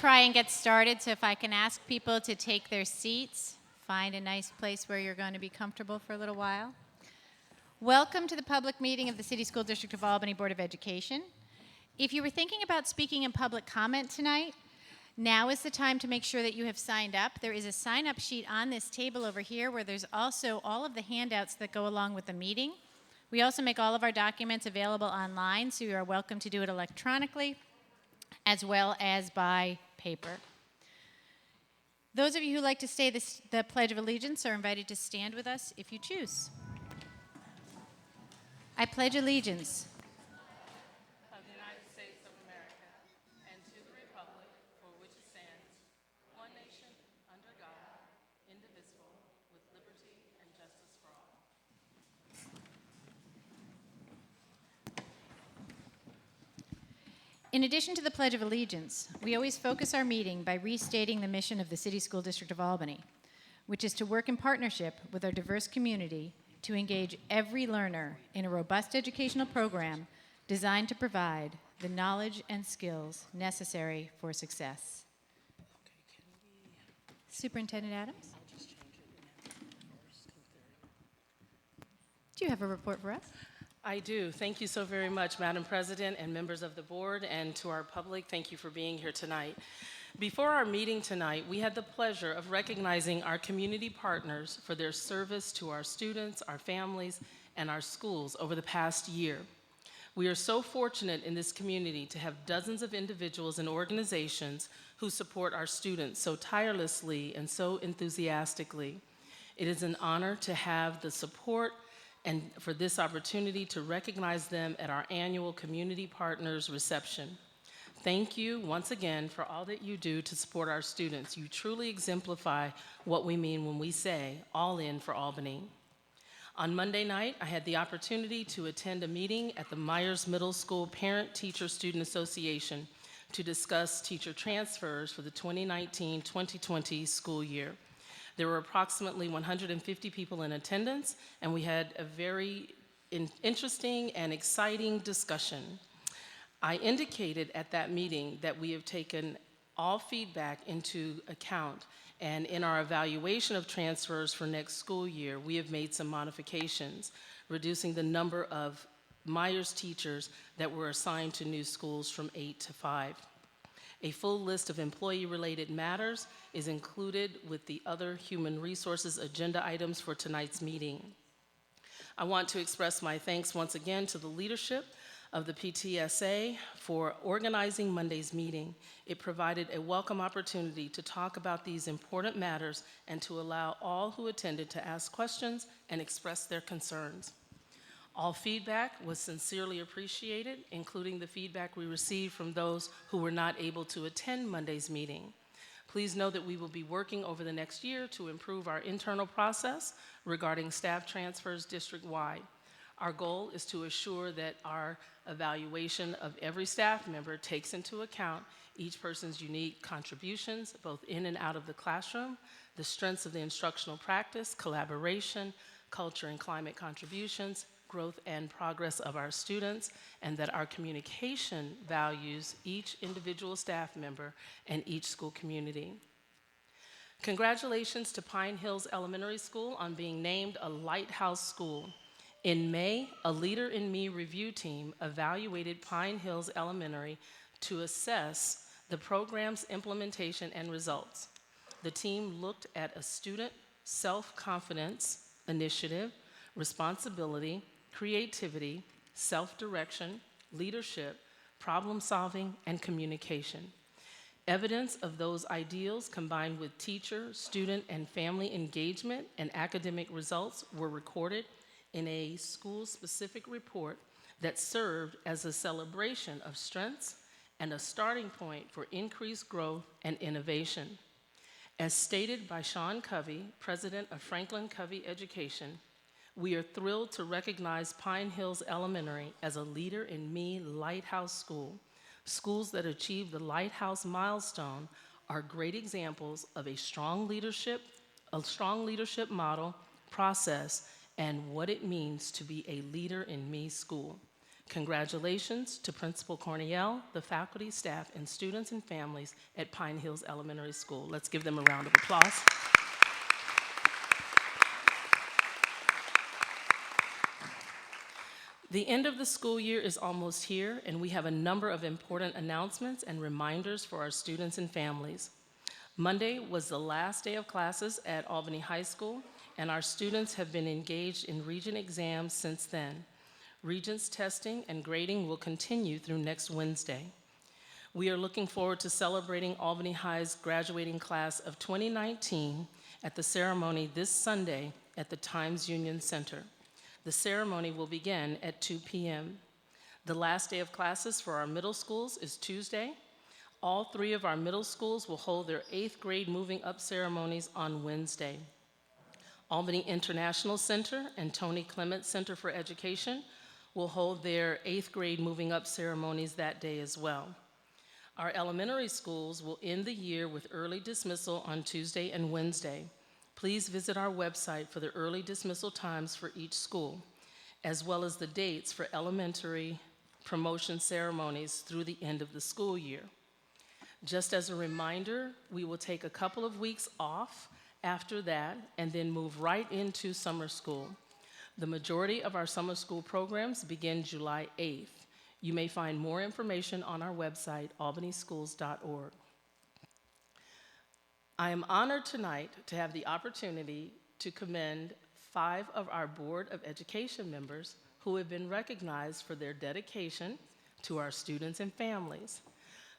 try and get started, so if I can ask people to take their seats, find a nice place where you're going to be comfortable for a little while. Welcome to the public meeting of the City School District of Albany Board of Education. If you were thinking about speaking in public comment tonight, now is the time to make sure that you have signed up. There is a sign-up sheet on this table over here where there's also all of the handouts that go along with the meeting. We also make all of our documents available online, so you are welcome to do it electronically as well as by paper. Those of you who like to say the Pledge of Allegiance are invited to stand with us if you choose. I pledge allegiance of the United States of America and to the republic for which it stands, one nation, under God, indivisible, with liberty and justice for all. In addition to the Pledge of Allegiance, we always focus our meeting by restating the mission of the City School District of Albany, which is to work in partnership with our diverse community to engage every learner in a robust educational program designed to provide the knowledge and skills necessary for success. Superintendent Adams? Do you have a report for us? I do. Thank you so very much, Madam President and members of the board, and to our public, thank you for being here tonight. Before our meeting tonight, we had the pleasure of recognizing our community partners for their service to our students, our families, and our schools over the past year. We are so fortunate in this community to have dozens of individuals and organizations who support our students so tirelessly and so enthusiastically. It is an honor to have the support and for this opportunity to recognize them at our annual Community Partners Reception. Thank you once again for all that you do to support our students. You truly exemplify what we mean when we say, all in for Albany. On Monday night, I had the opportunity to attend a meeting at the Myers Middle School Parent-Teacher-Student Association to discuss teacher transfers for the 2019-2020 school year. There were approximately 150 people in attendance, and we had a very interesting and exciting discussion. I indicated at that meeting that we have taken all feedback into account, and in our evaluation of transfers for next school year, we have made some modifications, reducing the number of Myers teachers that were assigned to new schools from 8 to 5. A full list of employee-related matters is included with the other human resources agenda items for tonight's meeting. I want to express my thanks once again to the leadership of the PTSA for organizing Monday's meeting. It provided a welcome opportunity to talk about these important matters and to allow all who attended to ask questions and express their concerns. All feedback was sincerely appreciated, including the feedback we received from those who were not able to attend Monday's meeting. Please know that we will be working over the next year to improve our internal process regarding staff transfers district-wide. Our goal is to assure that our evaluation of every staff member takes into account each person's unique contributions, both in and out of the classroom, the strengths of the instructional practice, collaboration, culture and climate contributions, growth and progress of our students, and that our communication values each individual staff member and each school community. Congratulations to Pine Hills Elementary School on being named a Lighthouse School. In May, a Leader in Me review team evaluated Pine Hills Elementary to assess the program's implementation and results. The team looked at a student self-confidence initiative, responsibility, creativity, self-direction, leadership, problem-solving, and communication. Evidence of those ideals combined with teacher, student, and family engagement and academic results were recorded in a school-specific report that served as a celebration of strengths and a starting point for increased growth and innovation. As stated by Sean Covey, president of Franklin Covey Education, we are thrilled to recognize Pine Hills Elementary as a Leader in Me Lighthouse School. Schools that achieve the Lighthouse milestone are great examples of a strong leadership model, process, and what it means to be a Leader in Me school. Congratulations to Principal Corniel, the faculty, staff, and students and families at Pine Hills Elementary School. Let's give them a round of applause. The end of the school year is almost here, and we have a number of important announcements and reminders for our students and families. Monday was the last day of classes at Albany High School, and our students have been engaged in Regent exams since then. Regents testing and grading will continue through next Wednesday. We are looking forward to celebrating Albany High's graduating class of 2019 at the ceremony this Sunday at the Times Union Center. The ceremony will begin at 2 p.m. The last day of classes for our middle schools is Tuesday. All three of our middle schools will hold their 8th grade moving up ceremonies on Wednesday. Albany International Center and Tony Clement Center for Education will hold their 8th grade moving up ceremonies that day as well. Our elementary schools will end the year with early dismissal on Tuesday and Wednesday. Please visit our website for the early dismissal times for each school, as well as the dates for elementary promotion ceremonies through the end of the school year. Just as a reminder, we will take a couple of weeks off after that and then move right into summer school. The majority of our summer school programs begin July 8th. You may find more information on our website, albanyschools.org. I am honored tonight to have the opportunity to commend 5 of our Board of Education members who have been recognized for their dedication to our students and families.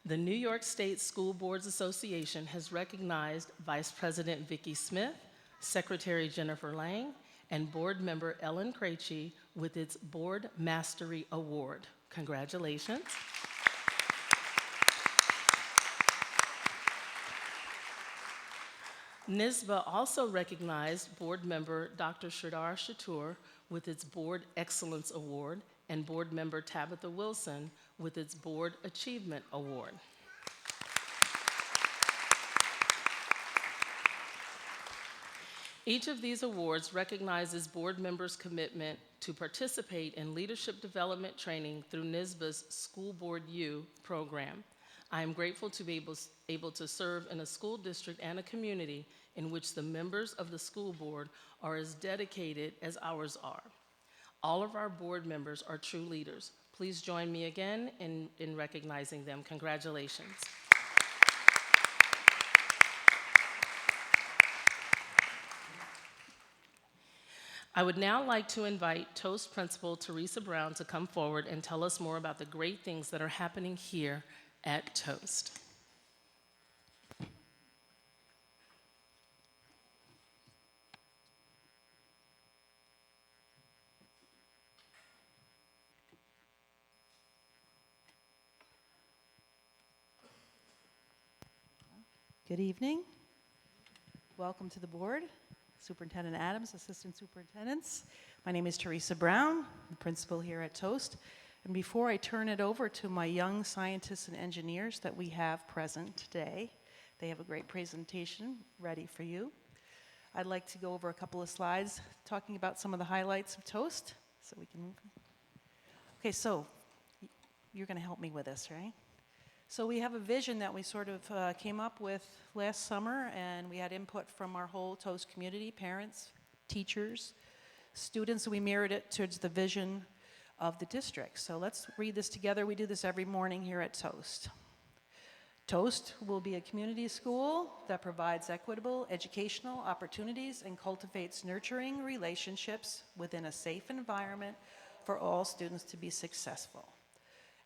The New York State School Boards Association has recognized Vice President Vicki Smith, Secretary Jennifer Lang, and Board Member Ellen Krejci with its Board Mastery Award. Congratulations. NYSSBA also recognized Board Member Dr. Shradar Shatur with its Board Excellence Award and Board Member Tabitha Wilson with its Board Achievement Award. Each of these awards recognizes board members' commitment to participate in leadership development training through NYSSBA's School Board U program. I am grateful to be able to serve in a school district and a community in which the members of the school board are as dedicated as ours are. All of our board members are true leaders. Please join me again in recognizing them. Congratulations. I would now like to invite Toast Principal Teresa Brown to come forward and tell us more about the great things that are happening here at Toast. Good evening. Welcome to the board. Superintendent Adams, Assistant Superintendents. My name is Teresa Brown, the principal here at Toast. And before I turn it over to my young scientists and engineers that we have present today, they have a great presentation ready for you. I'd like to go over a couple of slides talking about some of the highlights of Toast, so we can move. Okay, so you're going to help me with this, right? So we have a vision that we sort of came up with last summer, and we had input from our whole Toast community, parents, teachers, students, and we mirrored it towards the vision of the district. So let's read this together. We do this every morning here at Toast. Toast will be a community school that provides equitable educational opportunities and cultivates nurturing relationships within a safe environment for all students to be successful.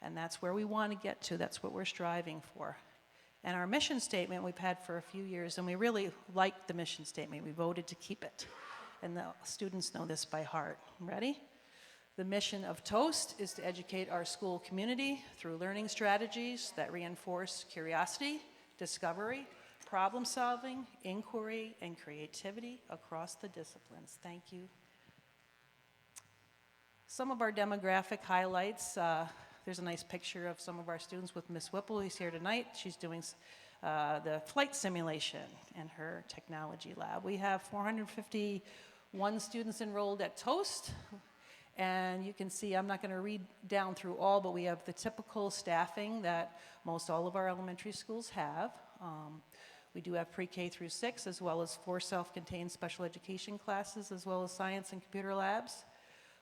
And that's where we want to get to. That's what we're striving for. And our mission statement we've had for a few years, and we really like the mission statement. We voted to keep it. And the students know this by heart. Ready? The mission of Toast is to educate our school community through learning strategies that reinforce curiosity, discovery, problem solving, inquiry, and creativity across the disciplines. Thank you. Some of our demographic highlights. There's a nice picture of some of our students with Miss Whipple, who's here tonight. She's doing the flight simulation in her technology lab. We have 451 students enrolled at Toast, And you can see, I'm not going to read down through all, but we have the typical staffing that most all of our elementary schools have. We do have pre-K through 6, as well as 4 self-contained special education classes, as well as science and computer labs.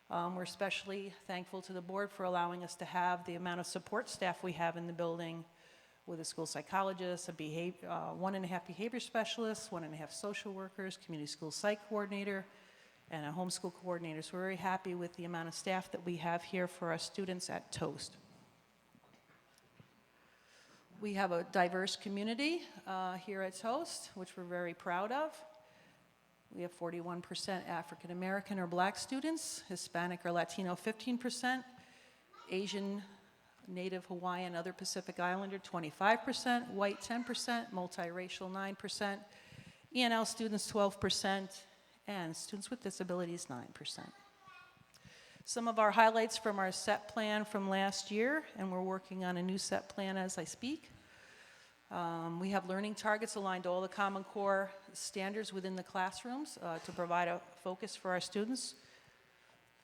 We're especially thankful to the board for allowing us to have the amount of support staff we have in the building, with a school psychologist, 1.5 behavior specialists, 1.5 social workers, community school psych coordinator, and a homeschool coordinator. So we're very happy with the amount of staff that we have here for our students at Toast. We have a diverse community here at Toast, which we're very proud of. We have 41% African American or Black students, Hispanic or Latino 15%, Asian, Native Hawaiian, other Pacific Islander 25%, white 10%, multiracial 9%, ENL students 12%, and students with disabilities 9%. Some of our highlights from our SET plan from last year, and we're working on a new SET plan as I speak. We have learning targets aligned to all the Common Core standards within the classrooms to provide a focus for our students.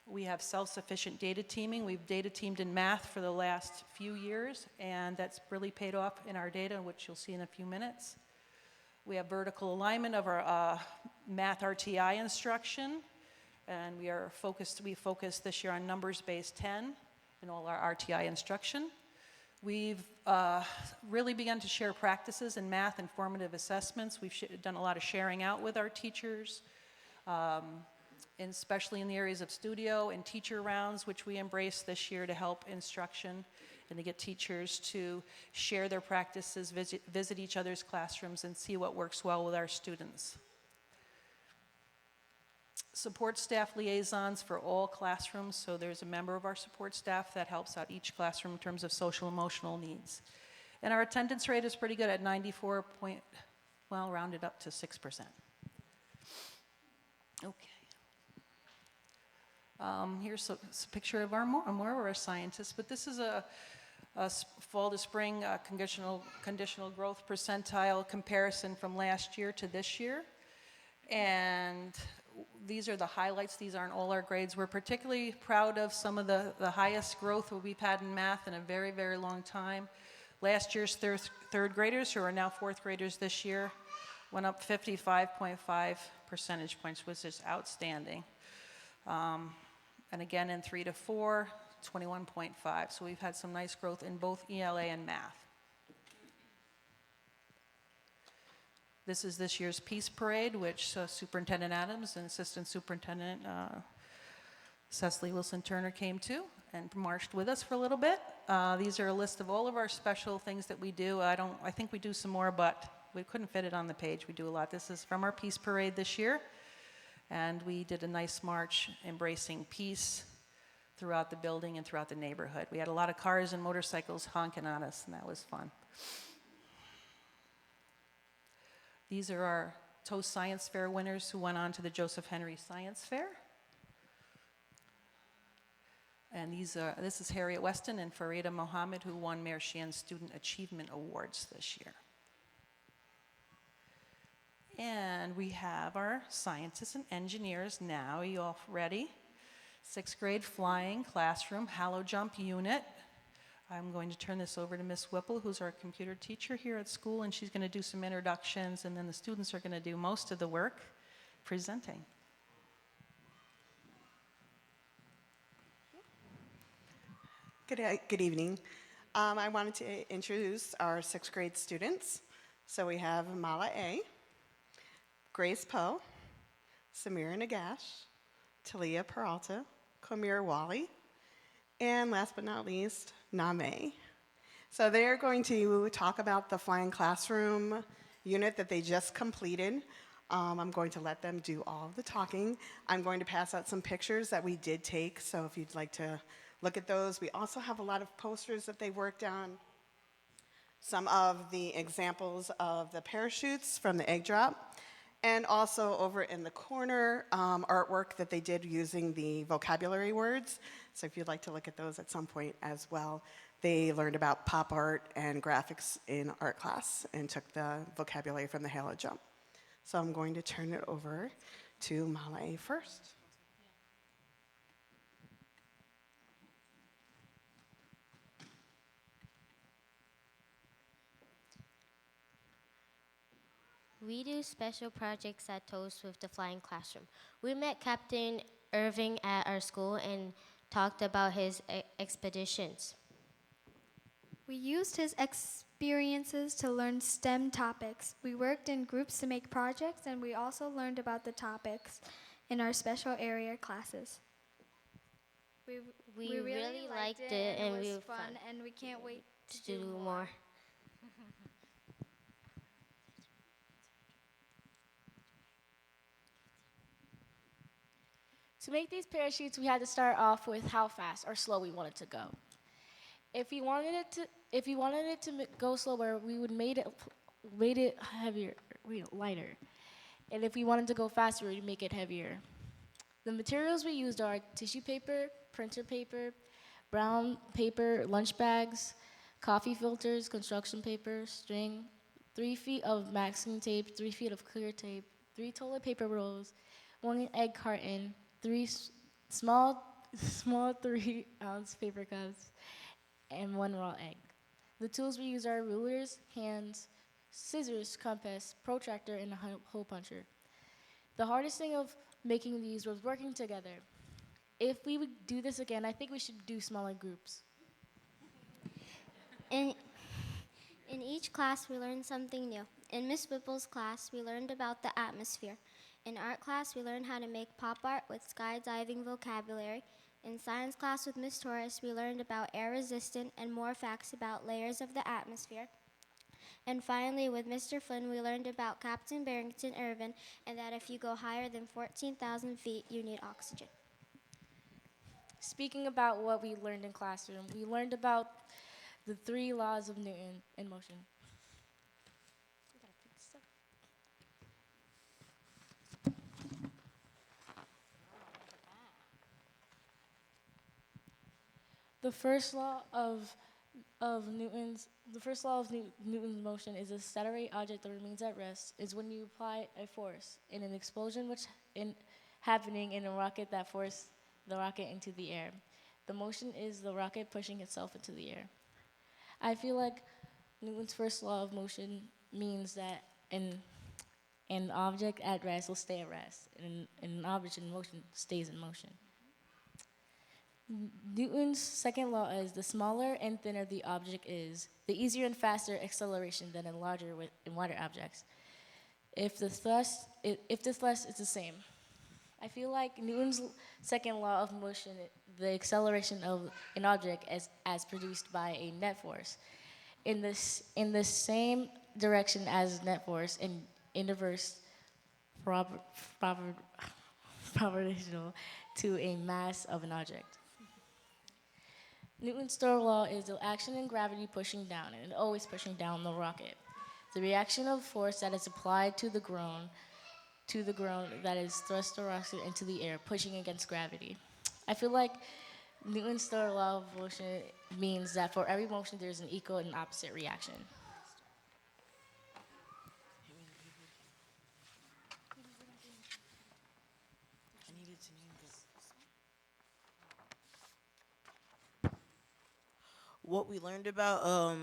We have self-sufficient data teaming. We've data teamed in math for the last few years, and that's really paid off in our data, which you'll see in a few minutes. We have vertical alignment of our math RTI instruction, and we focused this year on numbers-based 10 in all our RTI instruction. We've really begun to share practices in math and formative assessments. We've done a lot of sharing out with our teachers, and especially in the areas of studio and teacher rounds, which we embraced this year to help instruction and to get teachers to share their practices, visit each other's classrooms, and see what works well with our students. Support staff liaisons for all classrooms, so there's a member of our support staff that helps out each classroom in terms of social emotional needs. And our attendance rate is pretty good at 94 point, well, rounded up to 6%. Okay. Here's a picture of more of our scientists, but this is a fall to spring conditional growth percentile comparison from last year to this year. And these are the highlights. These aren't all our grades. We're particularly proud of some of the highest growth we've had in math in a very, very long time. Last year's third graders, who are now fourth graders this year, went up 55.5 percentage points, which is outstanding. And again, in 3 to 4, 21.5. So we've had some nice growth in both ELA and math. This is this year's Peace Parade, which Superintendent Adams and Assistant Superintendent Cecily Wilson-Turner came to and marched with us for a little bit. These are a list of all of our special things that we do. I think we do some more, but we couldn't fit it on the page. We do a lot. This is from our Peace Parade this year. And we did a nice march embracing peace throughout the building and throughout the neighborhood. We had a lot of cars and motorcycles honking on us, and that was fun. These are our Toast Science Fair winners who went on to the Joseph Henry Science Fair. And this is Harriet Weston and Farida Mohammed, who won Mayor Shan's Student Achievement Awards this year. And we have our scientists and engineers now. Are you all ready? 6th grade flying classroom, Hallow Jump unit. I'm going to turn this over to Miss Whipple, who's our computer teacher here at school, and she's going to do some introductions, and then the students are going to do most of the work presenting. Good evening. I wanted to introduce our 6th grade students. So we have Mala A, Grace Poe, Samira Nagash, Talia Peralta, Komir Wali, and last but not least, Name. So they're going to talk about the flying classroom unit that they just completed. I'm going to let them do all of the talking. I'm going to pass out some pictures that we did take, so if you'd like to look at those. We also have a lot of posters that they worked on. Some of the examples of the parachutes from the egg drop. And also over in the corner, artwork that they did using the vocabulary words. So if you'd like to look at those at some point as well. They learned about pop art and graphics in art class and took the vocabulary from the Hallow Jump. So I'm going to turn it over to Mala A first. We do special projects at Toast with the Flying Classroom. We met Captain Irving at our school and talked about his expeditions. We used his experiences to learn STEM topics. We worked in groups to make projects, and we also learned about the topics in our special area classes. We really liked it, and it we was were fun, and we can't wait to do more. To make these parachutes, we had to start off with how fast or slow we wanted to go. If we wanted it to go slower, we would made it heavier, lighter. And if we wanted to go faster, we'd make it heavier. The materials we used are tissue paper, printer paper, brown paper, lunch bags, coffee filters, construction paper, string, 3 feet of masking tape, 3 feet of clear tape, 3 toilet paper rolls, 1 egg carton, 3 small 3-ounce paper cups, and 1 raw egg. The tools we use are rulers, hands, scissors, compass, protractor, and a hole puncher. The hardest thing of making these was working together. If we would do this again, I think we should do smaller groups. In each class, we learned something new. In Miss Whipple's class, we learned about the atmosphere. In art class, we learned how to make pop art with skydiving vocabulary. In science class with Miss Torres, we learned about air resistant and more facts about layers of the atmosphere. And finally, with Mr. Flynn, we learned about Captain Barrington Irvin and that if you go higher than 14,000 feet, you need oxygen. Speaking about what we learned in classroom, we learned about the 3 laws of Newton in motion. The first law of Newton's motion is a stationary object that remains at rest is when you apply a force in an explosion happening in a rocket that forces the rocket into the air. The motion is the rocket pushing itself into the air. I feel like Newton's first law of motion means that an object at rest will stay at rest, and an object in motion stays in motion. Newton's second law is the smaller and thinner the object is, the easier and faster acceleration than in larger and wider objects. If the thrust is the same. I feel like Newton's second law of motion, the acceleration of an object as produced by a net force, in the same direction as net force and inverse proportional to a mass of an object. Newton's third law is the action in gravity pushing down, and always pushing down the rocket. The reaction of force that is applied to the ground that is thrust the rocket into the air, pushing against gravity. I feel like Newton's third law of motion means that for every motion there's an equal and opposite reaction. What we learned about,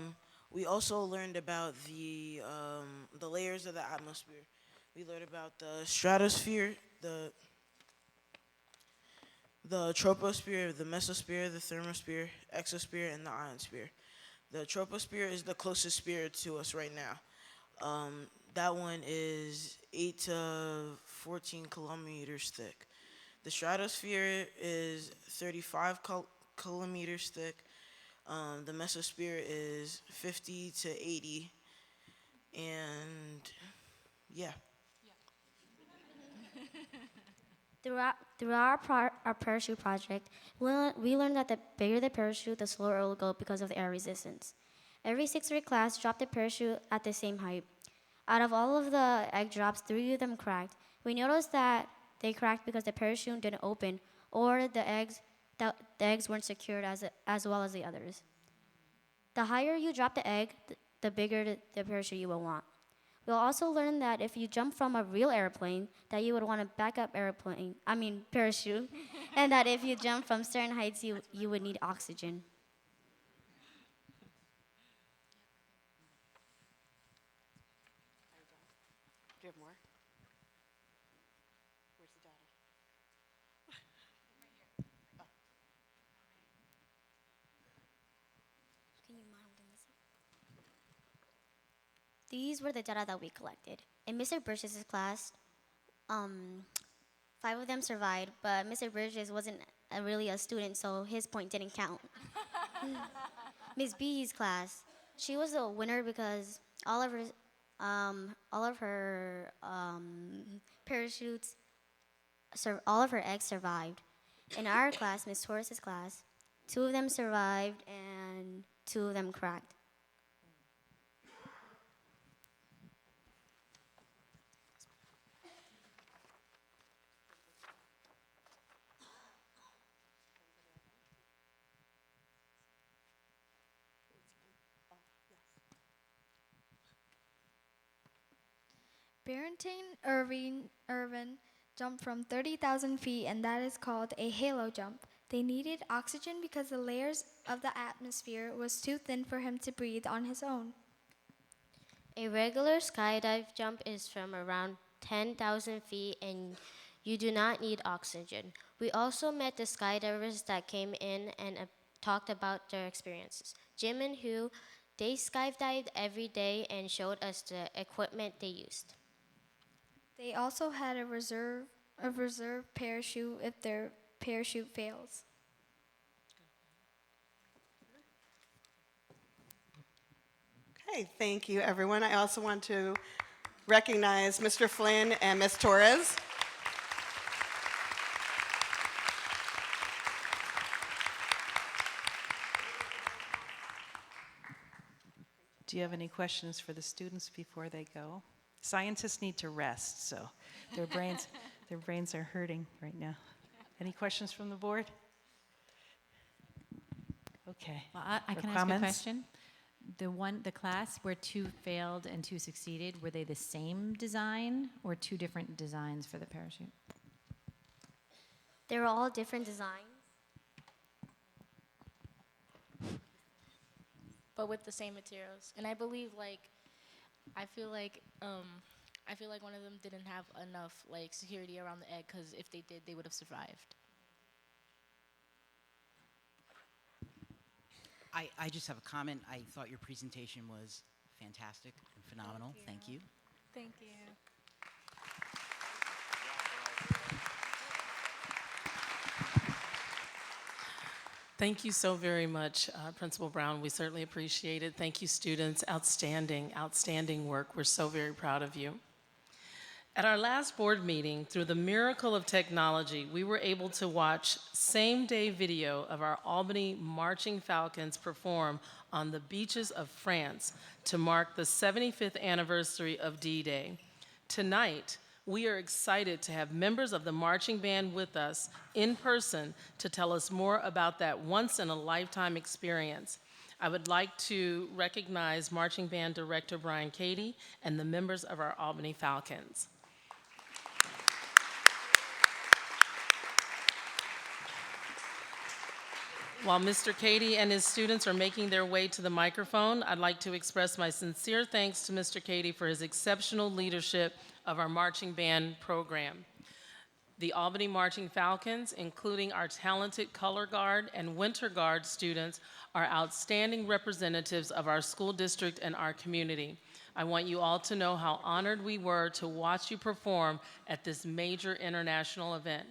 we also learned about the layers of the atmosphere. We learned about the stratosphere, the troposphere, the mesosphere, the thermosphere, exosphere, and the ionosphere. The troposphere is the closest sphere to us right now. That one is 8 to 14 kilometers thick. The stratosphere is 35 kilometers thick. The mesosphere is 50 to 80, and yeah. Throughout our parachute project, we learned that the bigger the parachute, the slower it will go because of the air resistance. Every 6th grade class dropped a parachute at the same height. Out of all of the egg drops, 3 of them cracked. We noticed that they cracked because the parachute didn't open, or the eggs weren't secured as well as the others. The higher you drop the egg, the bigger the parachute you will want. We'll also learn that if you jump from a real airplane, that you would want a backup parachute, and that if you jump from certain heights, you would need oxygen. Do you have more? Where's the data? These were the data that we collected. In Mr. Burgess' class, 5 of them survived, but Mr. Burgess wasn't really a student, so his point didn't count. Miss B's class, she was a winner because all of her parachutes, all of her eggs survived. In our class, Miss Torres's class, 2 of them survived and 2 of them cracked. Barrington Irvin jumped from 30,000 feet, and that is called a halo jump. They needed oxygen because the layers of the atmosphere was too thin for him to breathe on his own. A regular skydive jump is from around 10,000 feet, and you do not need oxygen. We also met the skydivers that came in and talked about their experiences. Jim and Hugh, they skydived every day and showed us the equipment they used. They also had a reserve parachute if their parachute fails. Okay, thank you, everyone. I also want to recognize Mr. Flynn and Ms. Torres. Do you have any questions for the students before they go? Scientists need to rest, so their brains are hurting right now. Any questions from the board? Okay. Well, I Or can comments? ask a question. The class where 2 failed and 2 succeeded, were they the same design or 2 different designs for the parachute? They were all different designs. But with the same materials. And I believe I feel like one of them didn't have enough security around the egg, because if they did, they would have survived. I just have a comment. I thought your presentation was fantastic and phenomenal. Thank you. Thank you. Thank you so very much, Principal Brown. We certainly appreciate it. Thank you, students. Outstanding, outstanding work. We're so very proud of you. At our last board meeting, through the miracle of technology, we were able to watch same-day video of our Albany Marching Falcons perform on the beaches of France to mark the 75th anniversary of D-Day. Tonight, we are excited to have members of the marching band with us in person to tell us more about that once-in-a-lifetime experience. I would like to recognize Marching Band Director Brian Cady and the members of our Albany Falcons. While Mr. Cady and his students are making their way to the microphone, I'd like to express my sincere thanks to Mr. Cady for his exceptional leadership of our marching band program. The Albany Marching Falcons, including our talented Color Guard and Winter Guard students, are outstanding representatives of our school district and our community. I want you all to know how honored we were to watch you perform at this major international event.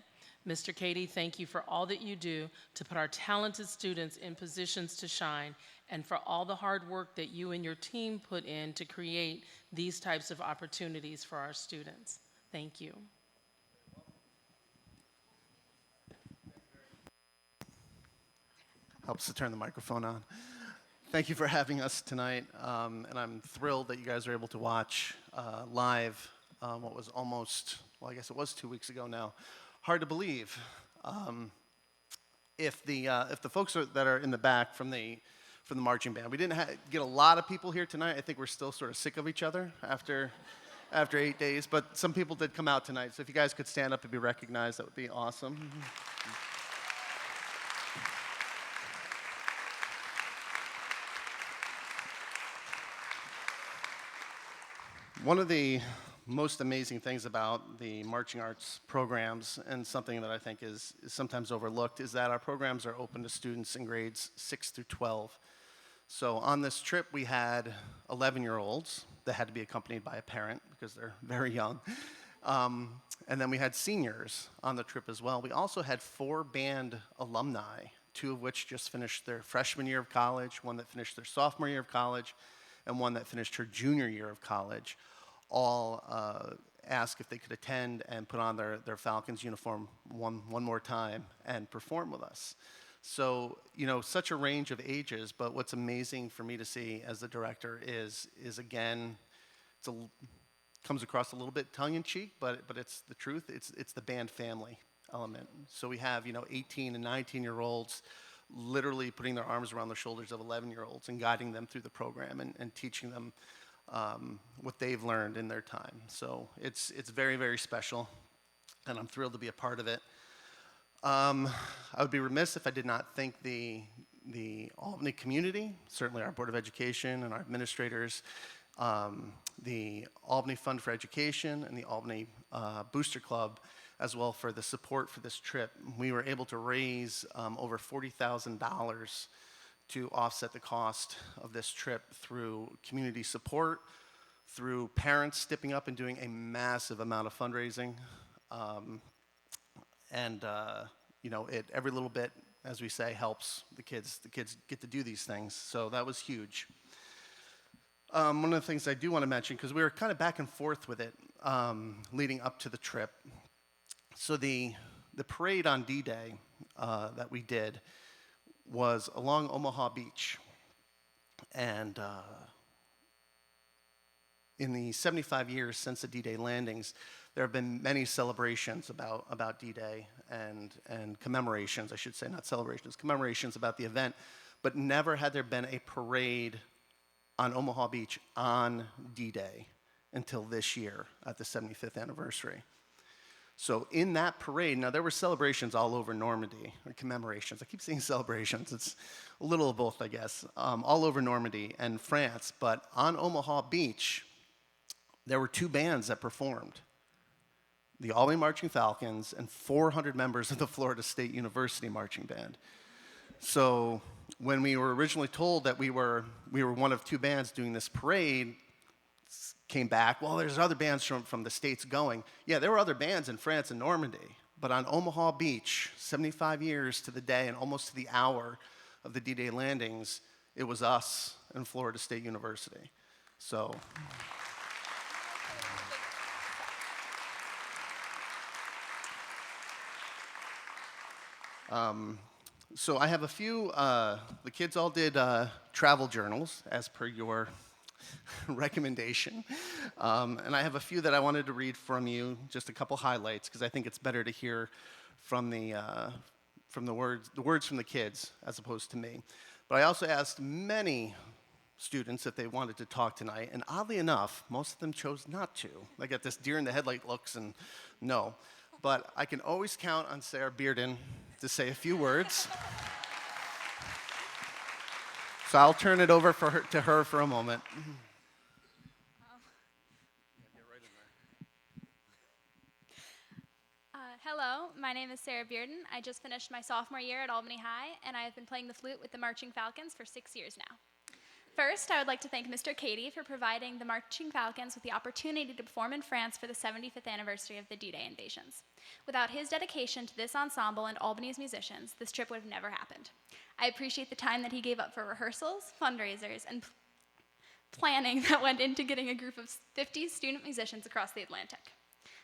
Mr. Cady, thank you for all that you do to put our talented students in positions to shine, and for all the hard work that you and your team put in to create these types of opportunities for our students. Thank you. Helps to turn the microphone on. Thank you for having us tonight, and I'm thrilled that you guys are able to watch live what was almost, well, I guess it was 2 weeks ago now. Hard to believe. If the folks that are in the back from the marching band, we didn't get a lot of people here tonight. I think we're still sort of sick of each other after 8 days, but some people did come out tonight. So if you guys could stand up and be recognized, that would be awesome. One of the most amazing things about the marching arts programs, and something that I think is sometimes overlooked, is that our programs are open to students in grades 6 through 12. So on this trip, we had 11-year-olds that had to be accompanied by a parent because they're very young. And then we had seniors on the trip as well. We also had 4 band alumni, 2 of which just finished their freshman year of college, 1 that finished their sophomore year of college, and 1 that finished her junior year of college, all asked if they could attend and put on their Falcons uniform one more time and perform with us. So, you know, such a range of ages, but what's amazing for me to see as the director is again, comes across a little bit tongue-in-cheek, but it's the truth. It's the band family element. So we have, you know, 18 and 19-year-olds literally putting their arms around the shoulders of 11-year-olds and guiding them through the program and teaching them what they've learned in their time. So it's very, very special, and I'm thrilled to be a part of it. I would be remiss if I did not thank the Albany community, certainly our Board of Education and our administrators, the Albany Fund for Education and the Albany Booster Club as well for the support for this trip. We were able to raise over $40,000 to offset the cost of this trip through community support, through parents stepping up and doing a massive amount of fundraising. You know, every little bit, as we say, helps the kids. The kids get to do these things, so that was huge. One of the things I do want to mention, because we were kind of back and forth with it leading up to the trip. So the parade on D-Day that we did was along Omaha Beach. And in the 75 years since the D-Day landings, there have been many celebrations about D-Day and commemorations, I should say, not celebrations, commemorations about the event, but never had there been a parade on Omaha Beach on D-Day until this year at the 75th anniversary. So in that parade, now there were celebrations all over Normandy, or commemorations. I keep saying celebrations. It's a little of both, I guess, all over Normandy and France. But on Omaha Beach, there were 2 bands that performed. The Albany Marching Falcons and 400 members of the Florida State University Marching Band. So when we were originally told that we were one of 2 bands doing this parade, came back, well, there's other bands from the States going. Yeah, there were other bands in France and Normandy, but on Omaha Beach, 75 years to the day and almost to the hour of the D-Day landings, it was us and Florida State University. So. So I have a few, the kids all did travel journals as per your recommendation. And I have a few that I wanted to read from you, just a couple highlights, because I think it's better to hear from the words from the kids as opposed to me. But I also asked many students if they wanted to talk tonight, and oddly enough, most of them chose not to. They got this deer in the headlight looks and no. But I can always count on Sarah Bearden to say a few words. So I'll turn it over to her for a moment. Hello, my name is Sarah Bearden. I just finished my sophomore year at Albany High, and I have been playing the flute with the Marching Falcons for 6 years now. First, I would like to thank Mr. Cady for providing the Marching Falcons with the opportunity to perform in France for the 75th anniversary of the D-Day invasions. Without his dedication to this ensemble and Albany's musicians, this trip would have never happened. I appreciate the time that he gave up for rehearsals, fundraisers, and planning that went into getting a group of 50 student musicians across the Atlantic.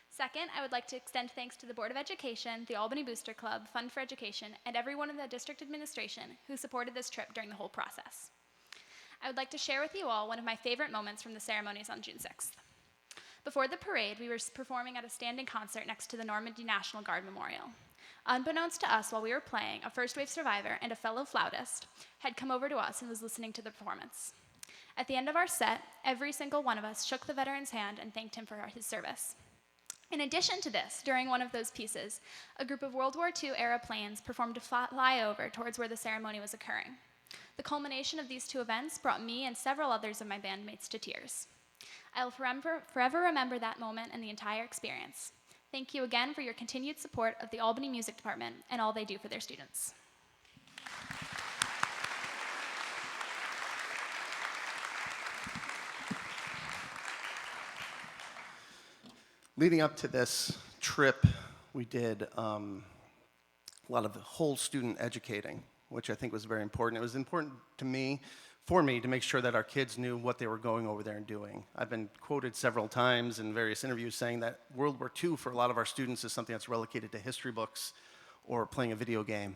Second, I would like to extend thanks to the Board of Education, the Albany Booster Club, Fund for Education, and everyone in the district administration who supported this trip during the whole process. I would like to share with you all one of my favorite moments from the ceremonies on June 6th. Before the parade, we were performing at a standing concert next to the Normandy National Guard Memorial. Unbeknownst to us while we were playing, a first wave survivor and a fellow flautist had come over to us and was listening to the performance. At the end of our set, every single one of us shook the veteran's hand and thanked him for his service. In addition to this, during one of those pieces, a group of World War II era planes performed a flyover towards where the ceremony was occurring. The culmination of these 2 events brought me and several others of my bandmates to tears. I will forever remember that moment and the entire experience. Thank you again for your continued support of the Albany Music Department and all they do for their students. Leading up to this trip, we did a lot of whole student educating, which I think was very important. It was important for me to make sure that our kids knew what they were going over there and doing. I've been quoted several times in various interviews saying that World War II for a lot of our students is something that's relegated to history books or playing a video game.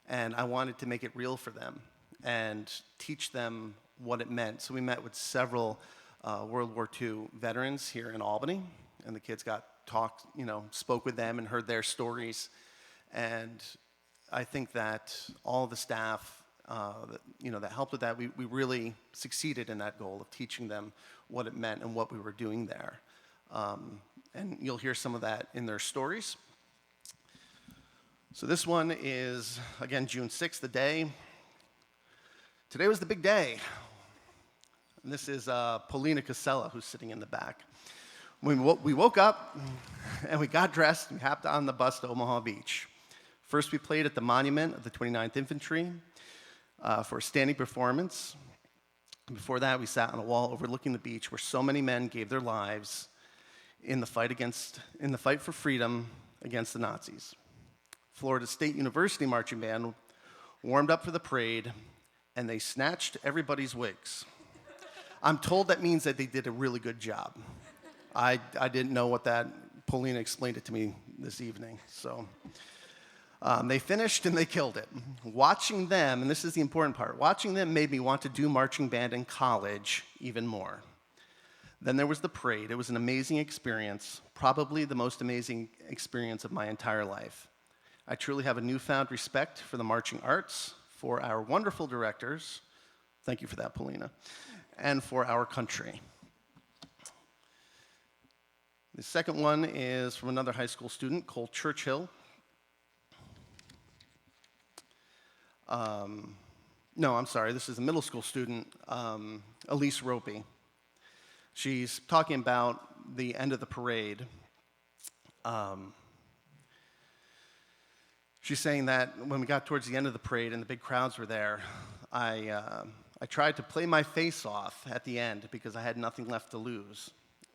And I wanted to make it real for them and teach them what it meant. So we met with several World War II veterans here in Albany, and the kids spoke with them and heard their stories. And I think that all the staff that helped with that, we really succeeded in that goal of teaching them what it meant and what we were doing there. And you'll hear some of that in their stories. So this one is, again, June 6th, the day. Today was the big day. And this is Paulina Casella, who's sitting in the back. We woke up and we got dressed and we hopped on the bus to Omaha Beach. First, we played at the monument of the 29th Infantry for a standing performance. Before that, we sat on a wall overlooking the beach where so many men gave their lives in the fight for freedom against the Nazis. Florida State University Marching Band warmed up for the parade, and they snatched everybody's wigs. I'm told that means that they did a really good job. I didn't know what that, Paulina explained it to me this evening. So they finished and they killed it. Watching them, and this is the important part, watching them made me want to do marching band in college even more. Then there was the parade. It was an amazing experience, probably the most amazing experience of my entire life. I truly have a newfound respect for the marching arts, for our wonderful directors, thank you for that, Paulina, and for our country. The second one is from another high school student, Cole Churchill. No, I'm sorry, this is a middle school student, Elise Ropey. She's talking about the end of the parade. She's saying that when we got towards the end of the parade and the big crowds were there, I tried to play my face off at the end because I had nothing left to lose.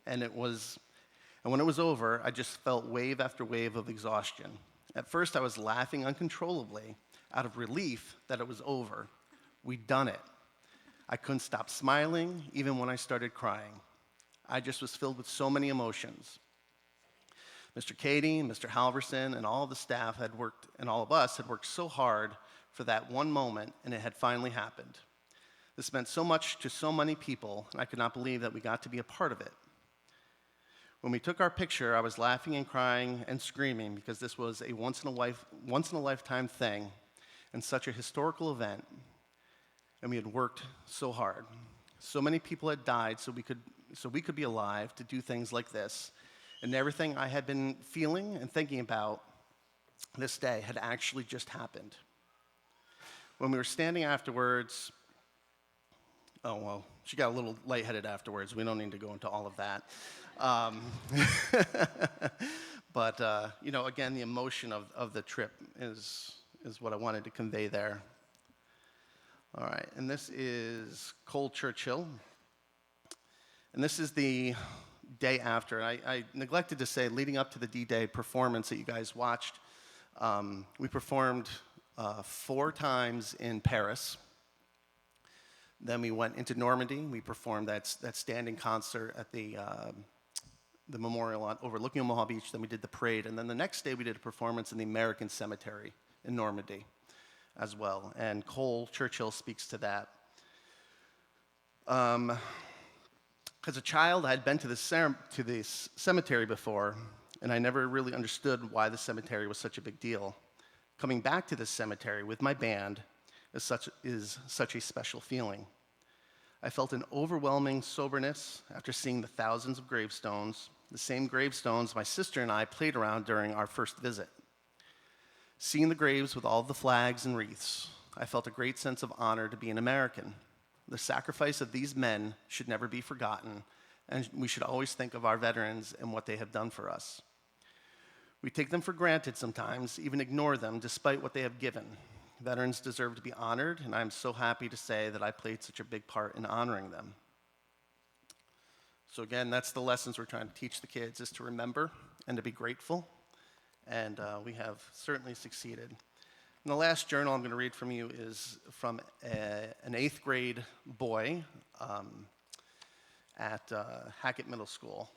And when it was over, I just felt wave after wave of exhaustion. At first, I was laughing uncontrollably out of relief that it was over. We'd done it. I couldn't stop smiling, even when I started crying. I just was filled with so many emotions. Mr. Cady, Mr. Halverson, and all the staff and all of us had worked so hard for that one moment, and it had finally happened. This meant so much to so many people, and I could not believe that we got to be a part of it. When we took our picture, I was laughing and crying and screaming because this was a once-in-a-lifetime thing and such a historical event, and we had worked so hard. So many people had died so we could be alive to do things like this, and everything I had been feeling and thinking about this day had actually just happened. When we were standing afterwards, she got a little lightheaded afterwards. We don't need to go into all of that. But, again, the emotion of the trip is what I wanted to convey there. All right, and this is Cole Churchill. And this is the day after. I neglected to say, leading up to the D-Day performance that you guys watched, we performed 4 times in Paris. Then we went into Normandy. We performed that standing concert at the memorial overlooking Omaha Beach. Then we did the parade. And then the next day we did a performance in the American Cemetery in Normandy as well. And Cole Churchill speaks to that. As a child, I had been to this cemetery before, and I never really understood why the cemetery was such a big deal. Coming back to this cemetery with my band is such a special feeling. I felt an overwhelming soberness after seeing the thousands of gravestones, the same gravestones my sister and I played around during our first visit. Seeing the graves with all the flags and wreaths, I felt a great sense of honor to be an American. The sacrifice of these men should never be forgotten, and we should always think of our veterans and what they have done for us. We take them for granted sometimes, even ignore them despite what they have given. Veterans deserve to be honored, and I'm so happy to say that I played such a big part in honoring them. So again, that's the lessons we're trying to teach the kids, is to remember and to be grateful, and we have certainly succeeded. And the last journal I'm going to read from you is from an 8th grade boy at Hackett Middle School.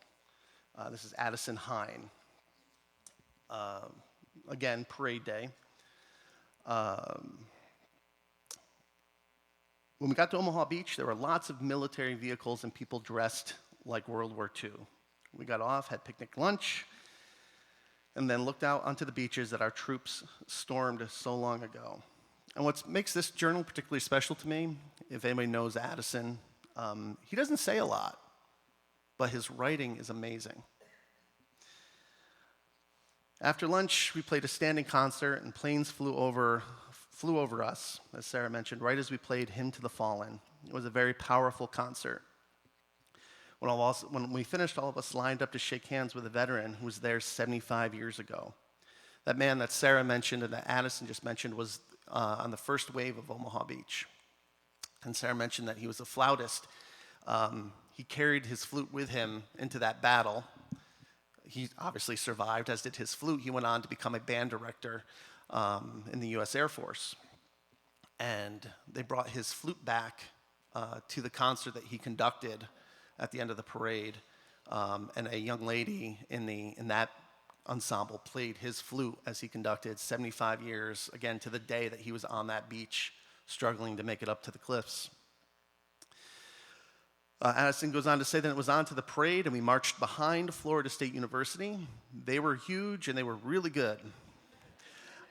This is Addison Hine. Again, parade day. When we got to Omaha Beach, there were lots of military vehicles and people dressed like World War II. We got off, had picnic lunch, and then looked out onto the beaches that our troops stormed so long ago. And what makes this journal particularly special to me, if anybody knows Addison, he doesn't say a lot, but his writing is amazing. After lunch, we played a standing concert, and planes flew over us, as Sarah mentioned, right as we played Hymn to the Fallen. It was a very powerful concert. When we finished, all of us lined up to shake hands with a veteran who was there 75 years ago. That man that Sarah mentioned and that Addison just mentioned was on the first wave of Omaha Beach. And Sarah mentioned that he was a flautist. He carried his flute with him into that battle. He obviously survived, as did his flute. He went on to become a band director in the U.S. Air Force. And they brought his flute back to the concert that he conducted at the end of the parade. And a young lady in that ensemble played his flute as he conducted 75 years, again, to the day that he was on that beach, struggling to make it up to the cliffs. Addison goes on to say that it was on to the parade, and we marched behind Florida State University. They were huge, and they were really good.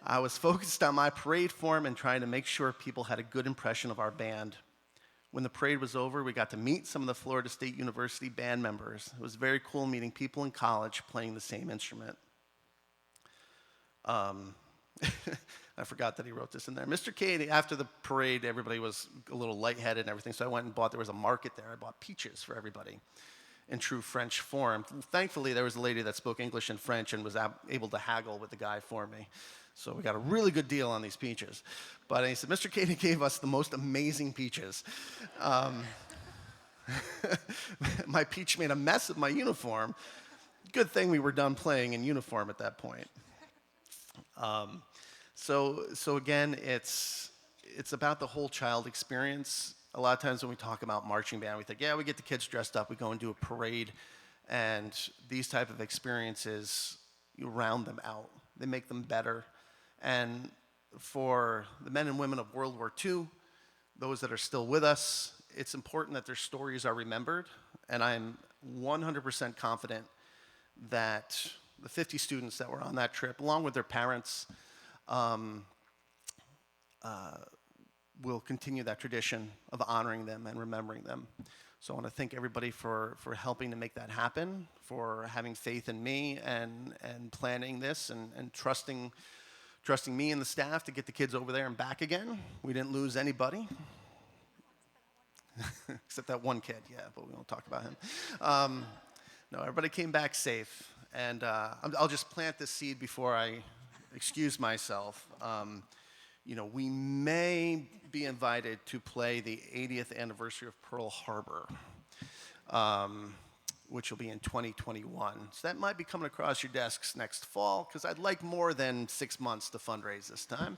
I was focused on my parade form and trying to make sure people had a good impression of our band. When the parade was over, we got to meet some of the Florida State University band members. It was very cool meeting people in college playing the same instrument. I forgot that he wrote this in there. Mr. Cady, after the parade, everybody was a little lightheaded and everything, so I went and there was a market there. I bought peaches for everybody in true French form. Thankfully, there was a lady that spoke English and French and was able to haggle with the guy for me. So we got a really good deal on these peaches. But he said, Mr. Cady gave us the most amazing peaches. My peach made a mess of my uniform. Good thing we were done playing in uniform at that point. So again, it's about the whole child experience. A lot of times when we talk about marching band, we think, yeah, we get the kids dressed up, we go and do a parade, and these type of experiences, you round them out. They make them better. And for the men and women of World War II, those that are still with us, it's important that their stories are remembered. And I'm 100% confident that the 50 students that were on that trip, along with their parents, will continue that tradition of honoring them and remembering them. So I want to thank everybody for helping to make that happen, for having faith in me and planning this and trusting me and the staff to get the kids over there and back again. We didn't lose anybody. Except that one kid, yeah, but we won't talk about him. No, everybody came back safe. And I'll just plant this seed before I excuse myself. We may be invited to play the 80th anniversary of Pearl Harbor, which will be in 2021. So that might be coming across your desks next fall, because I'd like more than 6 months to fundraise this time.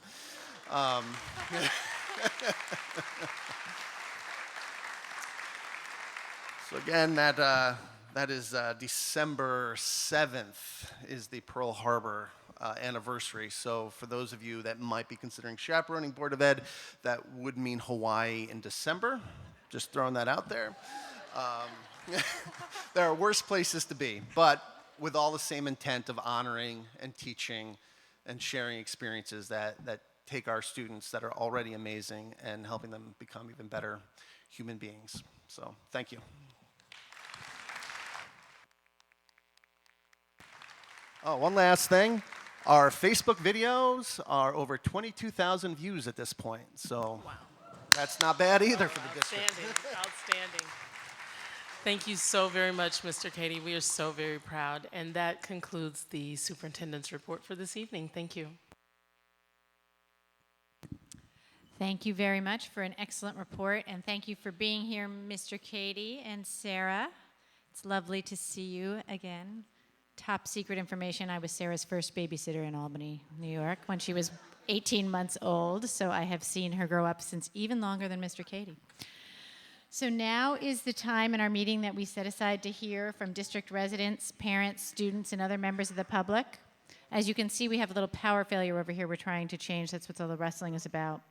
So again, that is December 7th is the Pearl Harbor anniversary. So for those of you that might be considering chaperoning Board of Ed, that would mean Hawaii in December. Just throwing that out there. There are worse places to be, but with all the same intent of honoring and teaching and sharing experiences that take our students that are already amazing and helping them become even better human beings. So thank you. Oh, one last thing. Our Facebook videos are over 22,000 views at this point. So wow. That's not bad either for the district. Outstanding. Thank you so very much, Mr. Katie. We are so very proud. And that concludes the superintendent's report for this evening. Thank you. Thank you very much for an excellent report, and thank you for being here, Mr. Katie and Sarah. It's lovely to see you again. Top secret information, I was Sarah's first babysitter in Albany, New York, when she was 18 months old, so I have seen her grow up since even longer than Mr. Katie. So now is the time in our meeting that we set aside to hear from district residents, parents, students, and other members of the public. As you can see, we have a little power failure over here we're trying to change. That's what all the wrestling is about.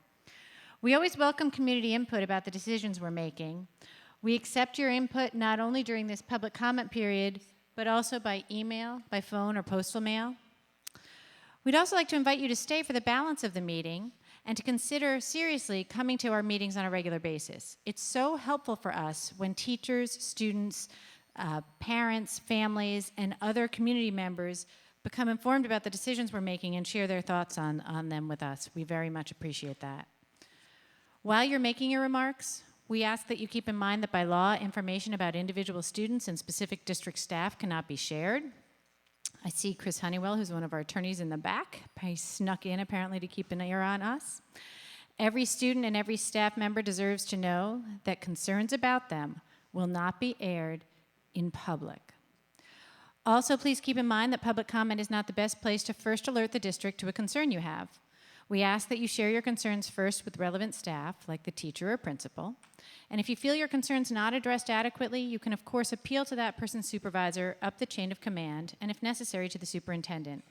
We always welcome community input about the decisions we're making. We accept your input not only during this public comment period, but also by email, by phone, or postal mail. We'd also like to invite you to stay for the balance of the meeting and to consider seriously coming to our meetings on a regular basis. It's so helpful for us when teachers, students, parents, families, and other community members become informed about the decisions we're making and share their thoughts on them with us. We very much appreciate that. While you're making your remarks, we ask that you keep in mind that by law, information about individual students and specific district staff cannot be shared. I see Chris Honeywell, who's one of our attorneys in the back. He snuck in apparently to keep an ear on us. Every student and every staff member deserves to know that concerns about them will not be aired in public. Also, please keep in mind that public comment is not the best place to first alert the district to a concern you have. We ask that you share your concerns first with relevant staff, like the teacher or principal. And if you feel your concerns not addressed adequately, you can, of course, appeal to that person's supervisor up the chain of command, and if necessary, to the superintendent.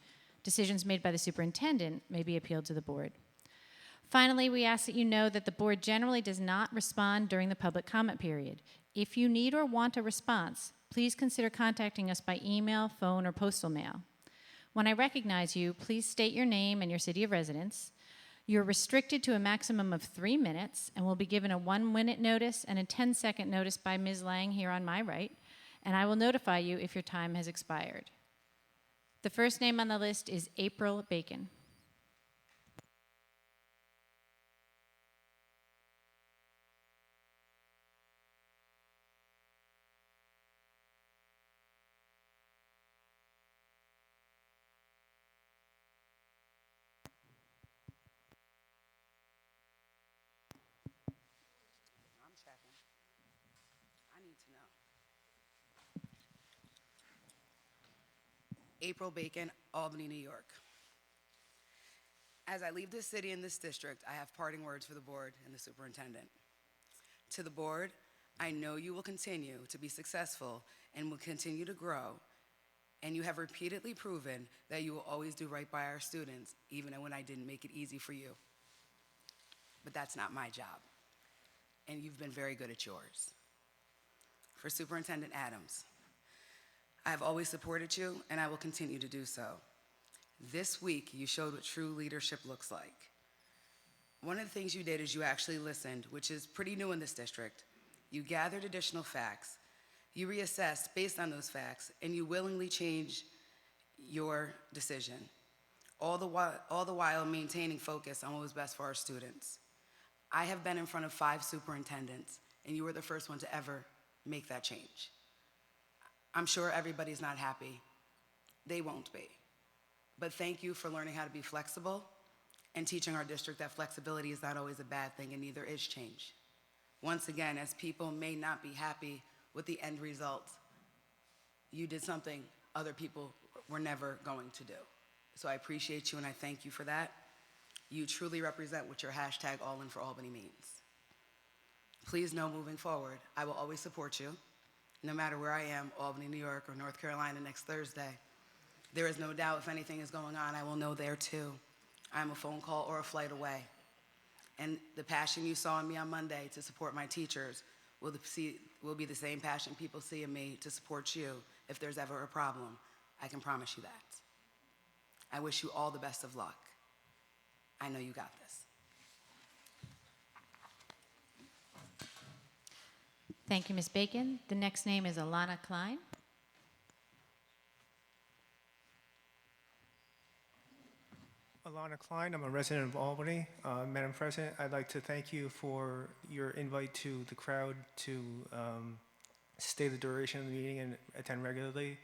Decisions made by the superintendent may be appealed to the board. Finally, we ask that you know that the board generally does not respond during the public comment period. If you need or want a response, please consider contacting us by email, phone, or postal mail. When I recognize you, please state your name and your city of residence. You're restricted to a maximum of 3 minutes and will be given a 1-minute notice and a 10-second notice by Ms. Lang here on my right, and I will notify you if your time has expired. The first name on the list is April Bacon. April Bacon, Albany, New York. As I leave this city and this district, I have parting words for the board and the superintendent. To the board, I know you will continue to be successful and will continue to grow, and you have repeatedly proven that you will always do right by our students, even when I didn't make it easy for you. But that's not my job, and you've been very good at yours. For Superintendent Adams, I have always supported you, and I will continue to do so. This week, you showed what true leadership looks like. One of the things you did is you actually listened, which is pretty new in this district. You gathered additional facts, you reassessed based on those facts, and you willingly changed your decision, all the while maintaining focus on what was best for our students. I have been in front of 5 superintendents, and you were the first one to ever make that change. I'm sure everybody's not happy. They won't be. But thank you for learning how to be flexible and teaching our district that flexibility is not always a bad thing, and neither is change. Once again, as people may not be happy with the end result, you did something other people were never going to do. So I appreciate you and I thank you for that. You truly represent what your hashtag All In for Albany means. Please know moving forward, I will always support you, no matter where I am, Albany, New York, or North Carolina next Thursday. There is no doubt if anything is going on, I will know there too. I'm a phone call or a flight away. And the passion you saw in me on Monday to support my teachers will be the same passion people see in me to support you if there's ever a problem. I can promise you that. I wish you all the best of luck. I know you got this. Thank you, Ms. Bacon. The next name is Alana Klein. Alana Klein, I'm a resident of Albany. Madam President, I'd like to thank you for your invite to the crowd to stay the duration of the meeting and attend regularly.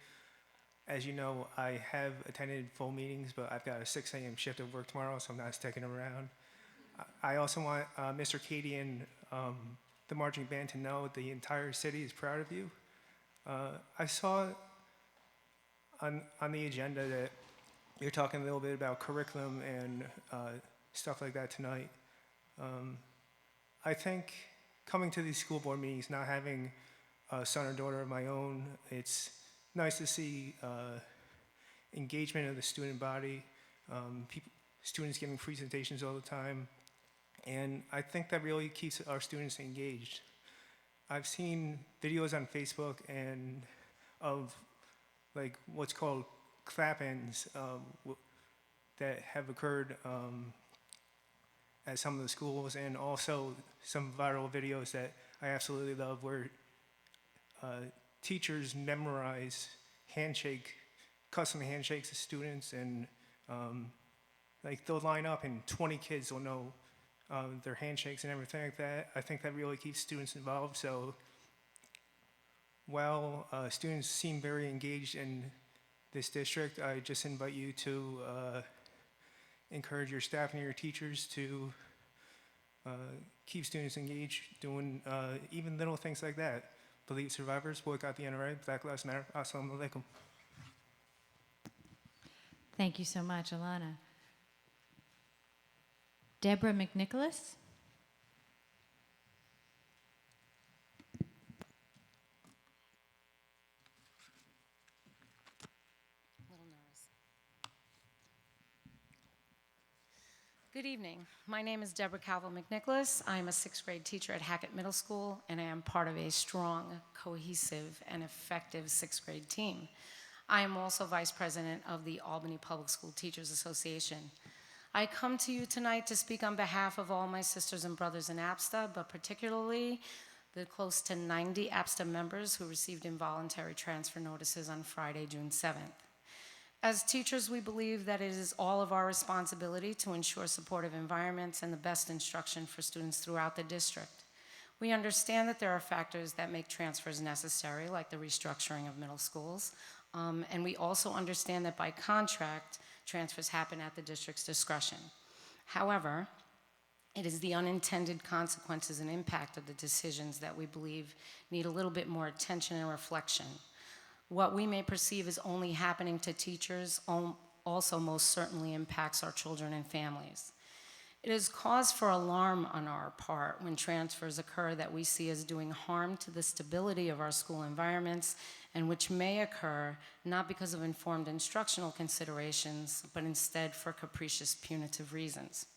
As you know, I have attended full meetings, but I've got a 6 a.m. shift at work tomorrow, so I'm not sticking around. I also want Mr. Katie and the marching band to know the entire city is proud of you. I saw on the agenda that you're talking a little bit about curriculum and stuff like that tonight. I think coming to these school board meetings, not having a son or daughter of my own, it's nice to see engagement of the student body, students giving presentations all the time, and I think that really keeps our students engaged. I've seen videos on Facebook and of like what's called clap-ins that have occurred at some of the schools, and also some viral videos that I absolutely love where teachers memorize custom handshakes to students, and like they'll line up and 20 kids will know their handshakes and everything like that. I think that really keeps students involved. So while students seem very engaged in this district, I just invite you to encourage your staff and your teachers to keep students engaged, doing even little things like that. Believe survivors, boycott the NRA, Black Lives Matter. Assalamu alaikum. Thank you so much, Alana. Deborah McNicholas. Good evening. My name is Deborah Calvo McNicholas. I am a 6th grade teacher at Hackett Middle School, and I am part of a strong, cohesive, and effective 6th grade team. I am also vice president of the Albany Public School Teachers Association. I come to you tonight to speak on behalf of all my sisters and brothers in APSTA, but particularly the close to 90 APSTA members who received involuntary transfer notices on Friday, June 7th. As teachers, we believe that it is all of our responsibility to ensure supportive environments and the best instruction for students throughout the district. We understand that there are factors that make transfers necessary, like the restructuring of middle schools, and we also understand that by contract, transfers happen at the district's discretion. However, it is the unintended consequences and impact of the decisions that we believe need a little bit more attention and reflection. What we may perceive as only happening to teachers also most certainly impacts our children and families. It is cause for alarm on our part when transfers occur that we see as doing harm to the stability of our school environments, and which may occur not because of informed instructional considerations, but instead for capricious punitive reasons.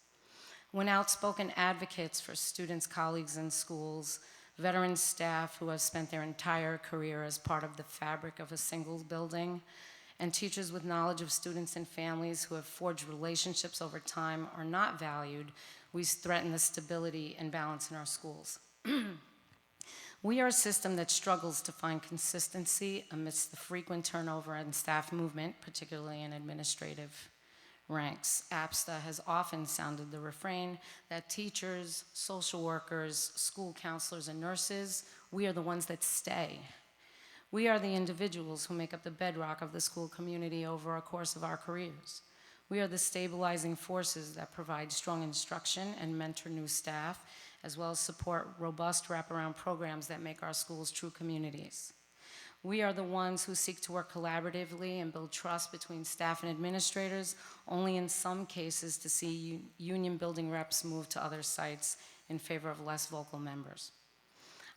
When outspoken advocates for students, colleagues in schools, veteran staff who have spent their entire career as part of the fabric of a single building, and teachers with knowledge of students and families who have forged relationships over time are not valued, we threaten the stability and balance in our schools. We are a system that struggles to find consistency amidst the frequent turnover and staff movement, particularly in administrative ranks. APSTA has often sounded the refrain that teachers, social workers, school counselors, and nurses, we are the ones that stay. We are the individuals who make up the bedrock of the school community over a course of our careers. We are the stabilizing forces that provide strong instruction and mentor new staff, as well as support robust wraparound programs that make our schools true communities. We are the ones who seek to work collaboratively and build trust between staff and administrators, only in some cases to see union building reps move to other sites in favor of less vocal members.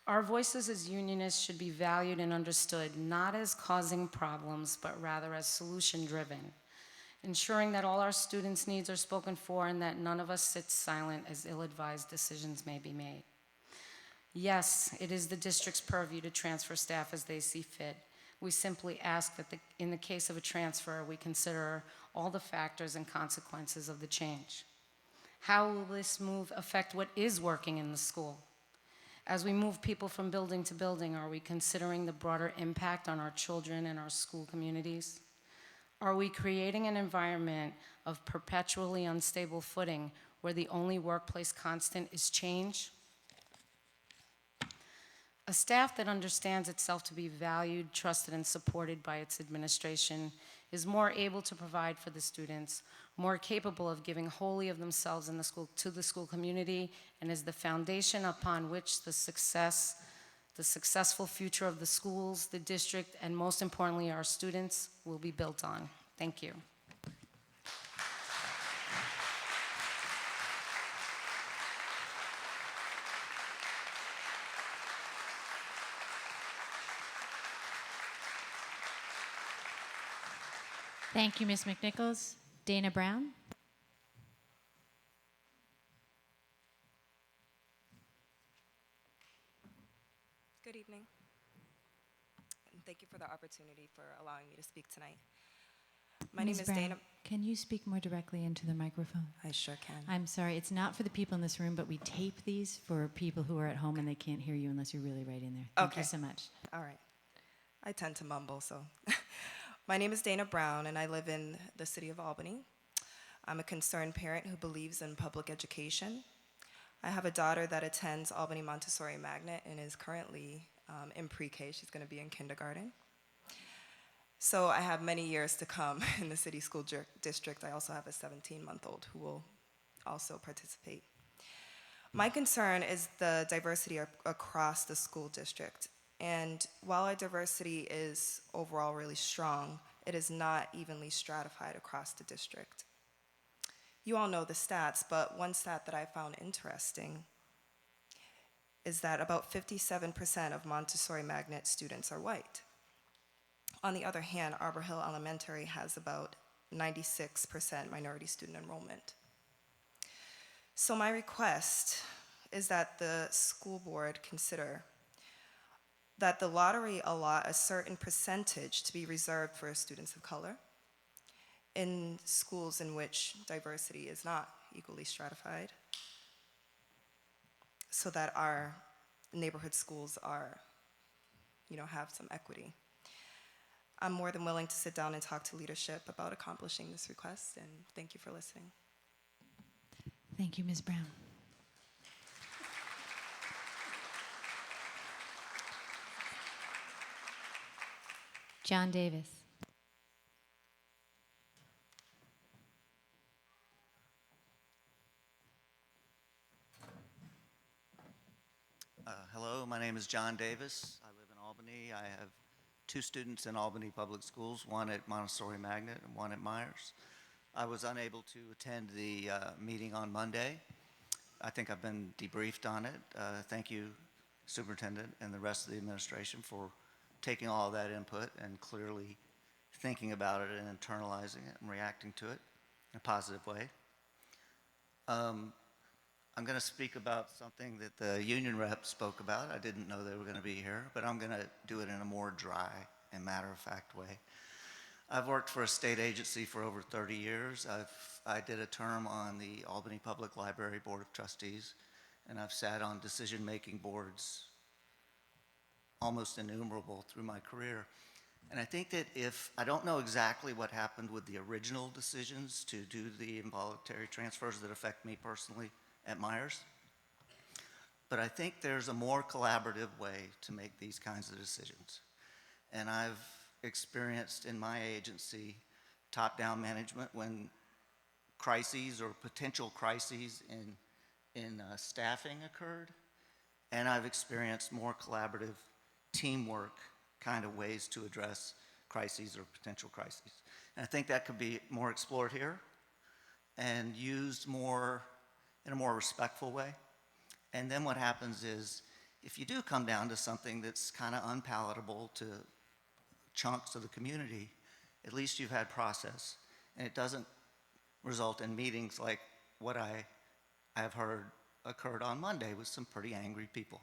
Our voices as unionists should be valued and understood not as causing problems, but rather as solution-driven, ensuring that all our students' needs are spoken for and that none of us sits silent as ill-advised decisions may be made. Yes, it is the district's purview to transfer staff as they see fit. We simply ask that in the case of a transfer, we consider all the factors and consequences of the change. How will this move affect what is working in the school? As we move people from building to building, are we considering the broader impact on our children and our school communities? Are we creating an environment of perpetually unstable footing where the only workplace constant is change? A staff that understands itself to be valued, trusted, and supported by its administration is more able to provide for the students, more capable of giving wholly of themselves in the school to the school community, and is the foundation upon which the successful future of the schools, the district, and most importantly, our students will be built on. Thank you. Thank you, Ms. McNichols. Dana Brown? Good evening. And thank you for the opportunity for allowing me to speak tonight. My Ms. name is Brown, Dana. can you speak more directly into the microphone? I sure can. I'm sorry, it's not for the people in this room, but we tape these for people who are at home and they can't hear you unless you're really right in there. Thank you Okay. so much. All right. I tend to mumble, so. My name is Dana Brown, and I live in the city of Albany. I'm a concerned parent who believes in public education. I have a daughter that attends Albany Montessori Magnet and is currently in pre-K. She's going to be in kindergarten. So I have many years to come in the city school district. I also have a 17-month-old who will also participate. My concern is the diversity across the school district. And while our diversity is overall really strong, it is not evenly stratified across the district. You all know the stats, but one stat that I found interesting is that about 57% of Montessori Magnet students are white. On the other hand, Arbor Hill Elementary has about 96% minority student enrollment. So my request is that the school board consider that the lottery allot a certain percentage to be reserved for students of color in schools in which diversity is not equally stratified, so that our neighborhood schools are, have some equity. I'm more than willing to sit down and talk to leadership about accomplishing this request, and thank you for listening. Thank you, Ms. Brown. John Davis. Hello, my name is John Davis. I live in Albany. I have 2 students in Albany Public Schools, one at Montessori Magnet and one at Myers. I was unable to attend the meeting on Monday. I think I've been debriefed on it. Thank you, Superintendent, and the rest of the administration for taking all of that input and clearly thinking about it and internalizing it and reacting to it in a positive way. I'm going to speak about something that the union rep spoke about. I didn't know they were going to be here, but I'm going to do it in a more dry and matter-of-fact way. I've worked for a state agency for over 30 years. I did a term on the Albany Public Library Board of Trustees, and I've sat on decision-making boards almost innumerable through my career. And I think that I don't know exactly what happened with the original decisions to do the involuntary transfers that affect me personally at Myers, but I think there's a more collaborative way to make these kinds of decisions. And I've experienced in my agency top-down management when crises or potential crises in staffing occurred, and I've experienced more collaborative teamwork kind of ways to address crises or potential crises. And I think that could be more explored here and used more in a more respectful way. And then what happens is, if you do come down to something that's kind of unpalatable to chunks of the community, at least you've had process. And it doesn't result in meetings like what I have heard occurred on Monday with some pretty angry people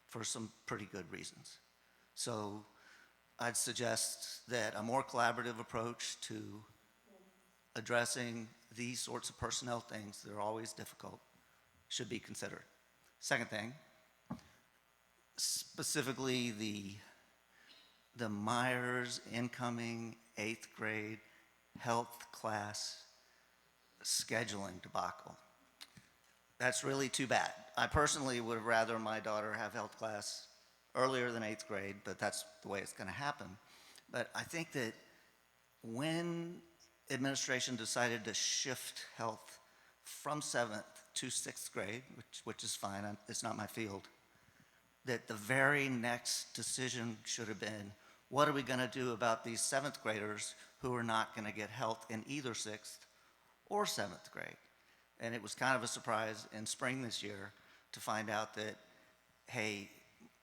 for some pretty good reasons. So I'd suggest that a more collaborative approach to addressing these sorts of personnel things that are always difficult should be considered. Second thing, specifically the Myers incoming 8th grade health class scheduling debacle. That's really too bad. I personally would have rather my daughter have health class earlier than 8th grade, but that's the way it's going to happen. But I think that when administration decided to shift health from 7th to 6th grade, which is fine, it's not my field, that the very next decision should have been, what are we going to do about these 7th graders who are not going to get health in either 6th or 7th grade? And it was kind of a surprise in spring this year to find out that, hey,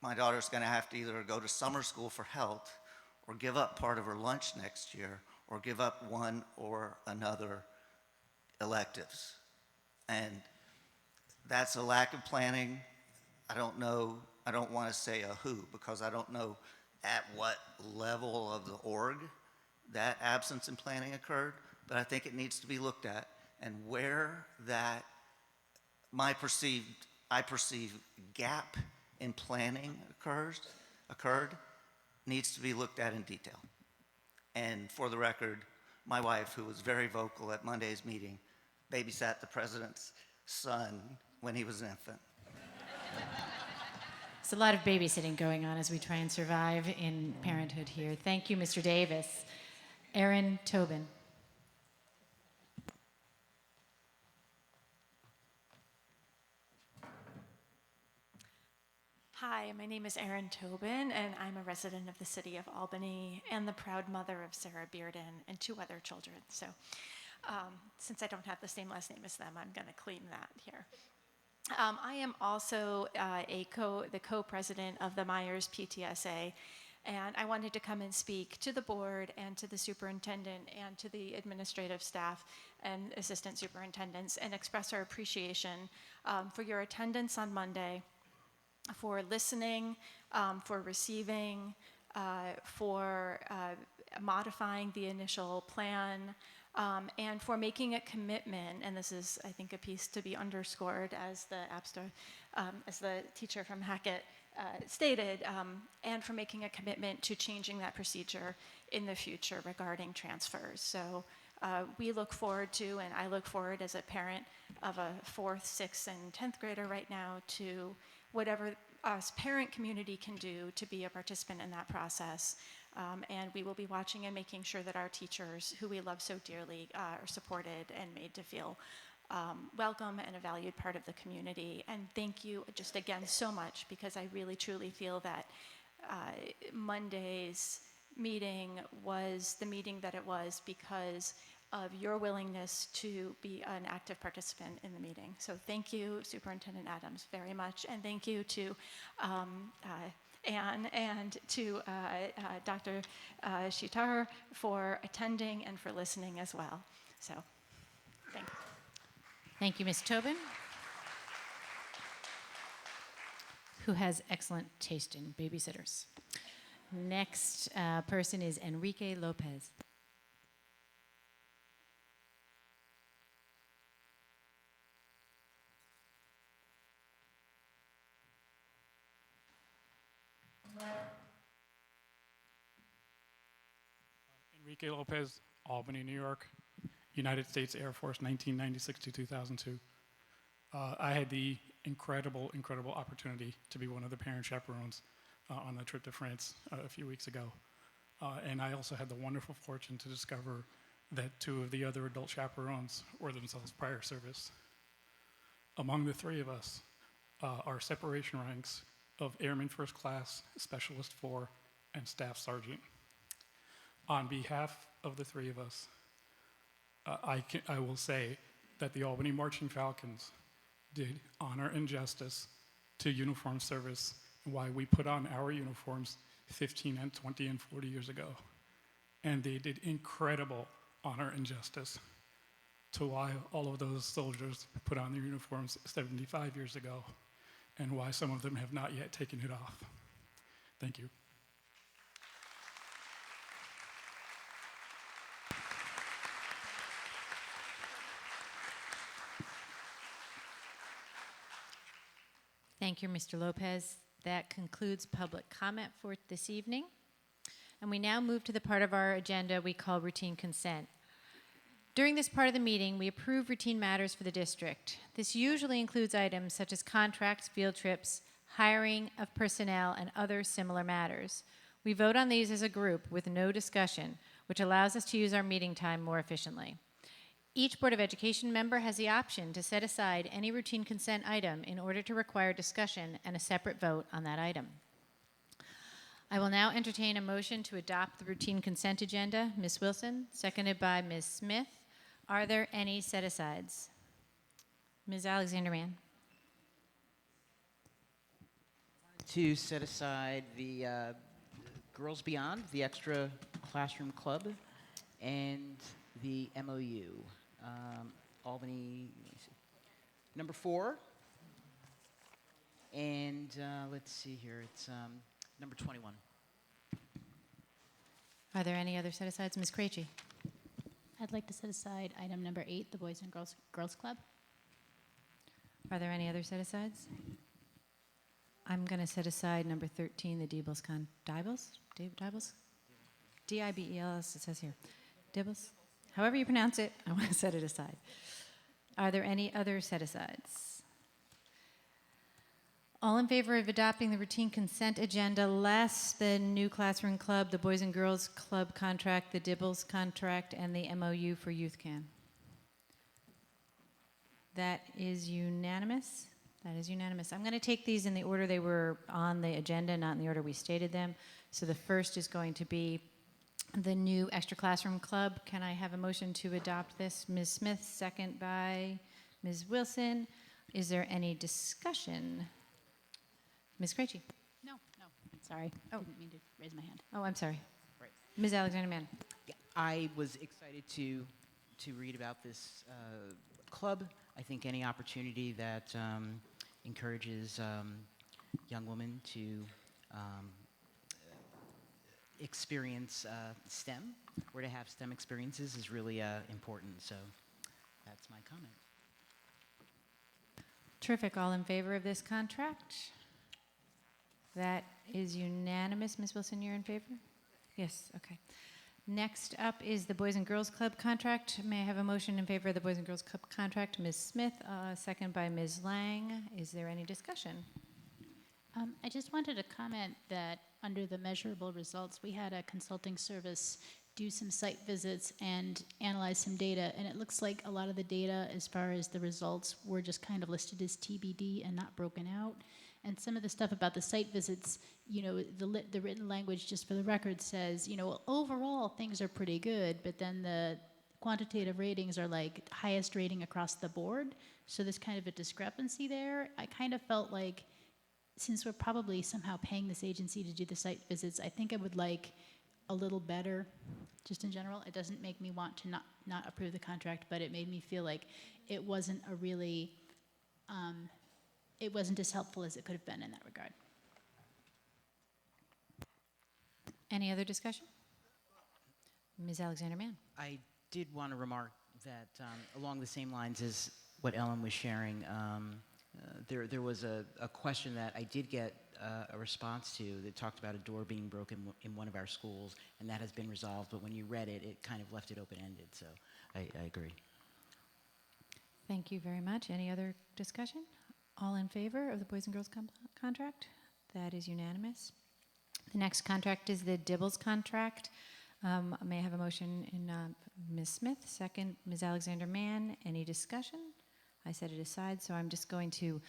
my daughter's going to have to either go to summer school for health or give up part of her lunch next year or give up one or another electives. And that's a lack of planning. I don't know, I don't want to say a who, because I don't know at what level of the org that absence in planning occurred, but I think it needs to be looked at, and where that I perceive gap in planning occurred needs to be looked at in detail. And for the record, my wife, who was very vocal at Monday's meeting, babysat the president's son when he was an infant. There's a lot of babysitting going on as we try and survive in parenthood here. Thank you, Mr. Davis. Erin Tobin. Hi, my name is Erin Tobin, and I'm a resident of the city of Albany and the proud mother of Sarah Bearden and 2 other children. So since I don't have the same last name as them, I'm going to claim that here. I am also the co-president of the Myers PTSA, and I wanted to come and speak to the board and to the superintendent and to the administrative staff and assistant superintendents and express our appreciation for your attendance on Monday, for listening, for receiving, for modifying the initial plan, and for making a commitment, and this is, I think, a piece to be underscored as the teacher from Hackett stated, and for making a commitment to changing that procedure in the future regarding transfers. So we look forward to, and I look forward as a parent of a 4th, 6th, and 10th grader right now to whatever us parent community can do to be a participant in that process. And we will be watching and making sure that our teachers, who we love so dearly, are supported and made to feel welcome and a valued part of the community. And thank you just again so much, because I really truly feel that Monday's meeting was the meeting that it was because of your willingness to be an active participant in the meeting. So thank you, Superintendent Adams, very much. And thank you to Anne and to Dr. Shitar for attending and for listening as well. So thank you. Thank you, Ms. Tobin, who has excellent taste in babysitters. Next person is Enrique Lopez. Enrique Lopez, Albany, New York, United States Air Force, 1996 to 2002. I had the incredible opportunity to be one of the parent chaperones on a trip to France a few weeks ago. And I also had the wonderful fortune to discover that 2 of the other adult chaperones were themselves prior service. Among the 3 of us, our separation ranks of Airman First Class, Specialist 4, and Staff Sergeant. On behalf of the 3 of us, I will say that the Albany Marching Falcons did honor and justice to uniform service and why we put on our uniforms 15 and 20 and 40 years ago. And they did incredible honor and justice to why all of those soldiers put on their uniforms 75 years ago and why some of them have not yet taken it off. Thank you. Thank you, Mr. Lopez. That concludes public comment for this evening. And we now move to the part of our agenda we call routine consent. During this part of the meeting, we approve routine matters for the district. This usually includes items such as contracts, field trips, hiring of personnel, and other similar matters. We vote on these as a group with no discussion, which allows us to use our meeting time more efficiently. Each Board of Education member has the option to set aside any routine consent item in order to require discussion and a separate vote on that item. I will now entertain a motion to adopt the routine consent agenda. Ms. Wilson, seconded by Ms. Smith. Are there any set-asides? Ms. Alexander-Mann. To set aside the Girls Beyond, the Extra Classroom Club, and the MOU. Albany, let me see. Number 4. And let's see here, it's number 21. Are there any other set-asides? Ms. Krejci. I'd like to set aside item number 8, the Boys and Girls Club. Are there any other set-asides? I'm going to set aside number 13, the Dibbles Dibbles? D-I-B-E-L-S, it says here. Dibbles? However you pronounce it, I want to set it aside. Are there any other set-asides? All in favor of adopting the routine consent agenda less the new classroom club, the Boys and Girls Club contract, the Dibbles contract, and the MOU for Youth Can? That is unanimous. That is unanimous. I'm going to take these in the order they were on the agenda, not in the order we stated them. So the first is going to be the new extra classroom club. Can I have a motion to adopt this? Ms. Smith, second by Ms. Wilson. Is there any discussion? Ms. Krejci. No, sorry. Didn't mean to raise my hand. Oh, I'm sorry. Right. Ms. Alexander-Mann. Yeah, I was excited to read about this club. I think any opportunity that encourages young women to experience STEM or to have STEM experiences is really important. So that's my comment. Terrific. All in favor of this contract? That is unanimous. Ms. Wilson, you're in favor? Yes, okay. Next up is the Boys and Girls Club contract. May I have a motion in favor of the Boys and Girls Club contract? Ms. Smith, second by Ms. Lang. Is there any discussion? I just wanted to comment that under the measurable results, we had a consulting service do some site visits and analyze some data, and it looks like a lot of the data as far as the results were just kind of listed as TBD and not broken out. And some of the stuff about the site visits, you know, the written language, just for the record, says, you know, overall things are pretty good, but then the quantitative ratings are like highest rating across the board. So there's kind of a discrepancy there. I kind of felt like, since we're probably somehow paying this agency to do the site visits, I think I would like a little better, just in general. It doesn't make me want to not approve the contract, but it made me feel like it wasn't a really, it wasn't as helpful as it could have been in that regard. Any other discussion? Ms. Alexander-Mann. I did want to remark that along the same lines as what Ellen was sharing, there was a question that I did get a response to that talked about a door being broken in one of our schools, and that has been resolved, but when you read it, it kind of left it open-ended, so I agree. Thank you very much. Any other discussion? All in favor of the Boys and Girls contract? That is unanimous. The next contract is the Dibbles contract. May I have a motion in Ms. Smith, second Ms. Alexander-Mann. Any discussion? I set it aside, so I'm just going to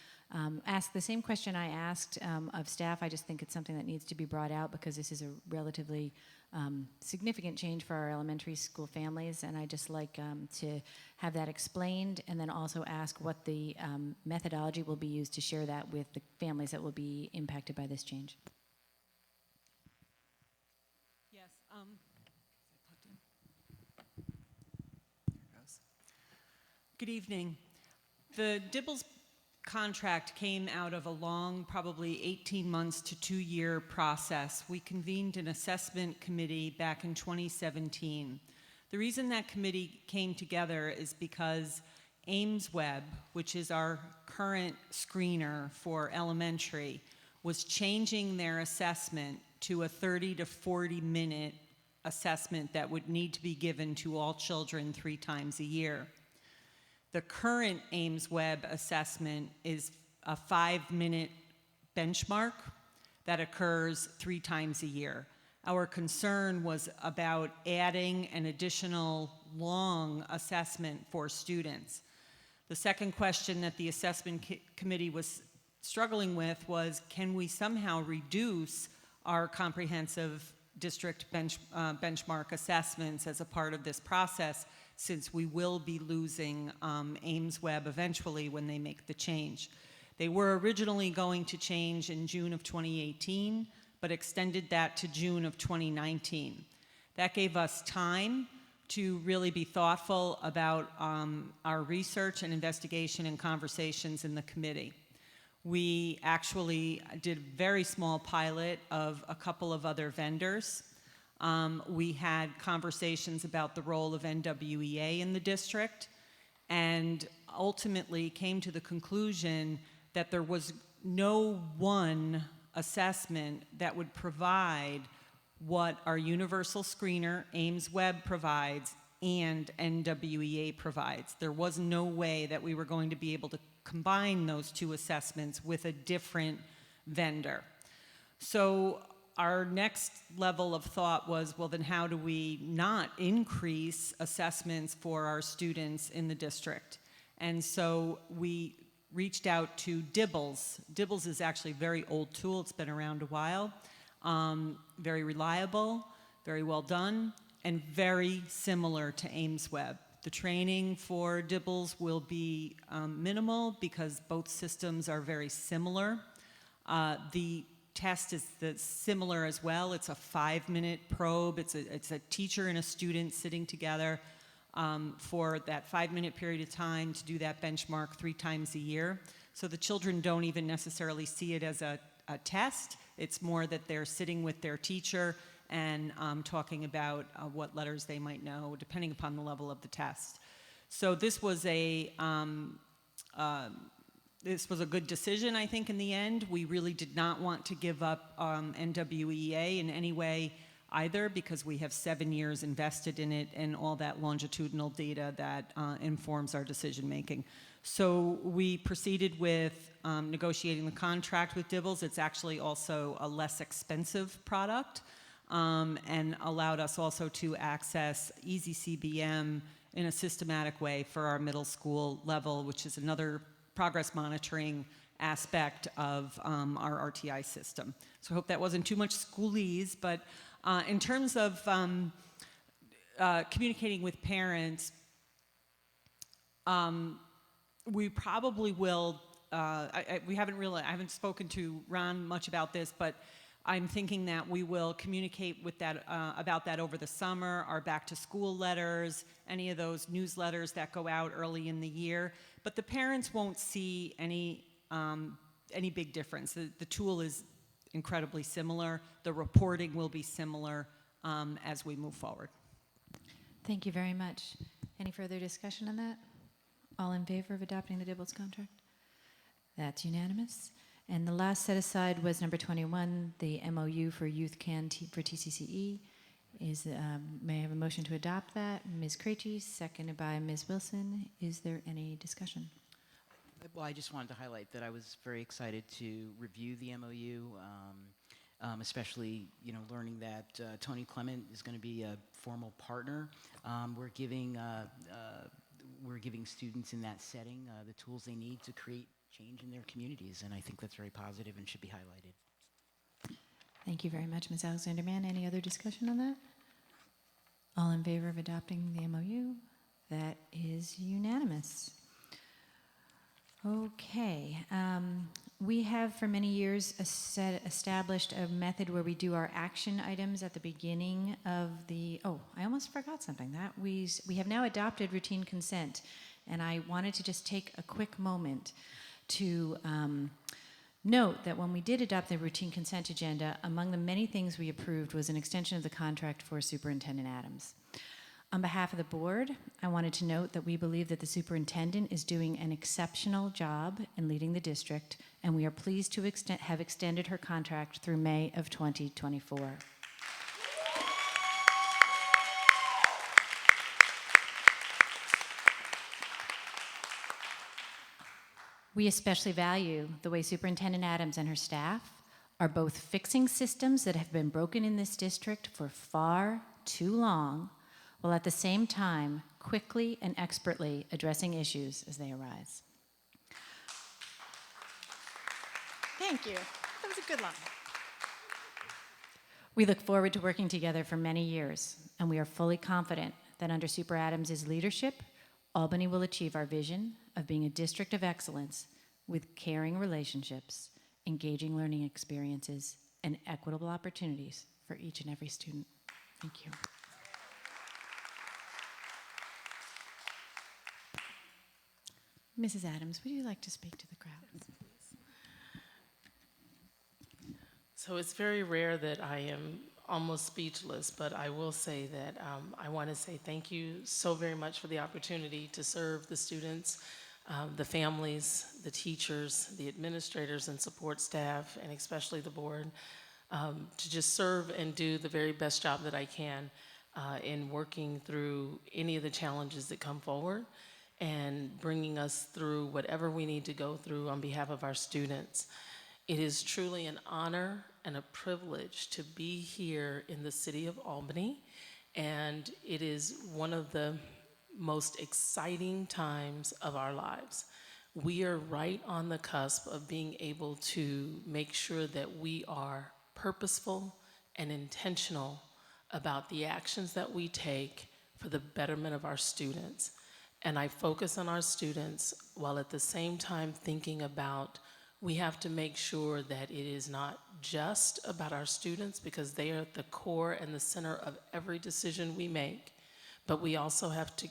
ask the same question I asked of staff. I just think it's something that needs to be brought out because this is a relatively significant change for our elementary school families, and I just like to have that explained and then also ask what the methodology will be used to share that with the families that will be impacted by this change. Yes. Good evening. The Dibbles contract came out of a long, probably 18 months to 2-year process. We convened an assessment committee back in 2017. The reason that committee came together is because Ames Web, which is our current screener for elementary, was changing their assessment to a 30 to 40 minute assessment that would need to be given to all children 3 times a year. The current Ames Web assessment is a 5-minute benchmark that occurs 3 times a year. Our concern was about adding an additional long assessment for students. The second question that the assessment committee was struggling with was, can we somehow reduce our comprehensive district benchmark assessments as a part of this process, since we will be losing Ames Web eventually when they make the change. They were originally going to change in June of 2018, but extended that to June of 2019. That gave us time to really be thoughtful about our research and investigation and conversations in the committee. We actually did a very small pilot of a couple of other vendors. We had conversations about the role of NWEA in the district, and ultimately came to the conclusion that there was no one assessment that would provide what our universal screener, Ames Web, provides and NWEA provides. There was no way that we were going to be able to combine those 2 assessments with a different vendor. So our next level of thought was, well, then how do we not increase assessments for our students in the district? And so we reached out to Dibbles. Dibbles is actually a very old tool. It's been around a while. Very reliable, very well done, and very similar to Ames Web. The training for Dibbles will be minimal because both systems are very similar. The test is similar as well. It's a 5-minute probe. It's a teacher and a student sitting together for that 5-minute period of time to do that benchmark 3 times a year. So the children don't even necessarily see it as a test. It's more that they're sitting with their teacher and talking about what letters they might know, depending upon the level of the test. So this was a good decision, I think, in the end. We really did not want to give up NWEA in any way either, because we have 7 years invested in it and all that longitudinal data that informs our decision making. So we proceeded with negotiating the contract with Dibbles. It's actually also a less expensive product, and allowed us also to access Easy CBM in a systematic way for our middle school level, which is another progress monitoring aspect of our RTI system. So I hope that wasn't too much schoolese, but in terms of communicating with parents, we probably will, I haven't spoken to Ron much about this, but I'm thinking that we will communicate with that, about that over the summer, our back to school letters, any of those newsletters that go out early in the year. But the parents won't see any big difference. The tool is incredibly similar. The reporting will be similar as we move forward. Thank you very much. Any further discussion on that? All in favor of adopting the Dibbles contract? That's unanimous. And the last set aside was number 21, the MOU for Youth Can for TCCE. May I have a motion to adopt that? Ms. Krejci, seconded by Ms. Wilson. Is there any discussion? Well, I just wanted to highlight that I was very excited to review the MOU, especially learning that Tony Clement is going to be a formal partner. We're giving students in that setting the tools they need to create change in their communities, and I think that's very positive and should be highlighted. Thank you very much, Ms. Alexander-Mann. Any other discussion on that? All in favor of adopting the MOU? That is unanimous. Okay. We have for many years established a method where we do our action items at the beginning of the, I almost forgot something. That we have now adopted routine consent, and I wanted to just take a quick moment to note that when we did adopt the routine consent agenda, among the many things we approved was an extension of the contract for Superintendent Adams. On behalf of the board, I wanted to note that we believe that the superintendent is doing an exceptional job in leading the district, and we are pleased to have extended her contract through May of 2024. We especially value the way Superintendent Adams and her staff are both fixing systems that have been broken in this district for far too long, while at the same time quickly and expertly addressing issues as they arise. Thank you. That was a good line. We look forward to working together for many years, and we are fully confident that under Super Adams' leadership, Albany will achieve our vision of being a district of excellence with caring relationships, engaging learning experiences, and equitable opportunities for each and every student. Thank you. Mrs. Adams, would you like to speak to the crowd? So it's very rare that I am almost speechless, but I will say that I want to say thank you so very much for the opportunity to serve the students, the families, the teachers, the administrators and support staff, and especially the board, to just serve and do the very best job that I can in working through any of the challenges that come forward and bringing us through whatever we need to go through on behalf of our students. It is truly an honor and a privilege to be here in the city of Albany, and it is one of the most exciting times of our lives. We are right on the cusp of being able to make sure that we are purposeful and intentional about the actions that we take for the betterment of our students. And I focus on our students while at the same time thinking about we have to make sure that it is not just about our students, because they are at the core and the center of every decision we make, but we also have to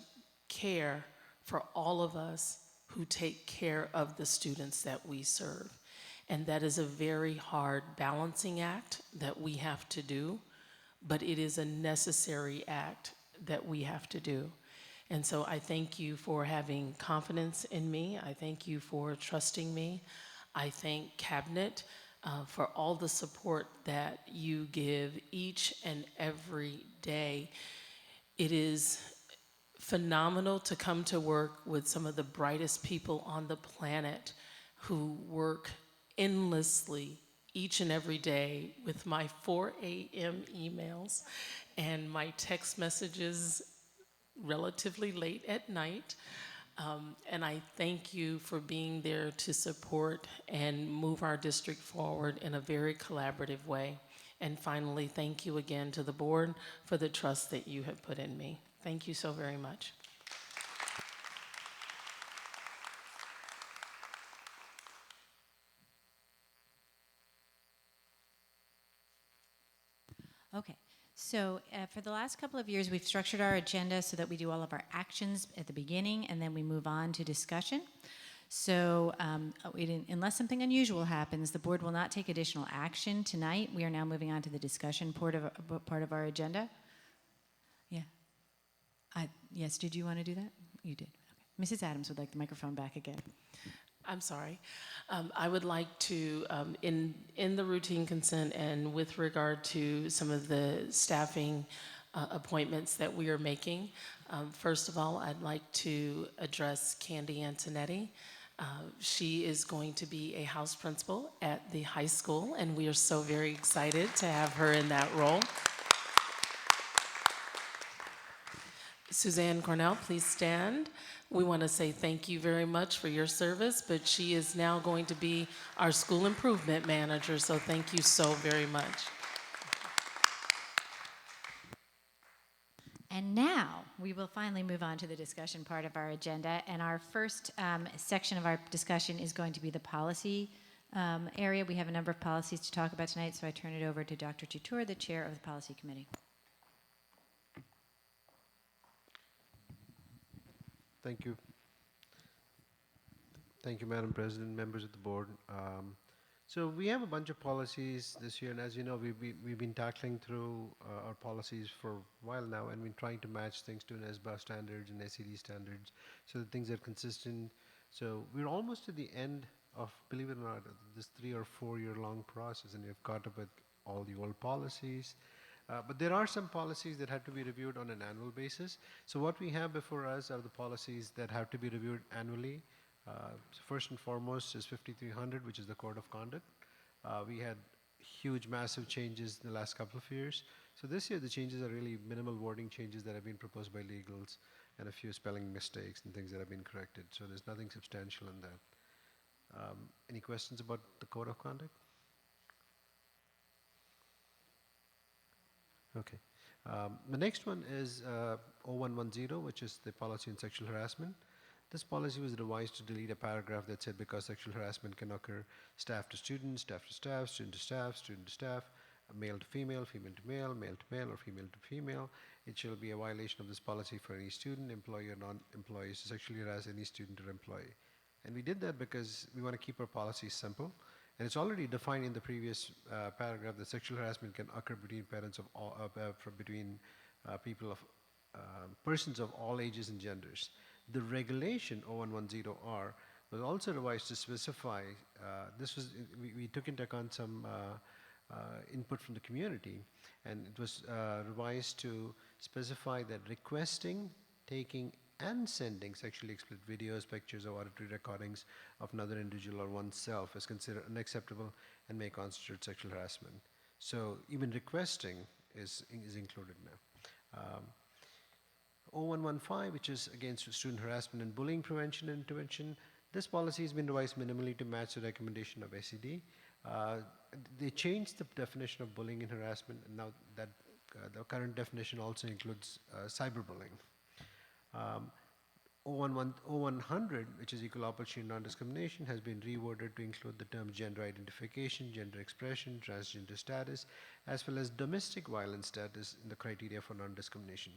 care for all of us who take care of the students that we serve. And that is a very hard balancing act that we have to do, but it is a necessary act that we have to do. And so I thank you for having confidence in me. I thank you for trusting me. I thank Cabinet for all the support that you give each and every day. It is phenomenal to come to work with some of the brightest people on the planet who work endlessly each and every day with my 4 a.m. emails and my text messages relatively late at night. And I thank you for being there to support and move our district forward in a very collaborative way. And finally, thank you again to the board for the trust that you have put in me. Thank you so very much. Okay, so for the last couple of years, we've structured our agenda so that we do all of our actions at the beginning and then we move on to discussion. So unless something unusual happens, the board will not take additional action tonight. We are now moving on to the discussion part of our agenda. Yeah. Yes, did you want to do that? You did. Okay. Mrs. Adams would like the microphone back again. I'm sorry. I would like to, in the routine consent and with regard to some of the staffing appointments that we are making, first of all, I'd like to address Candy Antonetti. She is going to be a house principal at the high school, and we are so very excited to have her in that role. Suzanne Cornell, please stand. We want to say thank you very much for your service, but she is now going to be our school improvement manager, so thank you so very much. And now we will finally move on to the discussion part of our agenda. And our first section of our discussion is going to be the policy area. We have a number of policies to talk about tonight, so I turn it over to Dr. Tutor, the chair of the policy committee. Thank you. Thank you, Madam President, members of the board. So we have a bunch of policies this year, and as you know, we've been tackling through our policies for a while now, and we're trying to match things to NSBA standards and SED standards so that things are consistent. So we're almost at the end of, believe it or not, this 3 or 4 year long process, and we've caught up with all the old policies. But there are some policies that have to be reviewed on an annual basis. So what we have before us are the policies that have to be reviewed annually. So first and foremost is 5300, which is the code of conduct. We had huge, massive changes in the last couple of years. So this year, the changes are really minimal wording changes that have been proposed by legals and a few spelling mistakes and things that have been corrected. So there's nothing substantial in that. Any questions about the code of conduct? Okay. The next one is 0110, which is the policy on sexual harassment. This policy was revised to delete a paragraph that said because sexual harassment can occur staff to student to staff, student to staff, student to staff, male to female, female to male, male to male, or female to female. It shall be a violation of this policy for any student, employee, or non-employees to sexually harass any student or employee. And we did that because we want to keep our policies simple. And it's already defined in the previous paragraph that sexual harassment can occur between parents of all, between people of persons of all ages and genders. The regulation 0110R was also revised to specify. We took into account some input from the community, and it was revised to specify that requesting, taking, and sending sexually explicit videos, pictures, or auditory recordings of another individual or oneself is considered unacceptable and may constitute sexual harassment. So even requesting is included now. 0115, which is against student harassment and bullying prevention and intervention. This policy has been revised minimally to match the recommendation of SED. They changed the definition of bullying and harassment, and now that the current definition also includes cyberbullying. 0100, which is equal opportunity non-discrimination, has been reworded to include the terms gender identification, gender expression, transgender status, as well as domestic violence status in the criteria for non-discrimination.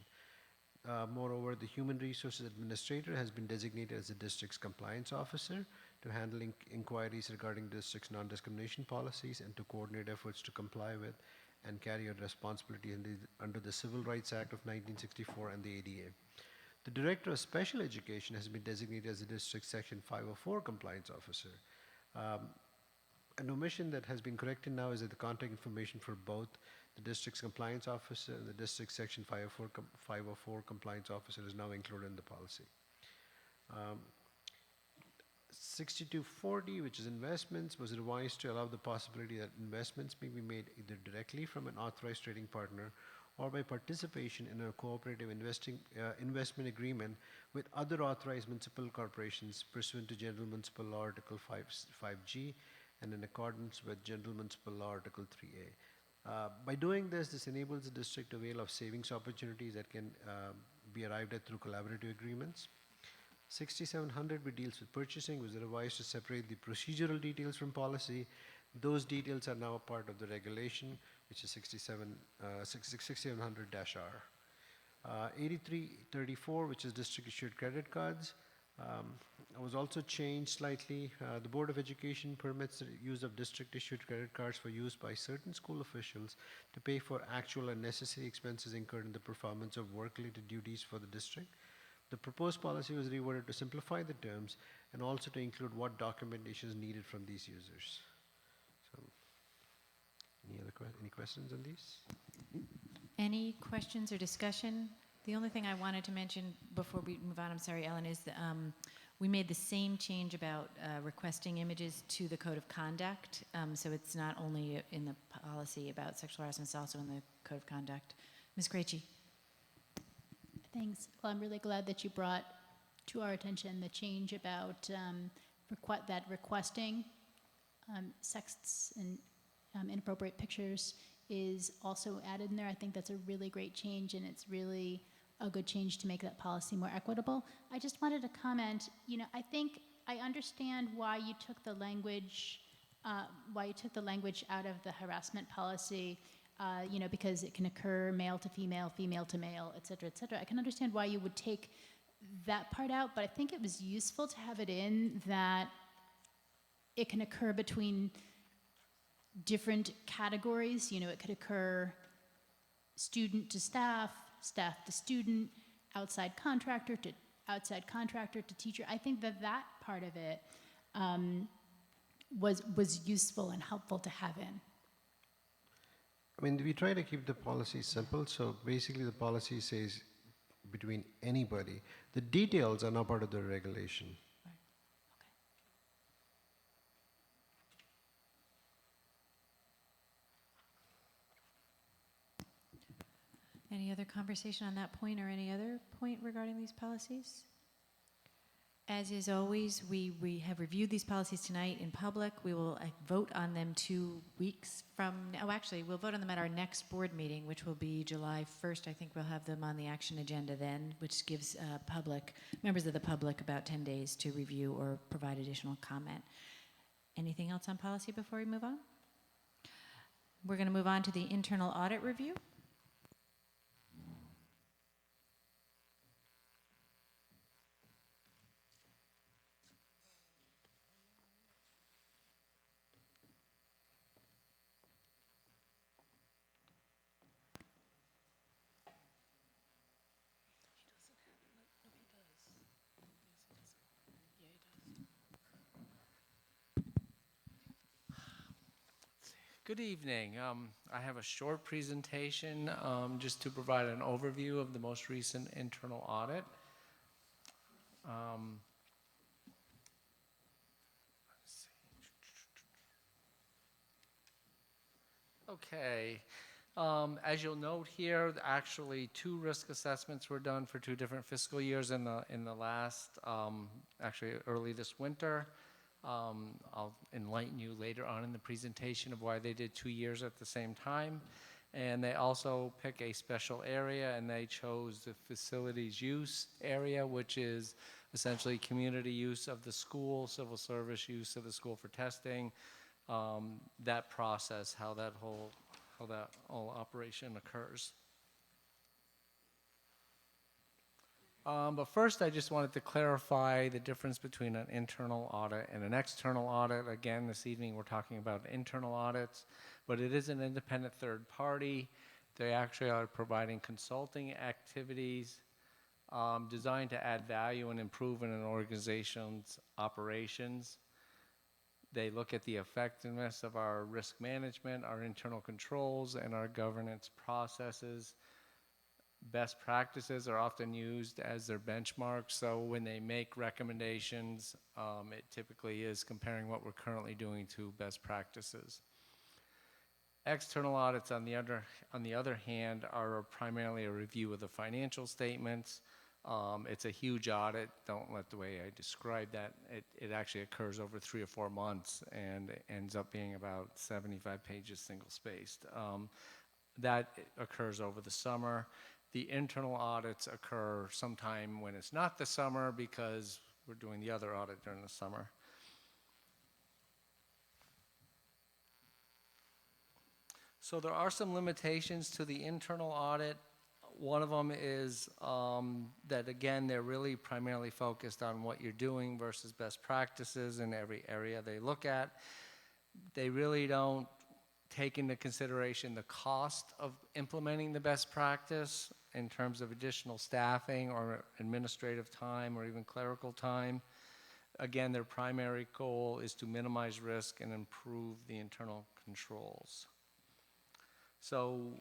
Moreover, the Human Resources Administrator has been designated as the district's compliance officer to handle inquiries regarding district's non-discrimination policies and to coordinate efforts to comply with and carry out responsibility under the Civil Rights Act of 1964 and the ADA. The Director of Special Education has been designated as the district's Section 504 compliance officer. An omission that has been corrected now is that the contact information for both the district's compliance officer and the district's Section 504 compliance officer is now included in the policy. 6240, which is investments, was revised to allow the possibility that investments may be made either directly from an authorized trading partner or by participation in a cooperative investment agreement with other authorized municipal corporations pursuant to General Municipal Law Article 5G and in accordance with General Municipal Law Article 3A. By doing this, this enables the district to avail of savings opportunities that can be arrived at through collaborative agreements. 6700, which deals with purchasing, was revised to separate the procedural details from policy. Those details are now a part of the regulation, which is 6700-R. 8334, which is district issued credit cards, was also changed slightly. The Board of Education permits the use of district issued credit cards for use by certain school officials to pay for actual and necessary expenses incurred in the performance of work-related duties for the district. The proposed policy was reworded to simplify the terms and also to include what documentation is needed from these users. So, any questions on these? Any questions or discussion? The only thing I wanted to mention before we move on, I'm sorry, Ellen, is that we made the same change about requesting images to the Code of Conduct. So it's not only in the policy about sexual harassment, it's also in the Code of Conduct. Ms. Krejci. Thanks. Well, I'm really glad that you brought to our attention the change about that requesting sexts and inappropriate pictures is also added in there. I think that's a really great change, and it's really a good change to make that policy more equitable. I just wanted to comment, I think I understand why you took the language out of the harassment policy, because it can occur male to female, female to male, et cetera, et cetera. I can understand why you would take that part out, but I think it was useful to have it in that it can occur between different categories. It could occur student to staff, staff to student, outside contractor to teacher. I think that part of it was useful and helpful to have in. I mean, we try to keep the policy simple, so basically the policy says between anybody. The details are not part of the regulation. Right. other conversation on that point or any other point regarding these policies? As is always, we have reviewed these policies tonight in public. We will vote on them 2 weeks from, oh, actually, we'll vote on them at our next board meeting, which will be July 1st. I think we'll have them on the action agenda then, which gives members of the public about 10 days to review or provide additional comment. Anything else on policy before we move on? We're going to move on to the internal audit review. Good evening. I have a short presentation just to provide an overview of the most recent internal audit. Okay. As you'll note here, actually 2 risk assessments were done for 2 different fiscal years in the last, actually early this winter. I'll enlighten you later on in the presentation of why they did 2 years at the same time. And they also pick a special area, and they chose the facilities use area, which is essentially community use of the school, civil service use of the school for testing, that process, how that whole operation occurs. But first, I just wanted to clarify the difference between an internal audit and an external audit. Again, this evening we're talking about internal audits, but it is an independent third party. They actually are providing consulting activities designed to add value and improve in an organization's operations. They look at the effectiveness of our risk management, our internal controls, and our governance processes. Best practices are often used as their benchmark, so when they make recommendations, it typically is comparing what we're currently doing to best practices. External audits, on the other hand, are primarily a review of the financial statements. It's a huge audit. Don't let the way I describe that. It actually occurs over 3 or 4 months and ends up being about 75 pages single-spaced. That occurs over the summer. The internal audits occur sometime when it's not the summer because we're doing the other audit during the summer. So there are some limitations to the internal audit. One of them is that, again, they're really primarily focused on what you're doing versus best practices in every area they look at. They really don't take into consideration the cost of implementing the best practice in terms of additional staffing or administrative time or even clerical time. Again, their primary goal is to minimize risk and improve the internal controls. So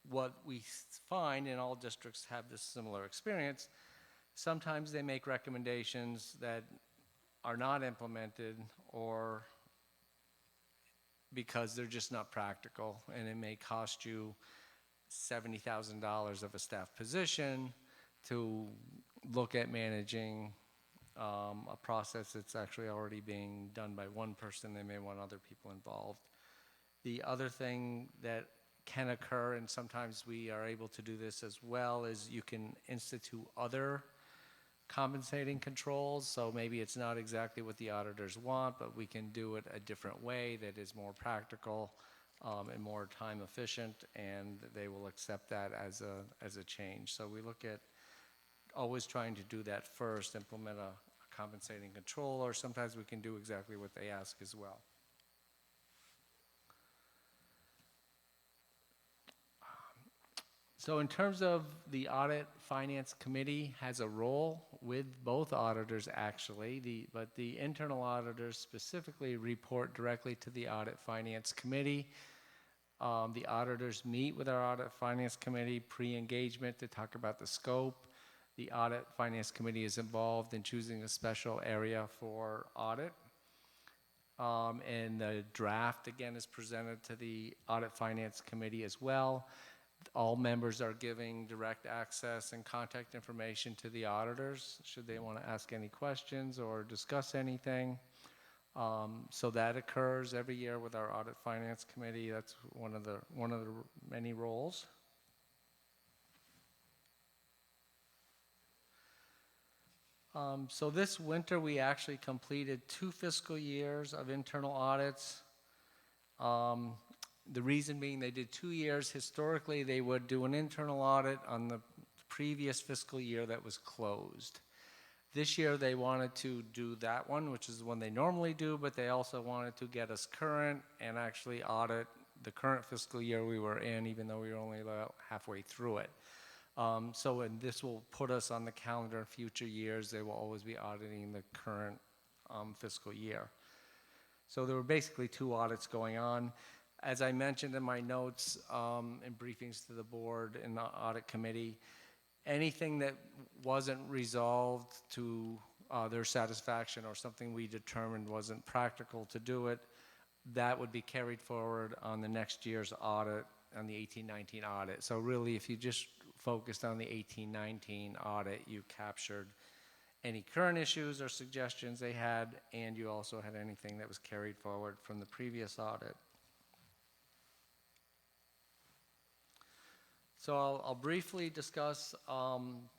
what we find, and all districts have this similar experience, sometimes they make recommendations that are not implemented or because they're just not practical, and it may cost you $70,000 of a staff position to look at managing a process that's actually already being done by one person. They may want other people involved. The other thing that can occur, and sometimes we are able to do this as well, is you can institute other compensating controls. So maybe it's not exactly what the auditors want, but we can do it a different way that is more practical and more time efficient, and they will accept that as a change. So we look at always trying to do that first, implement a compensating control, or sometimes we can do exactly what they ask as well. So in terms of the Audit Finance Committee has a role with both auditors actually, but the internal auditors specifically report directly to the Audit Finance Committee. The auditors meet with our Audit Finance Committee pre-engagement to talk about the scope. The Audit Finance Committee is involved in choosing a special area for audit. And the draft, again, is presented to the Audit Finance Committee as well. All members are giving direct access and contact information to the auditors should they want to ask any questions or discuss anything. So that occurs every year with our Audit Finance Committee. That's one of the many roles. So this winter we actually completed 2 fiscal years of internal audits. The reason being they did 2 years. Historically, they would do an internal audit on the previous fiscal year that was closed. This year they wanted to do that one, which is the one they normally do, but they also wanted to get us current and actually audit the current fiscal year we were in, even though we were only about halfway through it. And this will put us on the calendar in future years. They will always be auditing the current fiscal year. So there were basically 2 audits going on. As I mentioned in my notes and briefings to the board and the audit committee, anything that wasn't resolved to their satisfaction or something we determined wasn't practical to do it, that would be carried forward on the next year's audit, on the 18-19 audit. So really, if you just focused on the 18-19 audit, you captured any current issues or suggestions they had, and you also had anything that was carried forward from the previous audit. So I'll briefly discuss some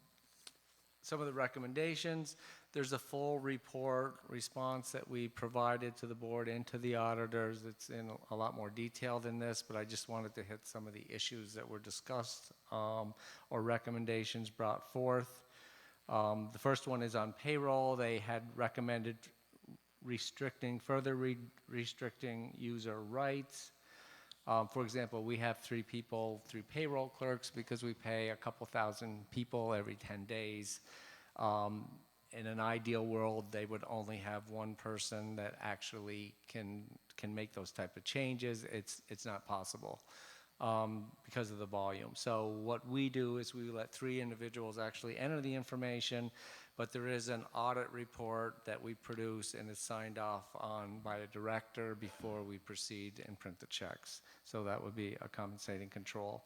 of the recommendations. There's a full report response that we provided to the board and to the auditors. It's in a lot more detail than this, but I just wanted to hit some of the issues that were discussed or recommendations brought forth. The first one is on payroll. They had recommended further restricting user rights. For example, we have 3 people, 3 payroll clerks, because we pay a couple thousand people every 10 days. In an ideal world, they would only have 1 person that actually can make those type of changes. It's not possible because of the volume. So what we do is we let 3 individuals actually enter the information, but there is an audit report that we produce and it's signed off on by a director before we proceed and print the checks. So that would be a compensating control.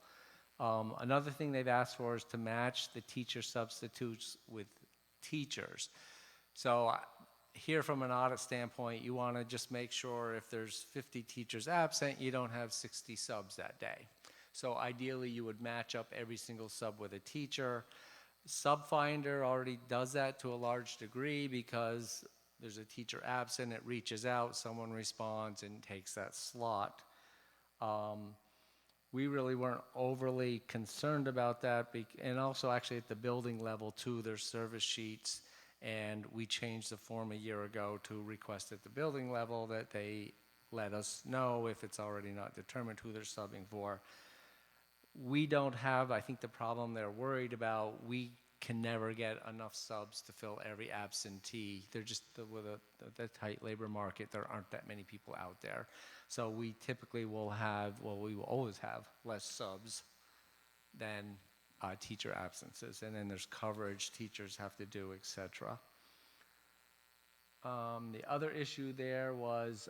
Another thing they've asked for is to match the teacher substitutes with teachers. So here from an audit standpoint, you want to just make sure if there's 50 teachers absent, you don't have 60 subs that day. So ideally, you would match up every single sub with a teacher. SubFinder already does that to a large degree because there's a teacher absent, it reaches out, someone responds and takes that slot. We really weren't overly concerned about that, and also actually at the building level too, there's service sheets, and we changed the form a year ago to request at the building level that they let us know if it's already not determined who they're subbing for. We don't have, I think the problem they're worried about, we can never get enough subs to fill every absentee. They're just, with the tight labor market, there aren't that many people out there. So we typically will have, we will always have less subs than teacher absences. And then there's coverage teachers have to do, etc. The other issue there was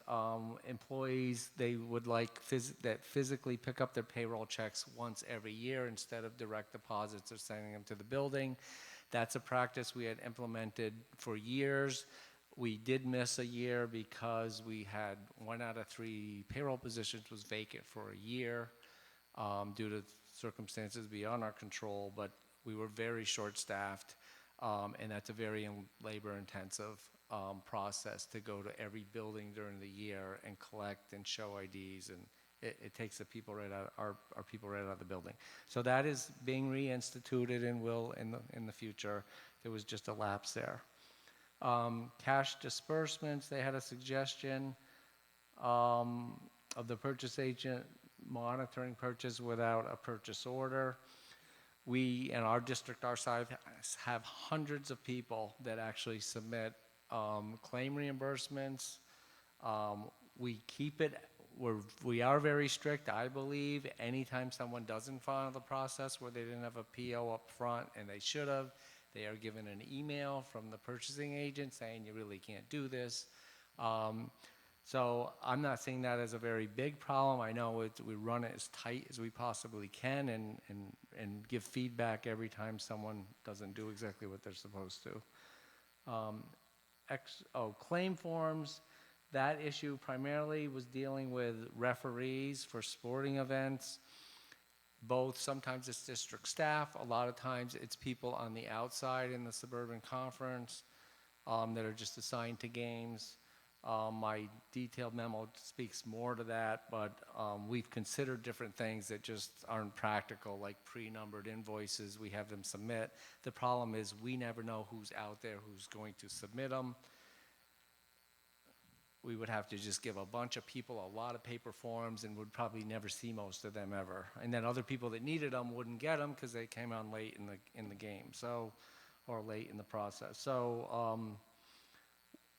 employees, they would like that physically pick up their payroll checks once every year instead of direct deposits or sending them to the building. That's a practice we had implemented for years. We did miss a year because we had 1 out of 3 payroll positions was vacant for a year due to circumstances beyond our control, but we were very short-staffed, and that's a very labor-intensive process to go to every building during the year and collect and show IDs, and it takes the people right out, our people right out of the building. So that is being reinstituted and will in the future. There was just a lapse there. Cash disbursements, they had a suggestion of the purchase agent monitoring purchase without a purchase order. We, in our district, our side, have hundreds of people that actually submit claim reimbursements. We keep it, we are very strict, I believe. Anytime someone doesn't follow the process where they didn't have a PO up front and they should have, they are given an email from the purchasing agent saying you really can't do this. So I'm not seeing that as a very big problem. I know we run it as tight as we possibly can and give feedback every time someone doesn't do exactly what they're supposed to. Claim forms, that issue primarily was dealing with referees for sporting events. Both, sometimes it's district staff, a lot of times it's people on the outside in the suburban conference that are just assigned to games. My detailed memo speaks more to that, but we've considered different things that just aren't practical, like pre-numbered invoices. We have them submit. The problem is we never know who's out there, who's going to submit them. We would have to just give a bunch of people a lot of paper forms and would probably never see most of them ever. And then other people that needed them wouldn't get them because they came on late in the game, or late in the process. So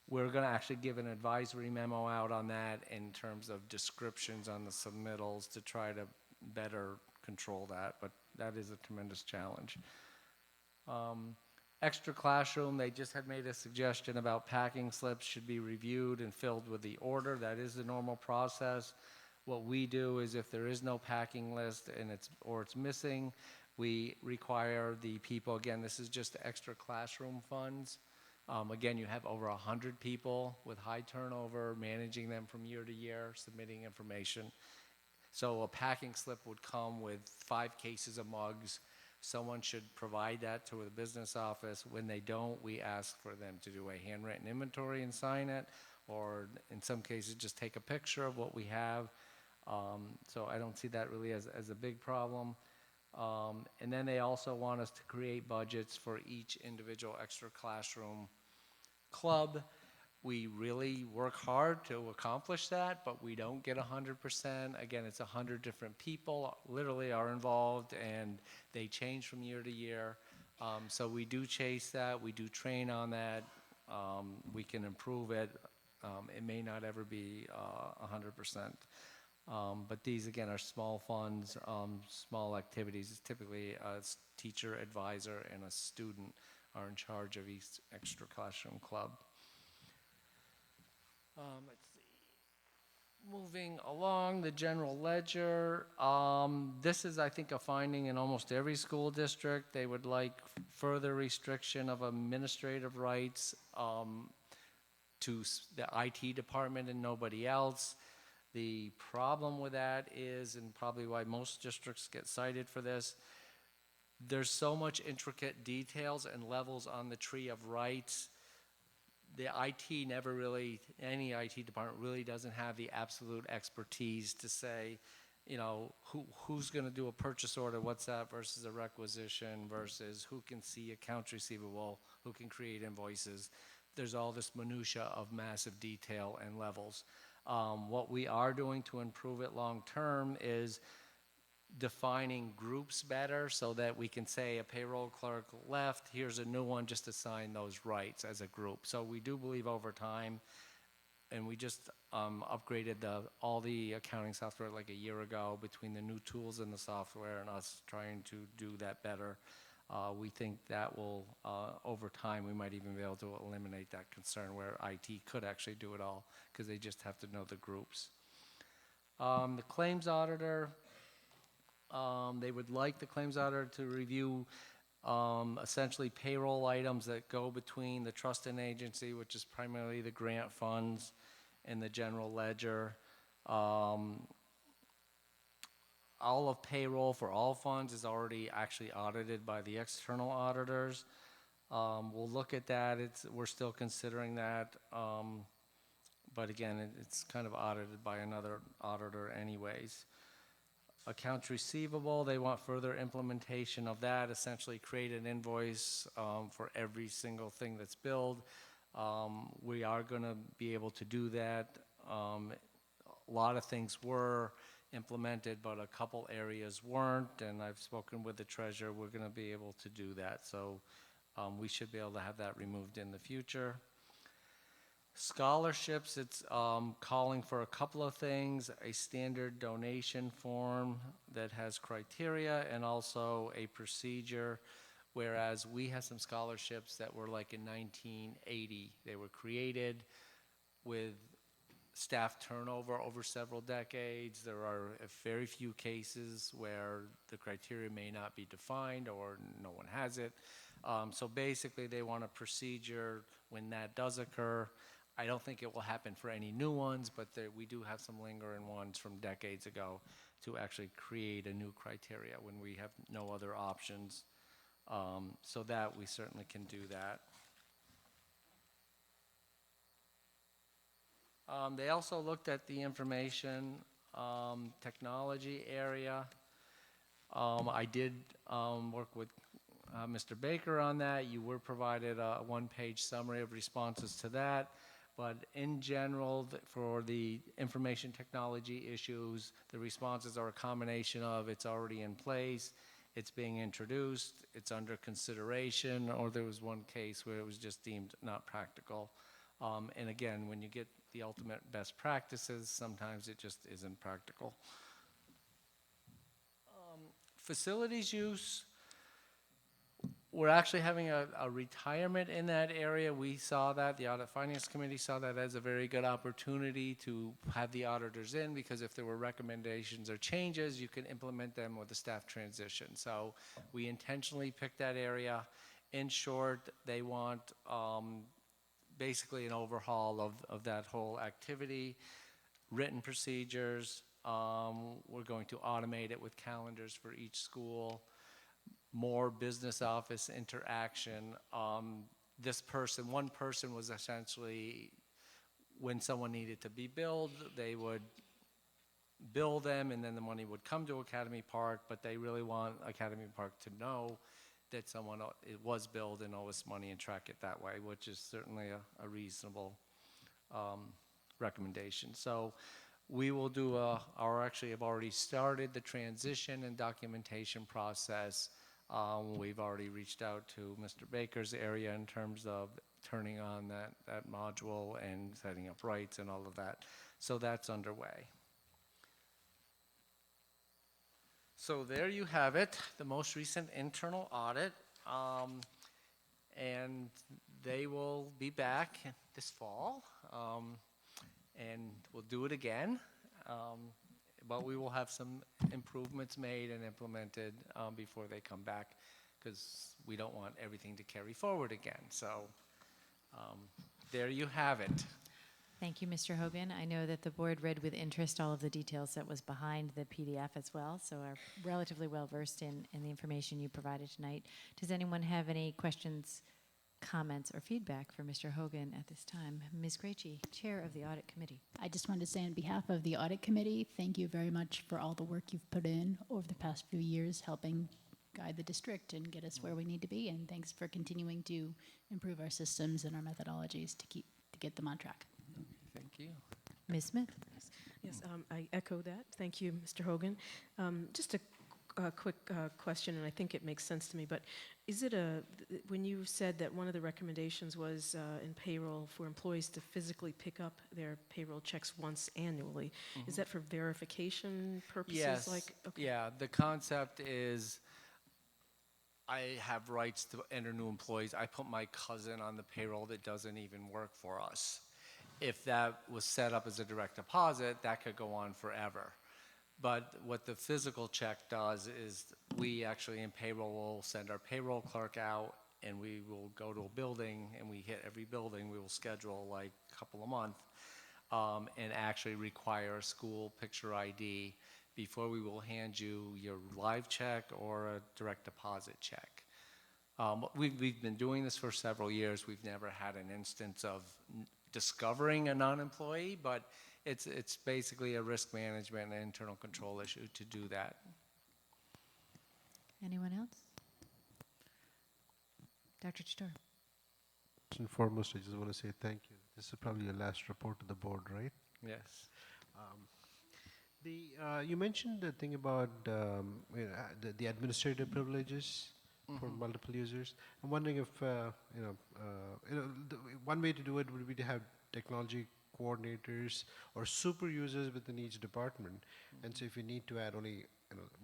we're going to actually give an advisory memo out on that in terms of descriptions on the submittals to try to better control that, but that is a tremendous challenge. Extra classroom, they just had made a suggestion about packing slips should be reviewed and filled with the order. That is the normal process. What we do is if there is no packing list and it's missing, we require the people, again, this is just extra classroom funds. Again, you have over 100 people with high turnover, managing them from year to year, submitting information. So a packing slip would come with 5 cases of mugs. Someone should provide that to the business office. When they don't, we ask for them to do a handwritten inventory and sign it, or in some cases, just take a picture of what we have. So I don't see that really as a big problem. And then they also want us to create budgets for each individual extra classroom club. We really work hard to accomplish that, but we don't get 100%. Again, it's 100 different people literally are involved, and they change from year to year. So we do chase that. We do train on that. We can improve it. It may not ever be 100%. But these, again, are small funds, small activities. It's typically a teacher, advisor, and a student are in charge of each extra classroom club. Let's see. Moving along, the general ledger. This is, I think, a finding in almost every school district. They would like further restriction of administrative rights to the IT department and nobody else. The problem with that is, and probably why most districts get cited for this, there's so much intricate details and levels on the tree of rights. The IT never really, any IT department really doesn't have the absolute expertise to say, you know, who's going to do a purchase order, what's that versus a requisition versus who can see accounts receivable, who can create invoices. There's all this minutia of massive detail and levels. What we are doing to improve it long term is defining groups better so that we can say a payroll clerk left, here's a new one, just assign those rights as a group. So we do believe over time, and we just upgraded all the accounting software like a year ago. Between the new tools in the software and us trying to do that better, we think that will, over time, we might even be able to eliminate that concern where IT could actually do it all because they just have to know the groups. The claims auditor, they would like the claims auditor to review essentially payroll items that go between the trust and agency, which is primarily the grant funds and the general ledger. All of payroll for all funds is already actually audited by the external auditors. We'll look at that. We're still considering that. But again, it's kind of audited by another auditor anyways. Accounts receivable, they want further implementation of that, essentially create an invoice for every single thing that's billed. We are going to be able to do that. A lot of things were implemented, but a couple areas weren't, and I've spoken with the treasurer. We're going to be able to do that, so we should be able to have that removed in the future. Scholarships, it's calling for a couple of things, a standard donation form that has criteria and also a procedure, whereas we have some scholarships that were like in 1980. They were created with staff turnover over several decades. There are very few cases where the criteria may not be defined or no one has it. So basically, they want a procedure when that does occur. I don't think it will happen for any new ones, but we do have some lingering ones from decades ago to actually create a new criteria when we have no other options. So that we certainly can do that. They also looked at the information technology area. I did work with Mr. Baker on that. You were provided a one-page summary of responses to that. But in general, for the information technology issues, the responses are a combination of it's already in place, it's being introduced, it's under consideration, or there was one case where it was just deemed not practical. And again, when you get the ultimate best practices, sometimes it just isn't practical. Facilities use, we're actually having a retirement in that area. We saw that, the Audit Finance Committee saw that as a very good opportunity to have the auditors in, because if there were recommendations or changes, you can implement them with the staff transition. So we intentionally picked that area. In short, they want basically an overhaul of that whole activity, written procedures. We're going to automate it with calendars for each school, more business office interaction. One person was essentially, when someone needed to be billed, they would bill them and then the money would come to Academy Park, but they really want Academy Park to know that someone it was billed and owes money and track it that way, which is certainly a reasonable recommendation. So we will do actually have already started the transition and documentation process. We've already reached out to Mr. Baker's area in terms of turning on that module and setting up rights and all of that. So that's underway. So there you have it, the most recent internal audit. And they will be back this fall. And we'll do it again. But we will have some improvements made and implemented before they come back, because we don't want everything to carry forward again. So there you have it. Thank you, Mr. Hogan. I know that the board read with interest all of the details that was behind the PDF as well, so are relatively well versed in the information you provided tonight. Does anyone have any questions, comments, or feedback for Mr. Hogan at this time? Ms. Gracie, Chair of the Audit Committee. I just wanted to say on behalf of the Audit Committee, thank you very much for all the work you've put in over the past few years, helping guide the district and get us where we need to be. And thanks for continuing to improve our systems and our methodologies to get them on track. Thank you. Ms. Smith. Yes, I echo that. Thank you, Mr. Hogan. Just a quick question, and I think it makes sense to me, but is it when you said that one of the recommendations was in payroll for employees to physically pick up their payroll checks once annually, is that for verification purposes? Yes. Okay. Yeah, the concept is I have rights to enter new employees. I put my cousin on the payroll that doesn't even work for us. If that was set up as a direct deposit, that could go on forever. But what the physical check does is we actually in payroll will send our payroll clerk out, and we will go to a building, and we hit every building. We will schedule like a couple a month and actually require a school picture ID before we will hand you your live check or a direct deposit check. We've been doing this for several years. We've never had an instance of discovering a non-employee, but it's basically a risk management and internal control issue to do that. Anyone else? Dr. Chittor. First and foremost, I just want to say thank you. This is probably your last report to the board, right? Yes. You mentioned the thing about the administrative privileges for multiple users. I'm wondering if one way to do it would be to have technology coordinators or super users within each department. And so if you need to add only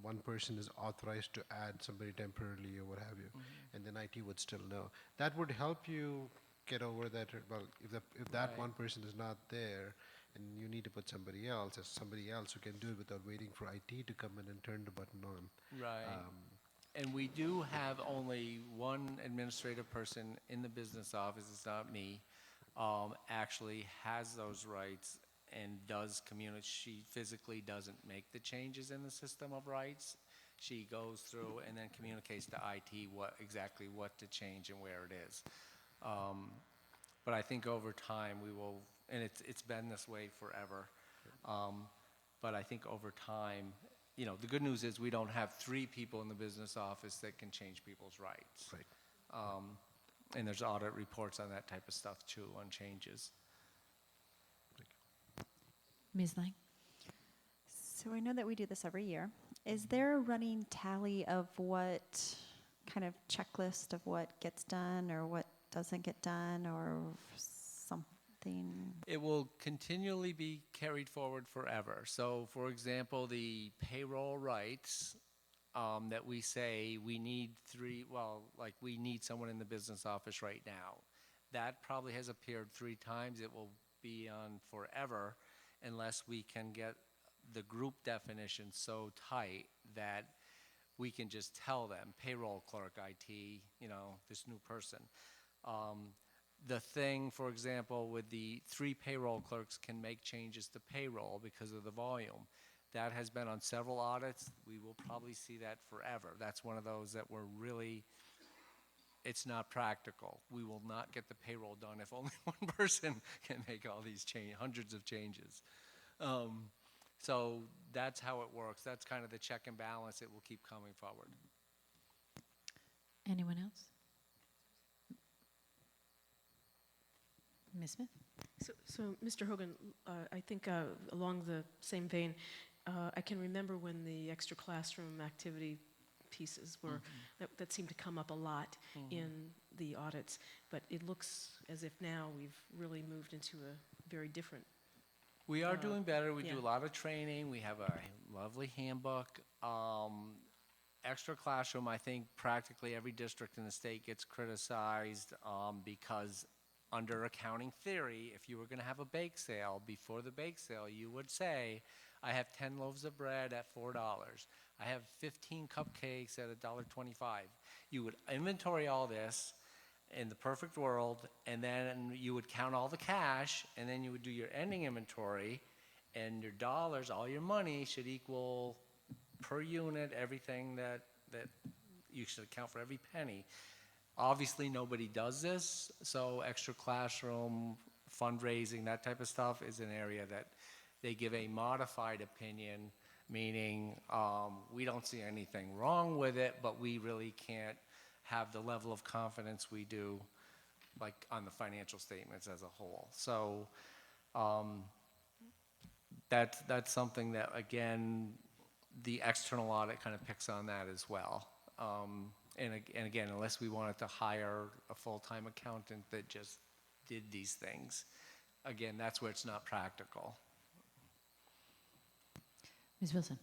one person is authorized to add somebody temporarily or what have you, and then IT would still know. That would help you get over that. Well, if that one person is not there, and you need to put somebody else who can do it without waiting for IT to come in and turn the button on. Right. And we do have only one administrative person in the business office, it's not me, actually has those rights and does communicate. She physically doesn't make the changes in the system of rights. She goes through and then communicates to IT exactly what to change and where it is. But I think over time we will, and it's been this way forever, but I think over time, the good news is we don't have 3 people in the business office that can change people's rights. Right. And there's audit reports on that type of stuff too, on changes. Ms. Lang? So I know that we do this every year. Is there a running tally of what kind of checklist of what gets done or what doesn't get done or something? It will continually be carried forward forever. So, for example, the payroll rights that we say we need we need someone in the business office right now. That probably has appeared 3 times. It will be on forever unless we can get the group definition so tight that we can just tell them, payroll clerk, IT, this new person. The thing, for example, with the 3 payroll clerks can make changes to payroll because of the volume. That has been on several audits. We will probably see that forever. That's one of those that we're really, it's not practical. We will not get the payroll done if only one person can make all these hundreds of changes. So that's how it works. That's kind of the check and balance. It will keep coming forward. Anyone else? Ms. Smith? So Mr. Hogan, I think along the same vein, I can remember when the extra classroom activity pieces were, that seemed to come up a lot in the audits, but it looks as if now we've really moved into a very different. We are doing better. We do a lot of training. We have a lovely handbook. Extra classroom, I think practically every district in the state gets criticized because under accounting theory, if you were going to have a bake sale, before the bake sale, you would say, I have 10 loaves of bread at $4. I have 15 cupcakes at $1.25. You would inventory all this in the perfect world, and then you would count all the cash, and then you would do your ending inventory, and your dollars, all your money should equal per unit everything that you should account for every penny. Obviously, nobody does this, so extra classroom, fundraising, that type of stuff is an area that they give a modified opinion, meaning we don't see anything wrong with it, but we really can't have the level of confidence we do like on the financial statements as a whole. So that's something that, again, the external audit kind of picks on that as well. And again, unless we wanted to hire a full-time accountant that just did these things, again, that's where it's not practical. Ms. Wilson?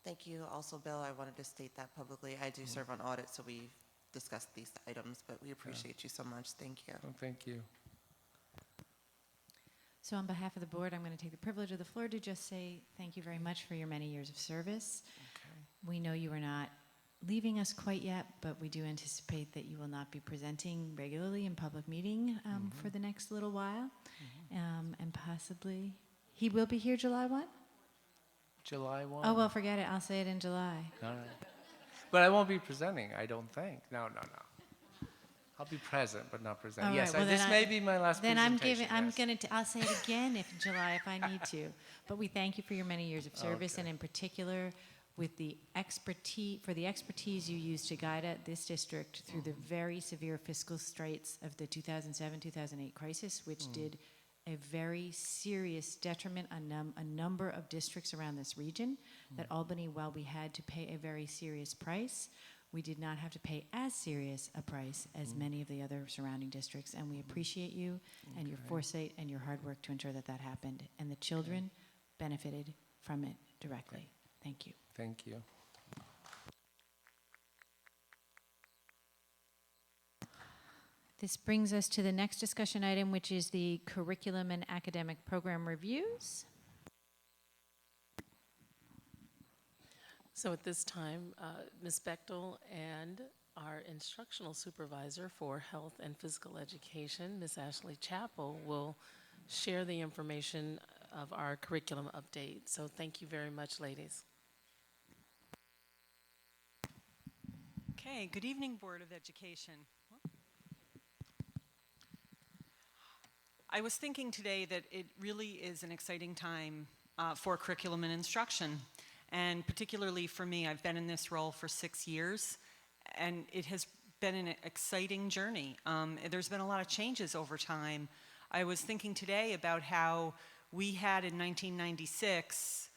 Thank you. Also, Bill, I wanted to state that publicly. I do serve on audit, so we discussed these items, but we appreciate you so much. Thank you. Oh, thank you. So on behalf of the board, I'm going to take the privilege of the floor to just say thank you very much for your many years of service. We know you are not leaving us quite yet, but we do anticipate that you will not be presenting regularly in public meeting for the next little while. And possibly, he will be here July 1? July 1. Oh, well, forget it. I'll say it in July. All right. But I won't be presenting, I don't think. No. I'll be present, but not present. All Yes, right, well, this may be my last then presentation. I'll say it again in July if I need to. But we thank you for your many years of service, and in particular, with the expertise you used to guide this district through the very severe fiscal straits of the 2007-2008 crisis, which did a very serious detriment on a number of districts around this region. That Albany, while we had to pay a very serious price, we did not have to pay as serious a price as many of the other surrounding districts, and we appreciate you and your foresight and your hard work to ensure that that happened, and the children benefited from it directly. Thank you. Thank you. This brings us to the next discussion item, which is the curriculum and academic program reviews. So at this time, Ms. Bechtel and our instructional supervisor for health and physical education, Ms. Ashley Chappell, will share the information of our curriculum update. So thank you very much, ladies. Okay, good evening, Board of Education. I was thinking today that it really is an exciting time for curriculum and instruction. And particularly for me, I've been in this role for 6 years, and it has been an exciting journey. There's been a lot of changes over time. I was thinking today about how we had in 1996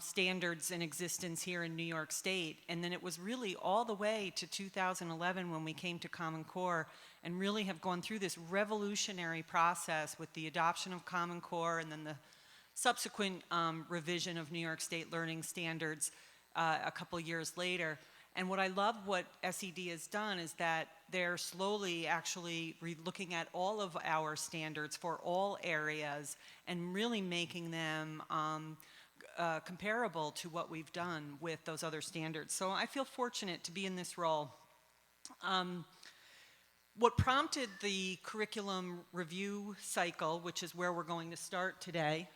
standards in existence here in New York State, and then it was really all the way to 2011 when we came to Common Core and really have gone through this revolutionary process with the adoption of Common Core and then the subsequent revision of New York State learning standards a couple years later. And what I love what SED has done is that they're slowly actually looking at all of our standards for all areas and really making them comparable to what we've done with those other standards. So I feel fortunate to be in this role. What prompted the curriculum review cycle, which is where we're going to start today,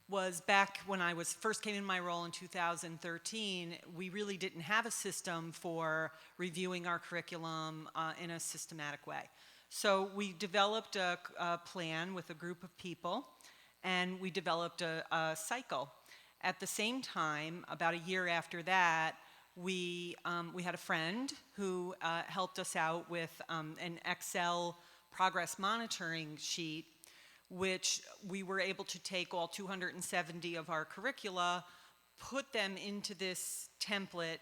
was back when I first came in my role in 2013, we really didn't have a system for reviewing our curriculum in a systematic way. So we developed a plan with a group of people, and we developed a cycle. At the same time, about a year after that, we had a friend who helped us out with an Excel progress monitoring sheet, which we were able to take all 270 of our curricula, put them into this template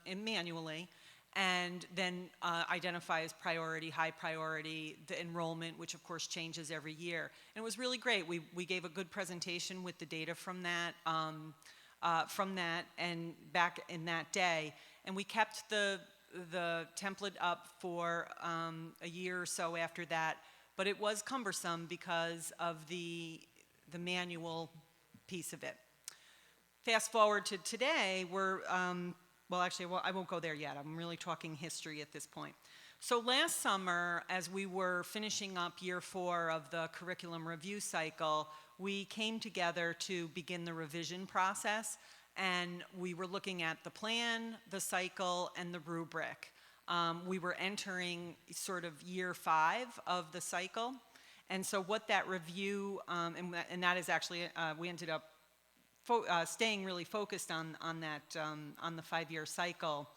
manually, and then identify as priority, high priority, the enrollment, which of course changes every year. And it was really great. We gave a good presentation with the data from that and back in that day. And we kept the template up for a year or so after that. But it was cumbersome because of the manual piece of it. Fast forward to today, I won't go there yet. I'm really talking history at this point. So last summer, as we were finishing up year 4 of the curriculum review cycle, we came together to begin the revision process, and we were looking at the plan, the cycle, and the rubric. We were entering sort of year 5 of the cycle. And so what that review, and that is actually, we ended up staying really focused on that, on the 5-year cycle.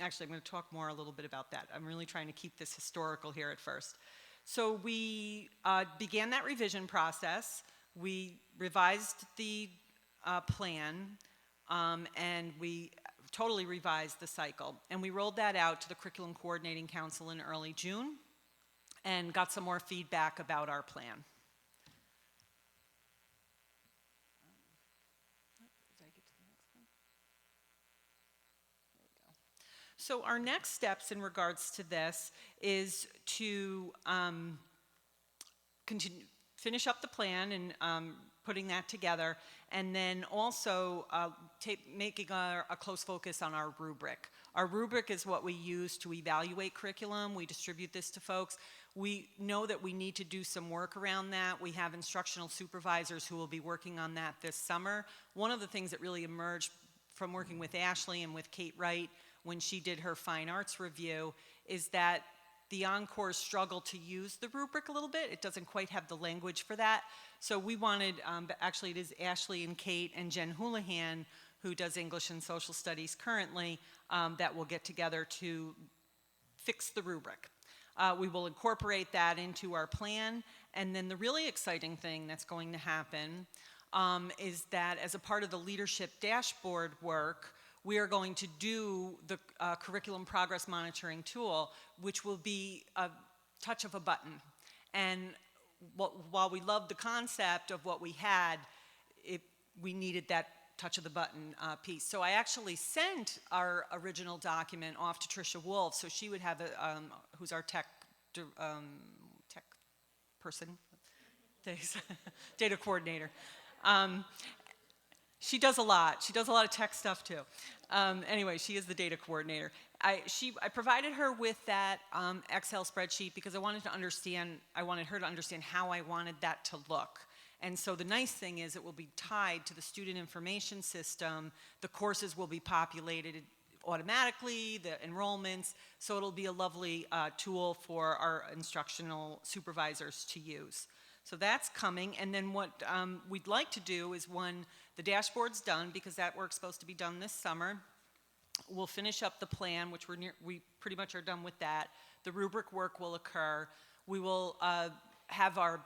Actually, I'm going to talk more a little bit about that. I'm really trying to keep this historical here at first. So we began that revision process. We revised the plan, and we totally revised the cycle. And we rolled that out to the Curriculum Coordinating Council in early June and got some more feedback about our plan. So our next steps in regards to this is to finish up the plan and putting that together, and then also making a close focus on our rubric. Our rubric is what we use to evaluate curriculum. We distribute this to folks. We know that we need to do some work around that. We have instructional supervisors who will be working on that this summer. One of the things that really emerged from working with Ashley and with Kate Wright when she did her fine arts review is that the Encores struggle to use the rubric a little bit. It doesn't quite have the language for that. So we wanted, actually it is Ashley and Kate and Jen Houlihan, who does English and Social Studies currently, that will get together to fix the rubric. We will incorporate that into our plan. And then the really exciting thing that's going to happen is that as a part of the leadership dashboard work, we are going to do the curriculum progress monitoring tool, which will be a touch of a button. And while we loved the concept of what we had, we needed that touch of the button piece. So I actually sent our original document off to Tricia Wolf, so she would have who's our tech person, data coordinator. She does a lot. She does a lot of tech stuff too. Anyway, she is the data coordinator. I provided her with that Excel spreadsheet because I wanted her to understand how I wanted that to look. And so the nice thing is it will be tied to the student information system. The courses will be populated automatically, the enrollments, so it'll be a lovely tool for our instructional supervisors to use. So that's coming, and then what we'd like to do is when the dashboard's done, because that work's supposed to be done this summer, we'll finish up the plan, which we pretty much are done with that. The rubric work will occur. We will have a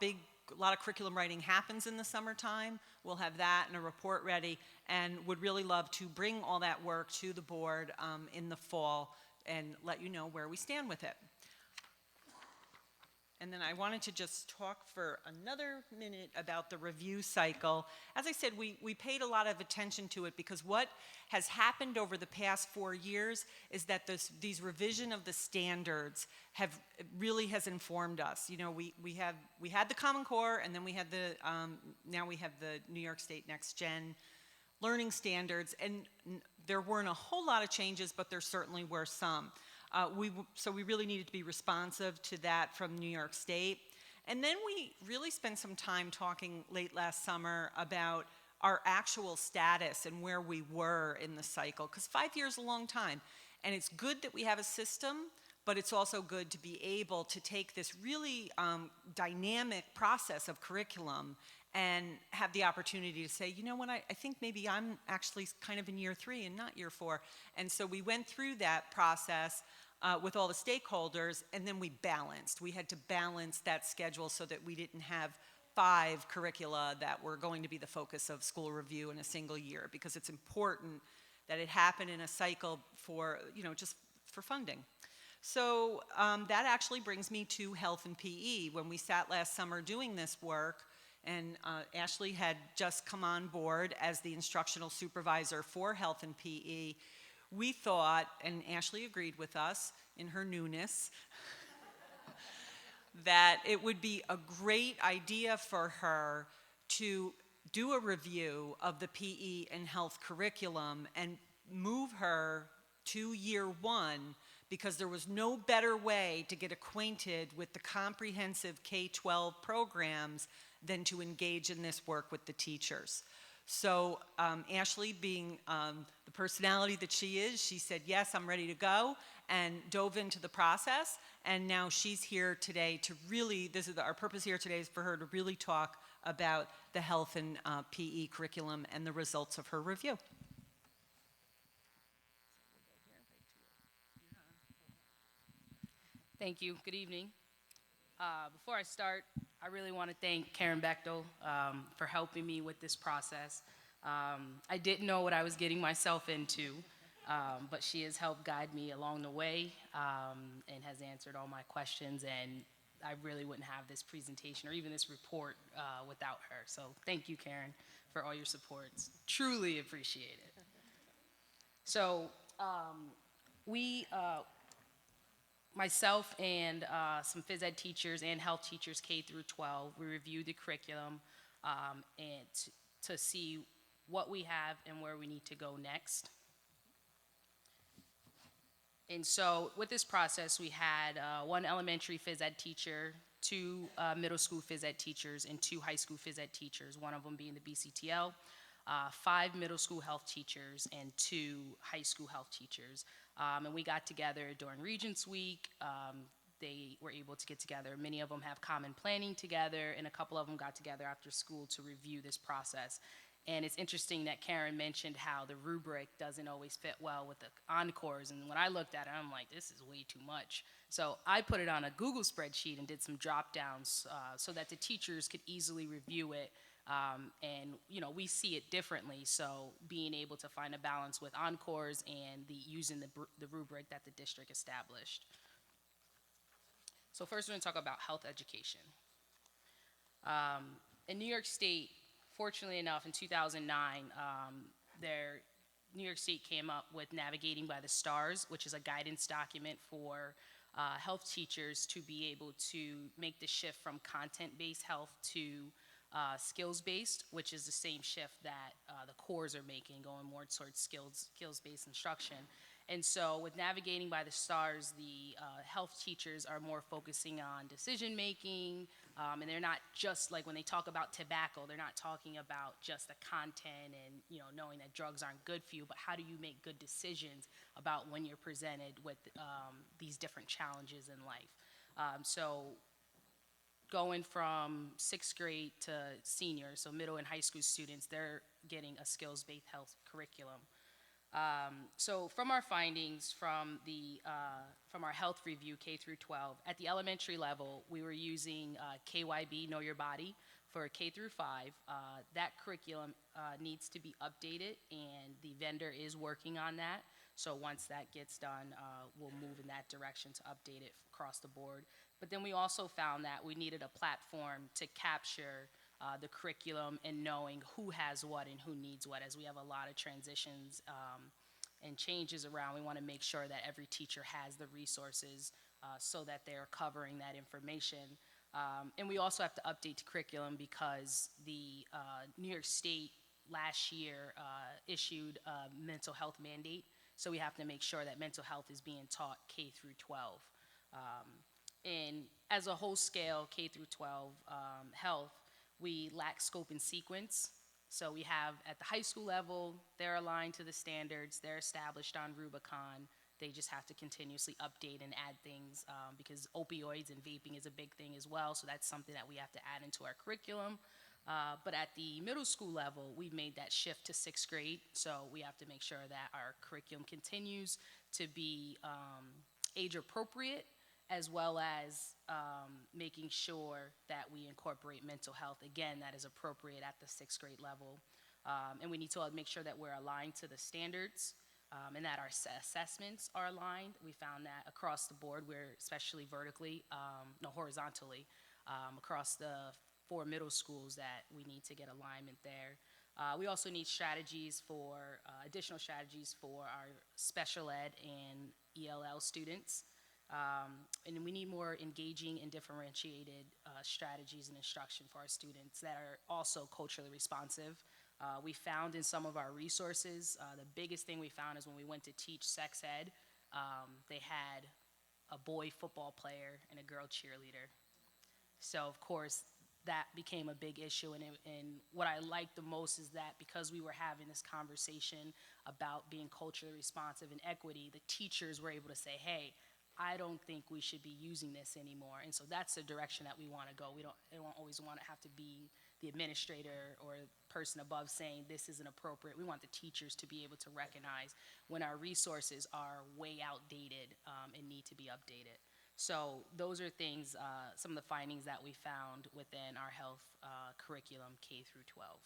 lot of curriculum writing happens in the summertime. We'll have that and a report ready, and would really love to bring all that work to the board in the fall and let you know where we stand with it. And then I wanted to just talk for another minute about the review cycle. As I said, we paid a lot of attention to it because what has happened over the past 4 years is that these revision of the standards really has informed us. You know, we had the Common Core, and then we had now we have the New York State Next Gen learning standards, and there weren't a whole lot of changes, but there certainly were some. So we really needed to be responsive to that from New York State. And then we really spent some time talking late last summer about our actual status and where we were in the cycle, because 5 years is a long time. And it's good that we have a system, but it's also good to be able to take this really dynamic process of curriculum and have the opportunity to say, you know what, I think maybe I'm actually kind of in year 3 and not year 4. And so we went through that process with all the stakeholders, and then we balanced. We had to balance that schedule so that we didn't have 5 curricula that were going to be the focus of school review in a single year, because it's important that it happen in a cycle for, just for funding. So that actually brings me to health and PE. When we sat last summer doing this work, and Ashley had just come on board as the instructional supervisor for health and PE, we thought, and Ashley agreed with us in her newness, that it would be a great idea for her to do a review of the PE and health curriculum and move her to year 1, because there was no better way to get acquainted with the comprehensive K-12 programs than to engage in this work with the teachers. So Ashley, being the personality that she is, she said, yes, I'm ready to go, and dove into the process. And now she's here today to really, our purpose here today is for her to really talk about the health and PE curriculum and the results of her review. Thank you. Good evening. Before I start, I really want to thank Karen Bechtel for helping me with this process. I didn't know what I was getting myself into, but she has helped guide me along the way and has answered all my questions, and I really wouldn't have this presentation or even this report without her. So thank you, Karen, for all your support. It's truly appreciate it. So myself and some phys ed teachers and health teachers K through 12, we reviewed the curriculum and to see what we have and where we need to go next. And so with this process, we had 1 elementary phys ed teacher, 2 middle school phys ed teachers, and 2 high school phys ed teachers, one of them being the BCTL, 5 middle school health teachers, and 2 high school health teachers. And we got together during Regents Week. They were able to get together. Many of them have common planning together, and a couple of them got together after school to review this process. And it's interesting that Karen mentioned how the rubric doesn't always fit well with the encores. And when I looked at it, I'm like, this is way too much. So I put it on a Google spreadsheet and did some drop downs so that the teachers could easily review it. And we see it differently, so being able to find a balance with encores and using the rubric that the district established. So first we're going to talk about health education. In New York State, fortunately enough, in 2009, New York State came up with Navigating by the Stars, which is a guidance document for health teachers to be able to make the shift from content-based health to skills-based, which is the same shift that the cores are making, going more towards skills-based instruction. And so with Navigating by the Stars, the health teachers are more focusing on decision-making, and they're not just, like when they talk about tobacco, they're not talking about just the content and, you know, knowing that drugs aren't good for you, but how do you make good decisions about when you're presented with these different challenges in life. So going from 6th grade to seniors, so middle and high school students, they're getting a skills-based health curriculum. So from our findings from our health review K through 12, at the elementary level, we were using KYB, Know Your Body, for K through 5. That curriculum needs to be updated, and the vendor is working on that. So once that gets done, we'll move in that direction to update it across the board. But then we also found that we needed a platform to capture the curriculum and knowing who has what and who needs what. As we have a lot of transitions and changes around, we want to make sure that every teacher has the resources so that they're covering that information. And we also have to update the curriculum because the New York State last year issued a mental health mandate. So we have to make sure that mental health is being taught K through 12. And as a whole scale, K through 12 health, we lack scope and sequence. So we have at the high school level, they're aligned to the standards, they're established on Rubicon. They just have to continuously update and add things because opioids and vaping is a big thing as well. So that's something that we have to add into our curriculum. But at the middle school level, we've made that shift to 6th grade. So we have to make sure that our curriculum continues to be age appropriate, as well as making sure that we incorporate mental health, again, that is appropriate at the 6th grade level. And we need to make sure that we're aligned to the standards and that our assessments are aligned. We found that across the board, we're especially horizontally, across the 4 middle schools that we need to get alignment there. We also need strategies for, additional strategies for our special ed and ELL students. And we need more engaging and differentiated strategies and instruction for our students that are also culturally responsive. We found in some of our resources, the biggest thing we found is when we went to teach sex ed, they had a boy football player and a girl cheerleader. So of course, that became a big issue. And what I liked the most is that because we were having this conversation about being culturally responsive and equity, the teachers were able to say, hey, I don't think we should be using this anymore. And so that's the direction that we want to go. We don't always want to have to be the administrator or person above saying this isn't appropriate. We want the teachers to be able to recognize when our resources are way outdated and need to be updated. So those are things, some of the findings that we found within our health curriculum K through 12.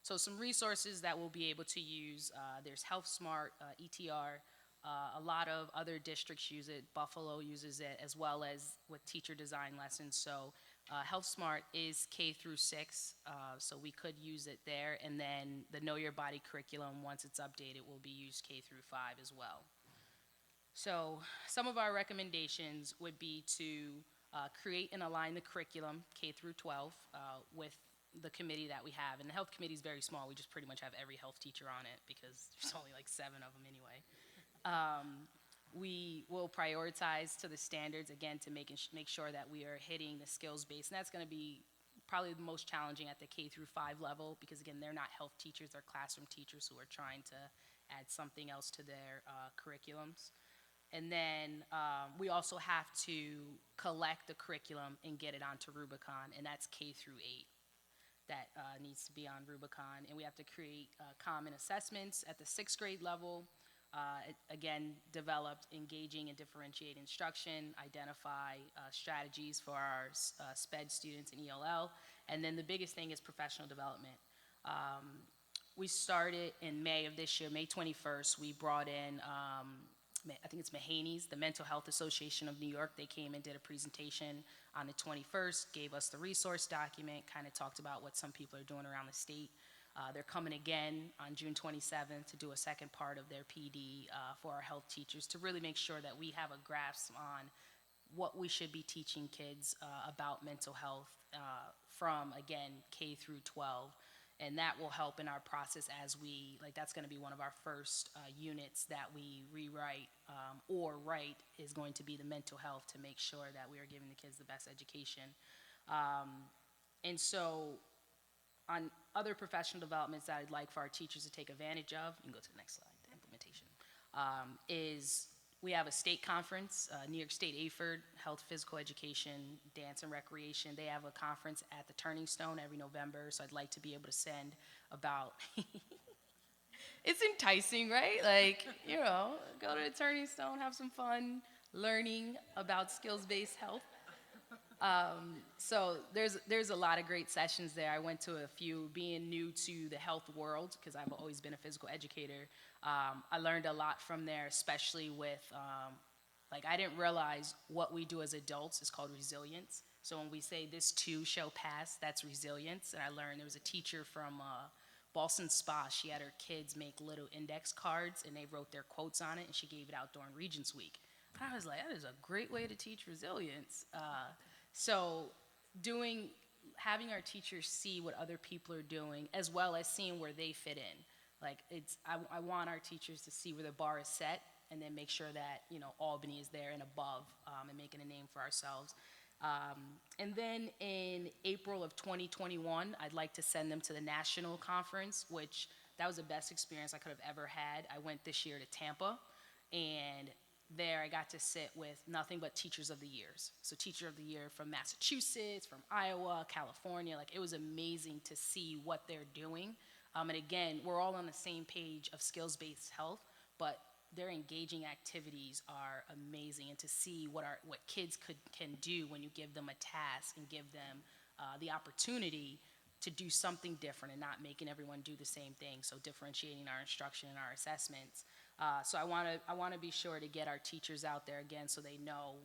So some resources that we'll be able to use, there's Health Smart, ETR. A lot of other districts use it. Buffalo uses it, as well as with teacher design lessons. So Health Smart is K through 6, so we could use it there. And then the Know Your Body curriculum, once it's updated, will be used K through 5 as well. So some of our recommendations would be to create and align the curriculum K through 12 with the committee that we have. And the health committee is very small. We just pretty much have every health teacher on it because there's only like 7 of them anyway. We will prioritize to the standards, again, to make sure that we are hitting the skills base. And that's going to be probably the most challenging at the K through 5 level because, again, they're not health teachers. They're classroom teachers who are trying to add something else to their curriculums. And then we also have to collect the curriculum and get it onto Rubicon, and that's K through 8. That needs to be on Rubicon. And we have to create common assessments at the 6th grade level. Again, developed engaging and differentiated instruction, identify strategies for our SPED students in ELL, and then the biggest thing is professional development. We started in May of this year, May 21st, we brought in, I think it's Mahaney's, the Mental Health Association of New York. They came and did a presentation on the 21st, gave us the resource document, kind of talked about what some people are doing around the state. They're coming again on June 27th to do a second part of their PD for our health teachers to really make sure that we have a grasp on what we should be teaching kids about mental health from, again, K through 12. And that will help in our process as that's going to be one of our first units that we rewrite or write is going to be the mental health to make sure that we are giving the kids the best education. And so on other professional developments that I'd like for our teachers to take advantage of, you can go to the next slide, the implementation, is we have a state conference, New York State AFERD, Health, Physical Education, Dance and Recreation. They have a conference at the Turning Stone every November, so I'd like to be able to send about, it's enticing, right? Go to the Turning Stone, have some fun learning about skills-based health. So there's a lot of great sessions there. I went to a few, being new to the health world, because I've always been a physical educator. I learned a lot from there, especially with, I didn't realize what we do as adults is called resilience. So when we say this too shall pass, that's resilience. And I learned there was a teacher from Boston Spa. She had her kids make little index cards, and they wrote their quotes on it, and she gave it out during Regents Week. And I was like, that is a great way to teach resilience. So having our teachers see what other people are doing, as well as seeing where they fit in. I want our teachers to see where the bar is set, and then make sure that, Albany is there and above, and making a name for ourselves. And then in April of 2021, I'd like to send them to the national conference, which that was the best experience I could have ever had. I went this year to Tampa, and there I got to sit with nothing but teachers of the years. So teacher of the year from Massachusetts, from Iowa, California. It was amazing to see what they're doing. And again, we're all on the same page of skills-based health, but their engaging activities are amazing. And to see what kids can do when you give them a task and give them the opportunity to do something different and not making everyone do the same thing. So differentiating our instruction and our assessments. So I want to be sure to get our teachers out there again so they know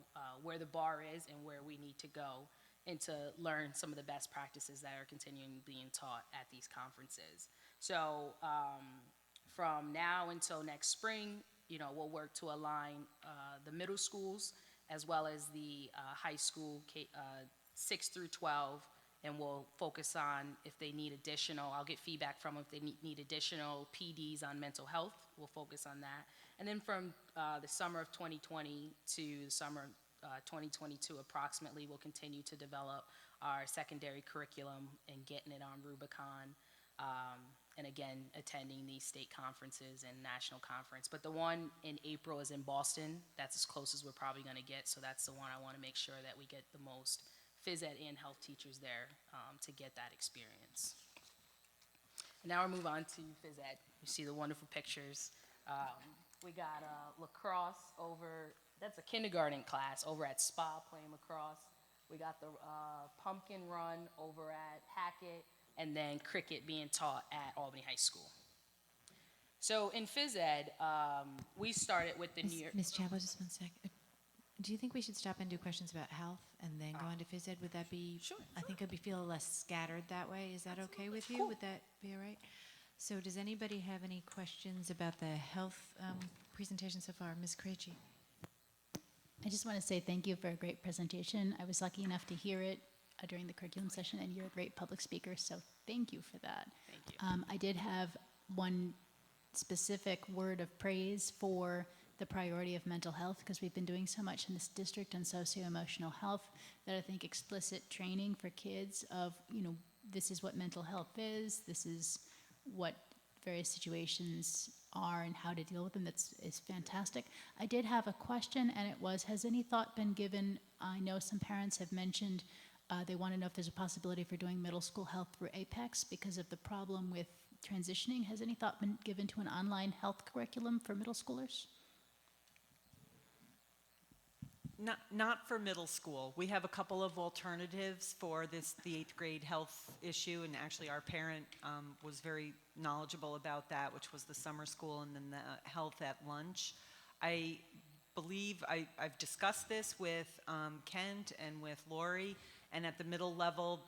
where the bar is and where we need to go, and to learn some of the best practices that are continuing being taught at these conferences. So from now until next spring, we'll work to align the middle schools as well as the high school 6 through 12, and we'll focus on if they need additional, I'll get feedback from them if they need additional PDs on mental health. We'll focus on that. And then from the summer of 2020 to the summer of 2022 approximately, we'll continue to develop our secondary curriculum and getting it on Rubicon. And again, attending these state conferences and national conference. But the one in April is in Boston. That's as close as we're probably gonna get. So that's the one I wanna make sure that we get the most phys ed and health teachers there to get that experience. Now we'll move on to phys ed. You see the wonderful pictures. We got lacrosse over, that's a kindergarten class over at Spa playing lacrosse. We got the pumpkin run over at Hackett, and then cricket being taught at Albany High School. So in phys ed, we started with the New York. Ms. Chapel, just one sec. Do you think we should stop and do questions about health and then go on to phys ed? Would that be? Sure. I think it'd feel less scattered that way. Is that okay with you? Cool. Would that be all right? So does anybody have any questions about the health presentation so far? Ms. Krejci. I just want to say thank you for a great presentation. I was lucky enough to hear it during the curriculum session, and you're a great public speaker, so thank you for that. Thank you. I did have one specific word of praise for the priority of mental health, because we've been doing so much in this district on socio-emotional health that I think explicit training for kids of, this is what mental health is, this is what various situations are and how to deal with them, is fantastic. I did have a question, and it was, has any thought been given, I know some parents have mentioned they want to know if there's a possibility for doing middle school health through APEX because of the problem with transitioning. Has any thought been given to an online health curriculum for middle schoolers? Not for middle school. We have a couple of alternatives for the 8th grade health issue, and actually our parent was very knowledgeable about that, which was the summer school and then the health at lunch. I believe I've discussed this with Kent and with Lori, and at the middle level,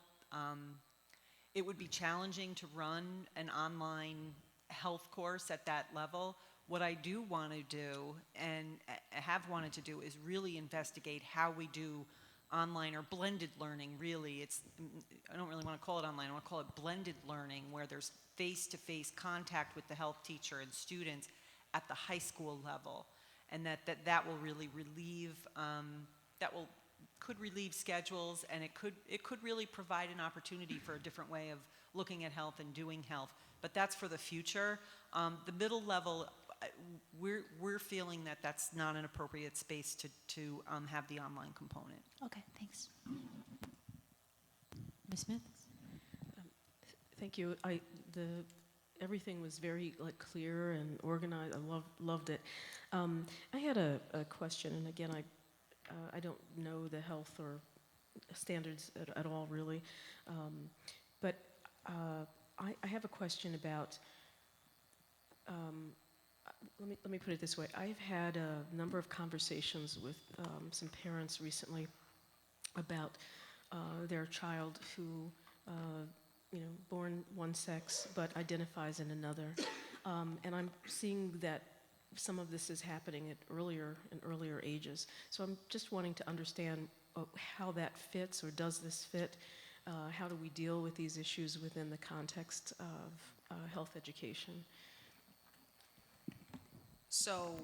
it would be challenging to run an online health course at that level. What I do want to do, and have wanted to do, is really investigate how we do online or blended learning, really. I don't really want to call it online, I want to call it blended learning, where there's face-to-face contact with the health teacher and students at the high school level. And that will really relieve, could relieve schedules, and it could really provide an opportunity for a different way of looking at health and doing health. But that's for the future. The middle level, we're feeling that that's not an appropriate space to have the online component. Okay, thanks. Ms. Smith? Thank you. Everything was very clear and organized. I loved it. I had a question, and again, I don't know the health or standards at all, really, but I have a question about. Let me put it this way. I've had a number of conversations with some parents recently about their child who, born one sex but identifies in another, and I'm seeing that some of this is happening at earlier ages. So I'm just wanting to understand how that fits, or does this fit? How do we deal with these issues within the context of health education? So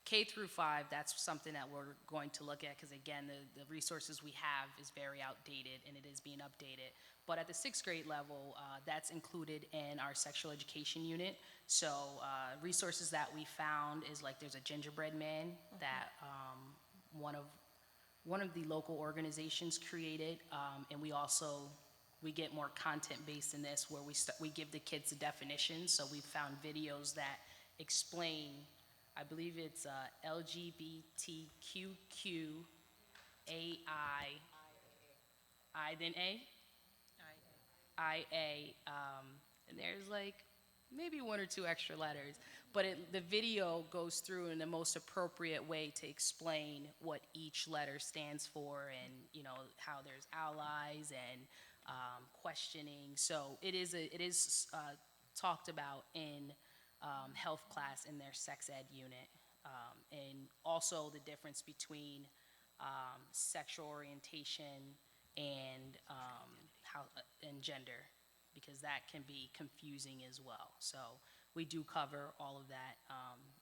K through 5, that's something that we're going to look at, because again, the resources we have is very outdated and it is being updated. But at the 6th grade level, that's included in our sexual education unit. So resources that we found is there's a gingerbread man that one of the local organizations created, and we get more content based in this, where we give the kids the definitions. So we found videos that explain, I believe it's LGBTQQAI, then A? IA, and there's maybe 1 or 2 extra letters, but the video goes through in the most appropriate way to explain what each letter stands for, and how there's allies and questioning. So it is talked about in health class in their sex ed unit, and also the difference between sexual orientation and and gender, because that can be confusing as well. So we do cover all of that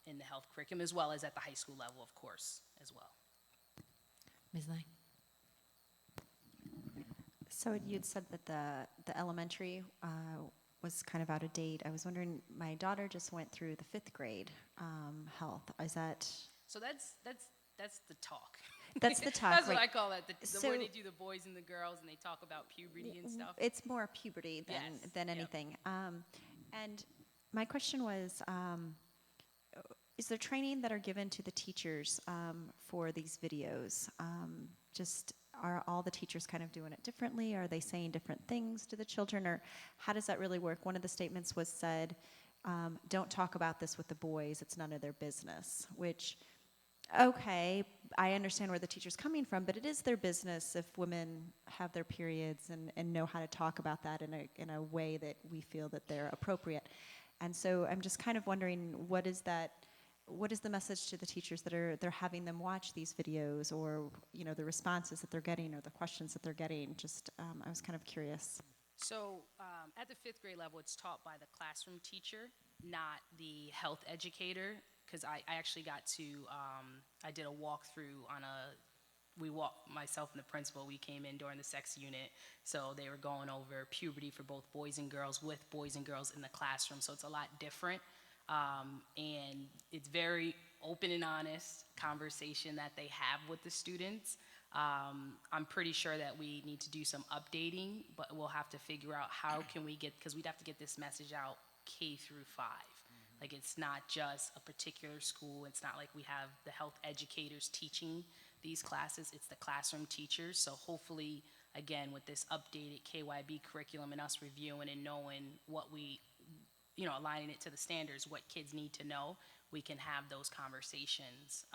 in the health curriculum, as well as at the high school level, of course, as well. Ms. Lang? So you'd said that the elementary was kind of out of date. I was wondering, my daughter just went through the 5th grade health. Is that? So that's the talk. That's the talk. That's what right. I call it. So where they do the boys and the girls, and they talk about puberty and stuff. It's more puberty than Yes, anything. And my question was, is there training that are given to the teachers for these videos? Are all the teachers kind of doing it differently? Are they saying different things to the children? Or how does that really work? One of the statements was said, don't talk about this with the boys, it's none of their business, which, okay, I understand where the teacher's coming from, but it is their business if women have their periods and know how to talk about that in a way that we feel that they're appropriate. And so I'm just kind of wondering, what is the message to the teachers that they're having them watch these videos, or the responses that they're getting, or the questions that they're getting? I was kind of curious. So at the 5th grade level, it's taught by the classroom teacher, not the health educator, because I actually got to, I did a walkthrough myself and the principal, we came in during the sex unit, so they were going over puberty for both boys and girls, with boys and girls in the classroom, so it's a lot different. And it's very open and honest conversation that they have with the students. I'm pretty sure that we need to do some updating, but we'll have to figure out how can we because we'd have to get this message out K through 5. It's not just a particular school. It's not like we have the health educators teaching these classes. It's the classroom teachers. So hopefully, again, with this updated KYB curriculum and us reviewing and knowing what aligning it to the standards, what kids need to know, we can have those conversations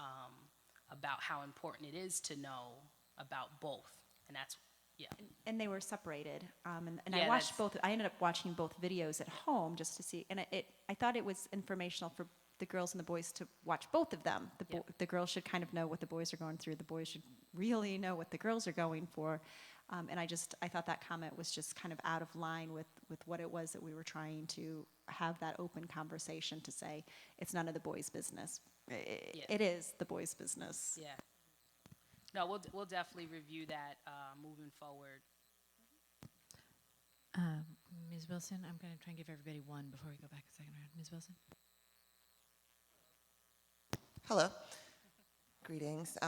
about how important it is to know about both. And that's Yeah. And they were separated. And Yeah, I watched that's- both. I ended up watching both videos at home just to see. And I thought it was informational for the girls and the boys to watch both of them. The girls should kind of know what the boys are going through. The boys should really know what the girls are going for. And I thought that comment was just kind of out of line with what it was that we were trying to have that open conversation to say it's none of the boys' business. It is the boys' business. Yeah. No, we'll definitely review that moving forward. Ms. Wilson, I'm going to try and give everybody one before we go back a second round. Ms. Wilson? Hello. Greetings.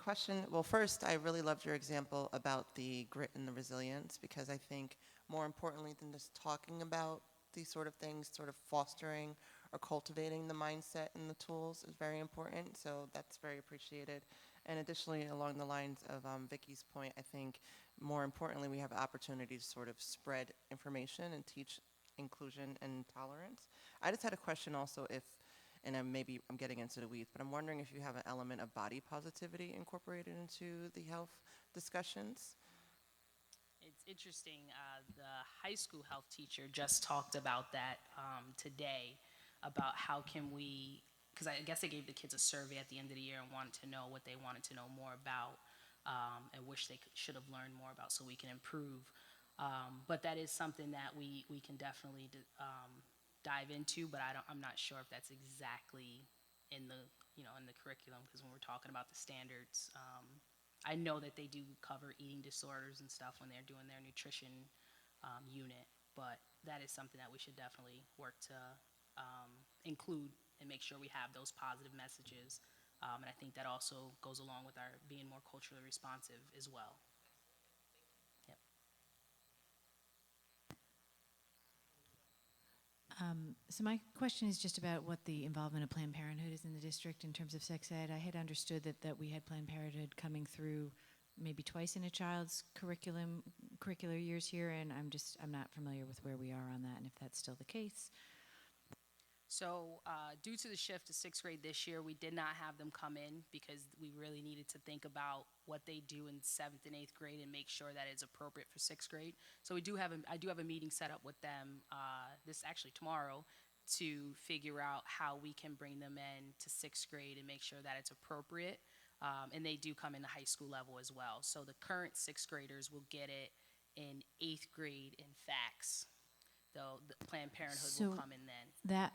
Question, well, first, I really loved your example about the grit and the resilience, because I think more importantly than just talking about these sort of things, sort of fostering or cultivating the mindset and the tools is very important. So that's very appreciated. And additionally, along the lines of Vicky's point, I think more importantly, we have opportunity to sort of spread information and teach inclusion and tolerance. I just had a question also if, and maybe I'm getting into the weeds, but I'm wondering if you have an element of body positivity incorporated into the health discussions. It's interesting. The high school health teacher just talked about that today, about how can we, because I guess they gave the kids a survey at the end of the year and wanted to know what they wanted to know more about and wish they should have learned more about so we can improve. But that is something that we can definitely dive into, but I'm not sure if that's exactly in the curriculum, because when we're talking about the standards, I know that they do cover eating disorders and stuff when they're doing their nutrition unit, but that is something that we should definitely work to include and make sure we have those positive messages. And I think that also goes along with our being more culturally responsive as well. Yep. So my question is just about what the involvement of Planned Parenthood is in the district in terms of sex ed. I had understood that we had Planned Parenthood coming through maybe twice in a child's curricular years here, and I'm not familiar with where we are on that and if that's still the case. So due to the shift to sixth grade this year, we did not have them come in because we really needed to think about what they do in seventh and eighth grade and make sure that it's appropriate for sixth grade. So I do have a meeting set up with them tomorrow to figure out how we can bring them in to sixth grade and make sure that it's appropriate. And they do come in the high school level as well. So the current sixth graders will get it in eighth grade in FACS. Though the Planned Parenthood will come in then.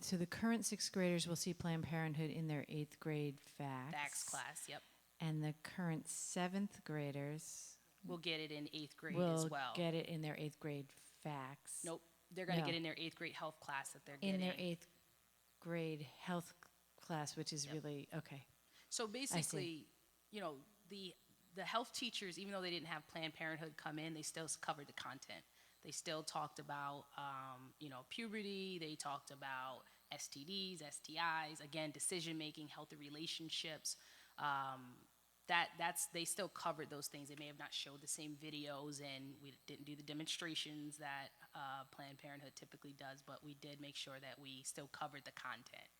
So the current sixth graders will see Planned Parenthood in their eighth grade FACS class, yep. And the current seventh graders will get it in eighth grade as well. Will get it in their eighth grade FACS. Nope, they're going to get in their eighth grade health class that they're getting. In their eighth grade health class, which is really, okay. So basically, the health teachers, even though they didn't have Planned Parenthood come in, they still covered the content. They still talked about, puberty. They talked about STDs, STIs, again, decision-making, healthy relationships. They still covered those things. They may have not showed the same videos, and we didn't do the demonstrations that Planned Parenthood typically does, but we did make sure that we still covered the content.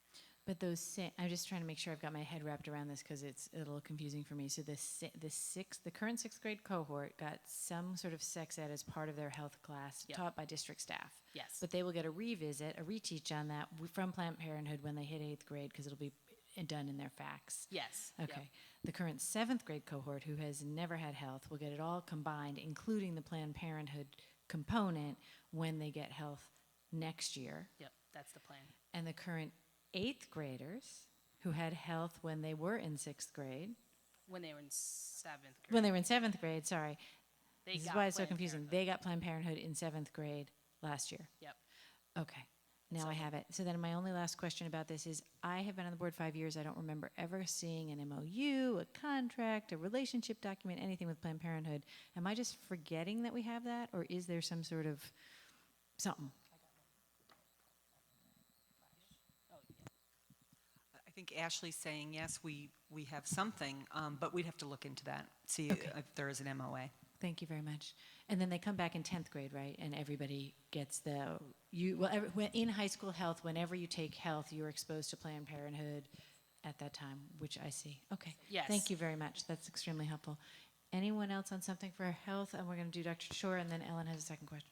But I'm just trying to make sure I've got my head wrapped around this because it's a little confusing for me. So the current sixth grade cohort got some sort of sex ed as part of their health class taught by district staff. Yes. But they will get a reteach on that from Planned Parenthood when they hit eighth grade because it'll be done in their FACS. Yes. Okay. Yep. The current seventh grade cohort who has never had health will get it all combined, including the Planned Parenthood component when they get health next year. Yep, that's the plan. And the current eighth graders who had health when they were in sixth grade. When they were in seventh grade. When they were in seventh grade, sorry. This is why it's so confusing. They got Planned Parenthood in seventh grade last year. Yep. Okay. Now I have it. So then my only last question about this is I have been on the board 5 years. I don't remember ever seeing an MOU, a contract, a relationship document, anything with Planned Parenthood. Am I just forgetting that we have that, or is there some sort of something? I think Ashley's saying, yes, we have something, but we'd have to look into that, see if there is an MOA. Thank you very much. And then they come back in 10th grade, right? And everybody gets in high school health, whenever you take health, you're exposed to Planned Parenthood at that time, which I see. Okay. Yes. Thank you very much. That's extremely helpful. Anyone else on something for health? And we're going to do Dr. Shore, and then Ellen has a second question.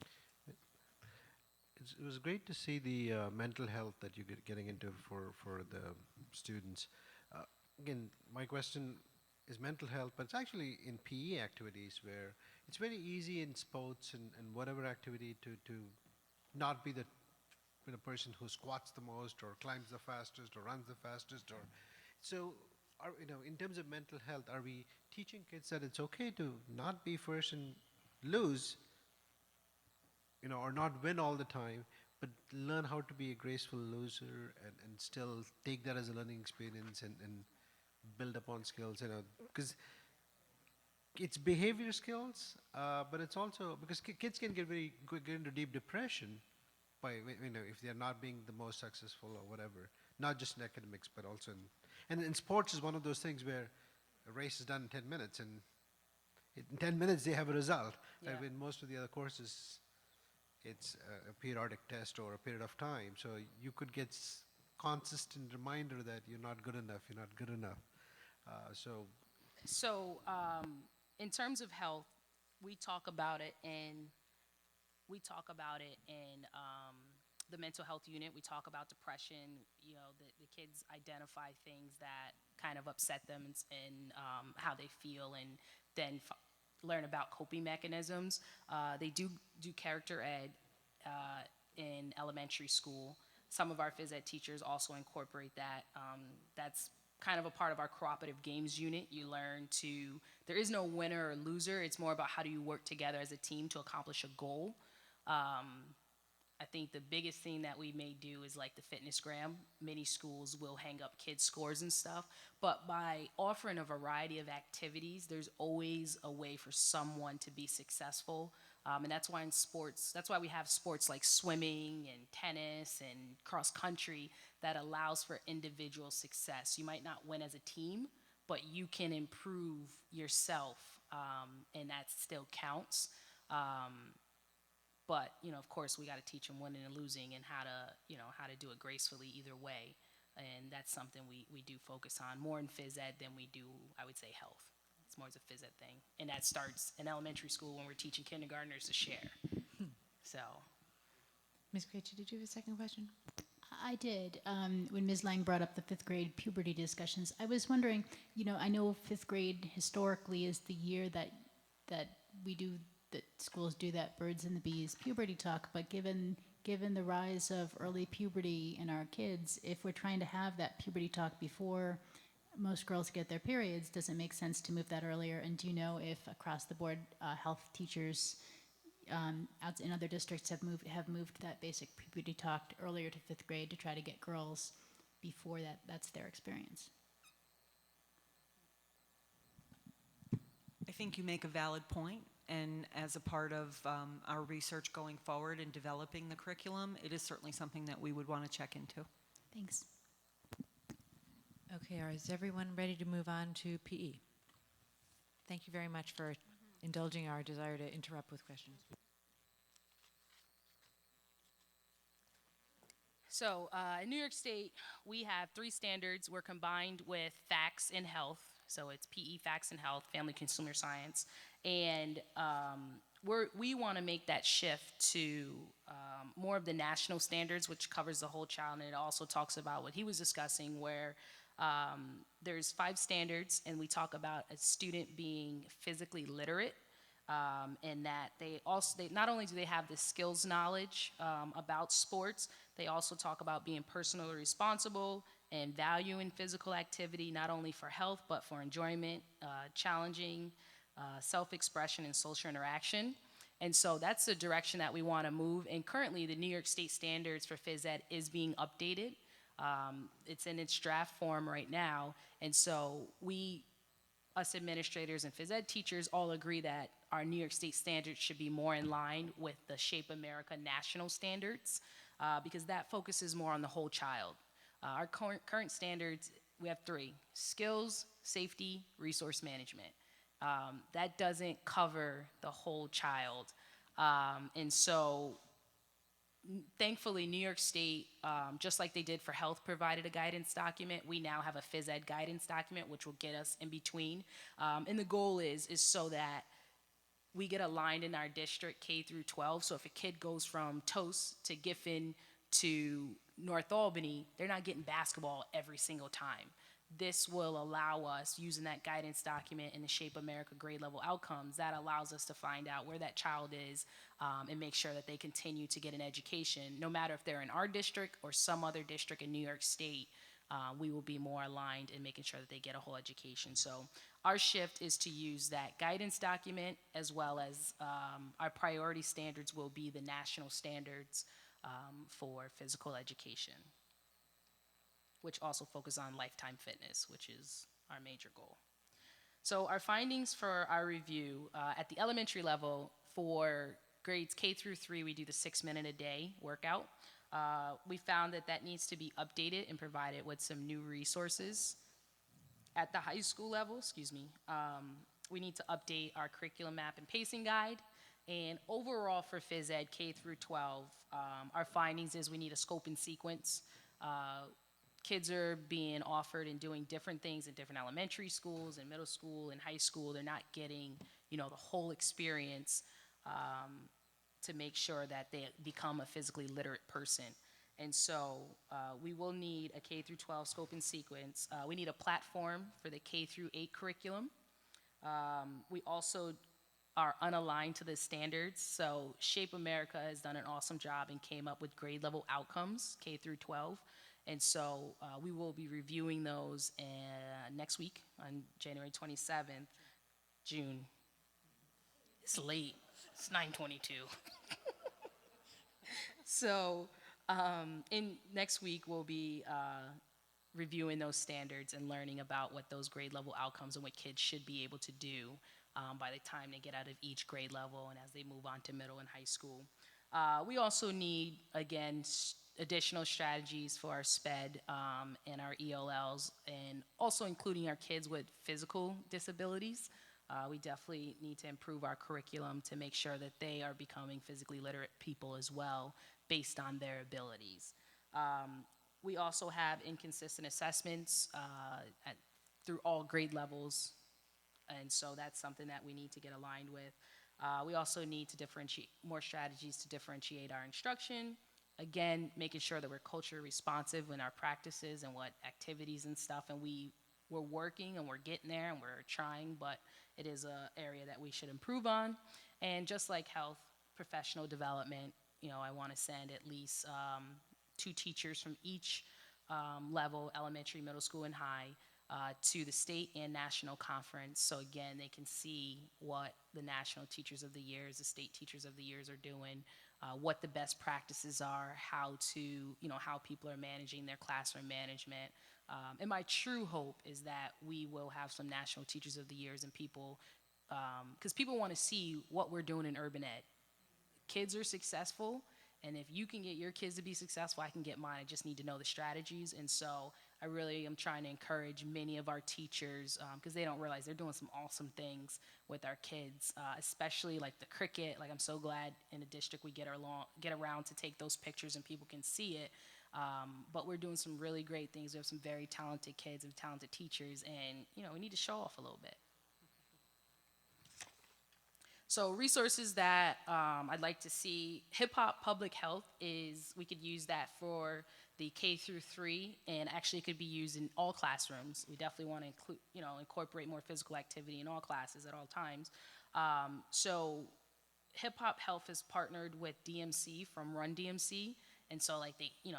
It was great to see the mental health that you're getting into for the students. Again, my question is mental health, but it's actually in PE activities where it's very easy in sports and whatever activity to not be the person who squats the most or climbs the fastest or runs the fastest. Or so, in terms of mental health, are we teaching kids that it's okay to not be first and lose, or not win all the time, but learn how to be a graceful loser and still take that as a learning experience and build upon skills, because it's behavior skills, but it's also because kids can get into deep depression by if they're not being the most successful or whatever, not just in academics, but also in sports is one of those things where a race is done in 10 minutes, and in 10 minutes they have a result. Yeah. In most of the other courses, it's a periodic test or a period of time, so you could get consistent reminder that you're not good enough. So, in terms of health, we talk about it in the mental health unit. We talk about depression. The kids identify things that kind of upset them and how they feel, and then learn about coping mechanisms. They do character ed in elementary school. Some of our phys ed teachers also incorporate that. That's kind of a part of our cooperative games unit. You learn there is no winner or loser. It's more about how do you work together as a team to accomplish a goal. I think the biggest thing that we may do is like the fitnessgram. Many schools will hang up kids' scores and stuff, but by offering a variety of activities, there's always a way for someone to be successful. And that's why in sports, that's why we have sports like swimming and tennis and cross country that allows for individual success. You might not win as a team, but you can improve yourself, and that still counts. But of course, we got to teach them winning and losing and how to do it gracefully either way. And that's something we do focus on more in phys ed than we do, I would say, health. It's more as a phys ed thing. And that starts in elementary school when we're teaching kindergartners to share. So. Ms. Krejci, did you have a second question? I did. When Ms. Lang brought up the fifth grade puberty discussions, I was wondering, I know fifth grade historically is the year that schools do that birds and the bees puberty talk, but given the rise of early puberty in our kids, if we're trying to have that puberty talk before most girls get their periods, does it make sense to move that earlier? And do you know if across the board health teachers out in other districts have moved that basic puberty talk earlier to fifth grade to try to get girls before that's their experience? I think you make a valid point, and as a part of our research going forward and developing the curriculum, it is certainly something that we would want to check into. Thanks. Okay, is everyone ready to move on to PE? Thank you very much for indulging our desire to interrupt with questions. So in New York State, we have 3 standards. We're combined with FACS in health. So it's PE, FACS in health, family consumer science. And we want to make that shift to more of the national standards, which covers the whole child. And it also talks about what he was discussing, where there's 5 standards, and we talk about a student being physically literate, and that they not only do they have the skills knowledge about sports, they also talk about being personally responsible and valuing physical activity, not only for health, but for enjoyment, challenging, self-expression, and social interaction. And so that's the direction that we want to move. And currently, the New York State standards for phys ed is being updated. It's in its draft form right now. And so us administrators and phys ed teachers all agree that our New York State standards should be more in line with the Shape America national standards, because that focuses more on the whole child. Our current standards, we have 3: skills, safety, resource management. That doesn't cover the whole child. And so thankfully, New York State, just like they did for health, provided a guidance document. We now have a phys ed guidance document, which will get us in between. And the goal is so that we get aligned in our district K through 12. So if a kid goes from Toast to Giffen to North Albany, they're not getting basketball every single time. This will allow us, using that guidance document in the Shape America grade level outcomes, that allows us to find out where that child is and make sure that they continue to get an education, no matter if they're in our district or some other district in New York State. We will be more aligned in making sure that they get a whole education. So our shift is to use that guidance document, as well as our priority standards will be the national standards for physical education, which also focus on lifetime fitness, which is our major goal. So our findings for our review, at the elementary level, for grades K through 3, we do the 6-minute-a-day workout. We found that needs to be updated and provided with some new resources. At the high school level, we need to update our curriculum map and pacing guide. And overall for phys ed K through 12, our findings is we need a scope and sequence. Kids are being offered and doing different things in different elementary schools and middle school and high school. They're not getting, the whole experience to make sure that they become a physically literate person. And so we will need a K through 12 scope and sequence. We need a platform for the K through 8 curriculum. We also are unaligned to the standards. So Shape America has done an awesome job and came up with grade level outcomes, K through 12. And so we will be reviewing those next week on January 27th, June. It's late, it's 9:22. So next week we'll be reviewing those standards and learning about what those grade level outcomes and what kids should be able to do by the time they get out of each grade level and as they move on to middle and high school. We also need, again, additional strategies for our SPED and our ELLs, and also including our kids with physical disabilities. We definitely need to improve our curriculum to make sure that they are becoming physically literate people as well, based on their abilities. We also have inconsistent assessments through all grade levels, and so that's something that we need to get aligned with. We also need to differentiate more strategies to differentiate our instruction. Again, making sure that we're culture responsive in our practices and what activities and stuff, and we're working and we're getting there and we're trying, but it is an area that we should improve on. And just like health, professional development, I want to send at least 2 teachers from each level, elementary, middle school, and high, to the state and national conference. So again, they can see what the national teachers of the years, the state teachers of the years are doing, what the best practices are, how people are managing their classroom management. And my true hope is that we will have some national teachers of the years and people, because people want to see what we're doing in urban ed. Kids are successful, and if you can get your kids to be successful, I can get mine. I just need to know the strategies. And so I really am trying to encourage many of our teachers, because they don't realize they're doing some awesome things with our kids, especially like the cricket. Like, I'm so glad in the district we get around to take those pictures and people can see it. But we're doing some really great things. We have some very talented kids and talented teachers, and we need to show off a little bit. So resources that I'd like to see, Hip Hop Public Health we could use that for the K through 3, and actually it could be used in all classrooms. We definitely want to incorporate more physical activity in all classes at all times. So Hip Hop Health has partnered with DMC from Run DMC. And so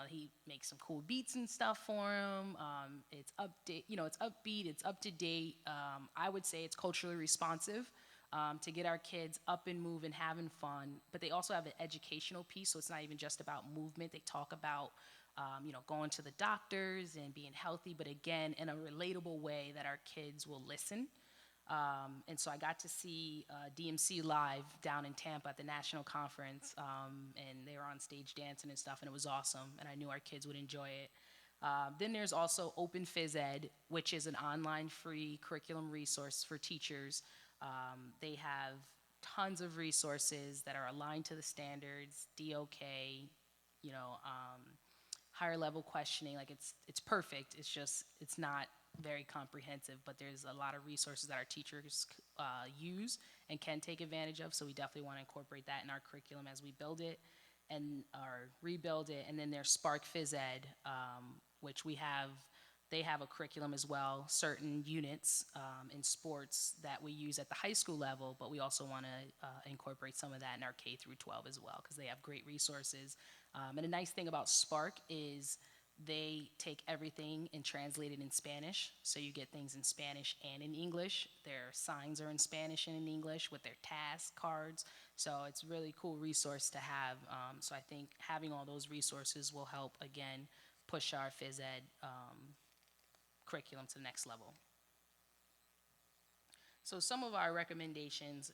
he makes some cool beats and stuff for him. It's upbeat, it's up to date. I would say it's culturally responsive. To get our kids up and moving, having fun. But they also have an educational piece, so it's not even just about movement. They talk about, going to the doctors and being healthy, but again, in a relatable way that our kids will listen. And so I got to see DMC live down in Tampa at the national conference, and they were on stage dancing and stuff, and it was awesome, and I knew our kids would enjoy it. Then there's also Open Phys Ed, which is an online free curriculum resource for teachers. They have tons of resources that are aligned to the standards, DOK, higher level questioning. Like it's perfect. It's just it's not very comprehensive, but there's a lot of resources that our teachers use and can take advantage of. So we definitely want to incorporate that in our curriculum as we build it and or rebuild it. And then there's Spark Phys Ed, which they have a curriculum as well, certain units in sports that we use at the high school level, but we also want to incorporate some of that in our K through 12 as well, because they have great resources. And a nice thing about Spark is they take everything and translate it in Spanish, so you get things in Spanish and in English. Their signs are in Spanish and in English with their task cards, so it's a really cool resource to have. So I think having all those resources will help, again, push our phys ed curriculum to the next level. So some of our recommendations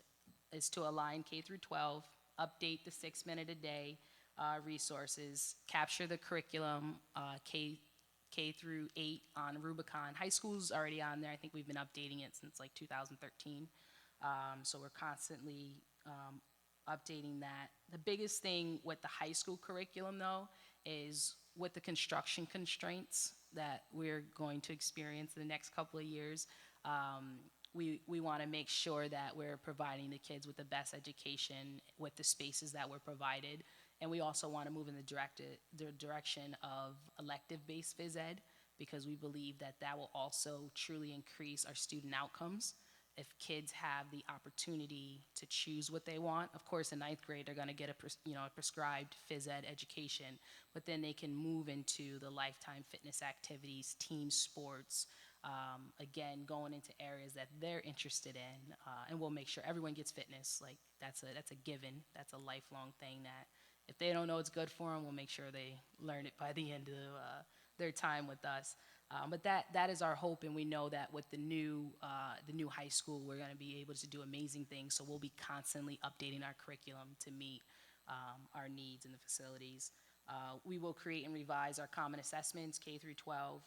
is to align K through 12, update the 6 minute a day resources, capture the curriculum K through 8 on Rubicon. High school's already on there. I think we've been updating it since like 2013. So we're constantly updating that. The biggest thing with the high school curriculum though is with the construction constraints that we're going to experience in the next couple of years, we want to make sure that we're providing the kids with the best education with the spaces that were provided. And we also want to move in the direction of elective-based phys ed, because we believe that that will also truly increase our student outcomes. If kids have the opportunity to choose what they want, of course, in 9th grade, they're going to get a prescribed phys ed education, but then they can move into the lifetime fitness activities, team sports, again, going into areas that they're interested in, and we'll make sure everyone gets fitness. Like that's a given. That's a lifelong thing that if they don't know it's good for them, we'll make sure they learn it by the end of their time with us. But that is our hope, and we know that with the new high school, we're going to be able to do amazing things. So we'll be constantly updating our curriculum to meet our needs in the facilities. We will create and revise our common assessments, K through 12,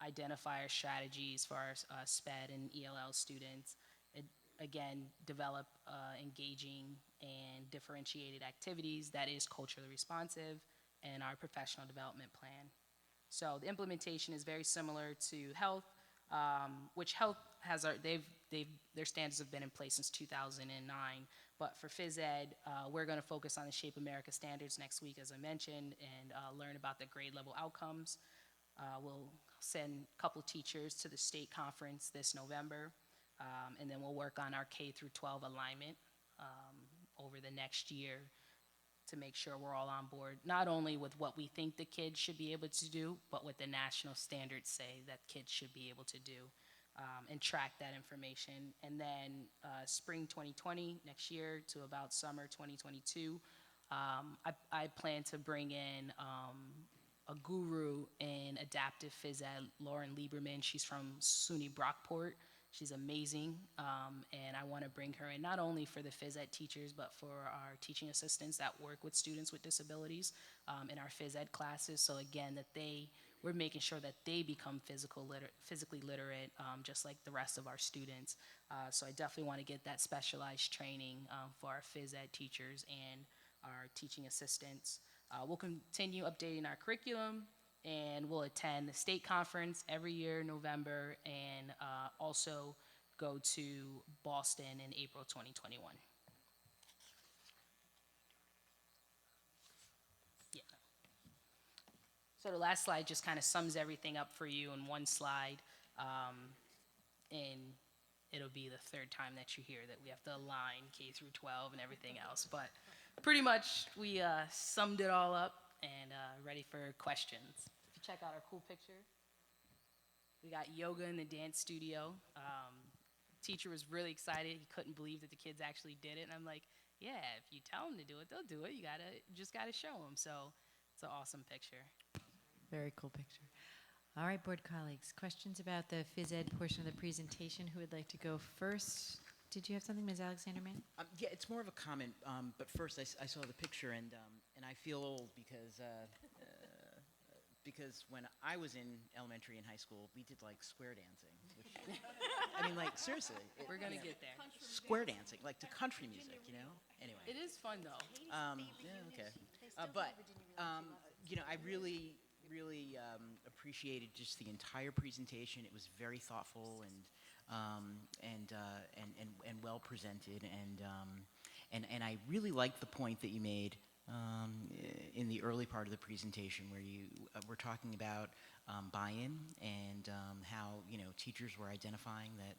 identify our strategies for our SPED and ELL students. Again, develop engaging and differentiated activities that is culturally responsive, and our professional development plan. So the implementation is very similar to health, which health has their standards have been in place since 2009. But for phys ed, we're going to focus on the Shape America standards next week, as I mentioned, and learn about the grade level outcomes. We'll send a couple teachers to the state conference this November, and then we'll work on our K through 12 alignment over the next year to make sure we're all on board, not only with what we think the kids should be able to do, but what the national standards say that kids should be able to do, and track that information. And then spring 2020, next year, to about summer 2022, I plan to bring in a guru in adaptive phys ed, Lauren Lieberman. She's from SUNY Brockport. She's amazing, and I want to bring her in not only for the phys ed teachers, but for our teaching assistants that work with students with disabilities in our phys ed classes. So again, we're making sure that they become physically literate, just like the rest of our students. So I definitely want to get that specialized training for our phys ed teachers and our teaching assistants. We'll continue updating our curriculum, and we'll attend the state conference every year in November, and also go to Boston in April 2021. Yeah. So the last slide just kind of sums everything up for you in one slide, and it'll be the third time that you hear that we have to align K through 12 and everything else, but pretty much we summed it all up and ready for questions. Check out our cool picture. We got yoga in the dance studio. Teacher was really excited. He couldn't believe that the kids actually did it. And I'm like, yeah, if you tell them to do it, they'll do it. You just gotta show them. So it's an awesome picture. Very cool picture. All right, board colleagues, questions about the phys ed portion of the presentation? Who would like to go first? Did you have something, Ms. Alexander-Mann? Yeah, it's more of a comment, but first I saw the picture and I feel old because when I was in elementary and high school, we did like square dancing. Which, I mean, like seriously, We're gonna get there. Square dancing, like to country music, you know. Anyway, it is fun though. Yeah, okay, but I really appreciated just the entire presentation. It was very thoughtful and well presented, and I really liked the point that you made in the early part of the presentation where you were talking about buy-in and how teachers were identifying that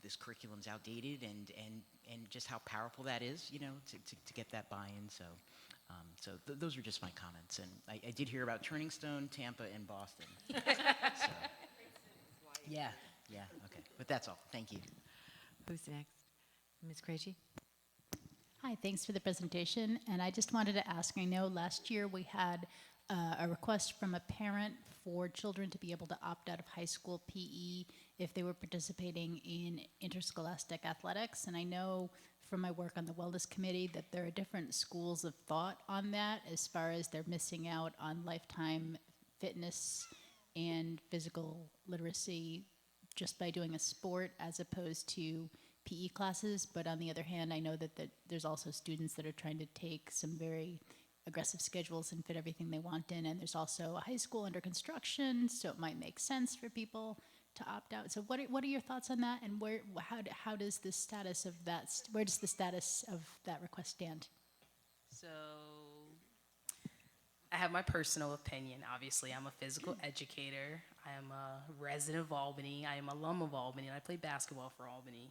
this curriculum's outdated and just how powerful that is to get that buy-in. So those are just my comments, and I did hear about Turning Stone, Tampa, and Boston. So, yeah, okay, but that's all. Thank you. Who's next? Ms. Krejci? Hi, thanks for the presentation. And I just wanted to ask, I know last year we had a request from a parent for children to be able to opt out of high school PE if they were participating in interscholastic athletics. And I know from my work on the wellness committee that there are different schools of thought on that as far as they're missing out on lifetime fitness and physical literacy just by doing a sport as opposed to PE classes. But on the other hand, I know that there's also students that are trying to take some very aggressive schedules and fit everything they want in, and there's also a high school under construction, so it might make sense for people to opt out. So what are your thoughts on that, and how does the status of that, where does the status of that request stand? So I have my personal opinion. Obviously, I'm a physical educator. I am a resident of Albany. I am an alum of Albany, and I play basketball for Albany.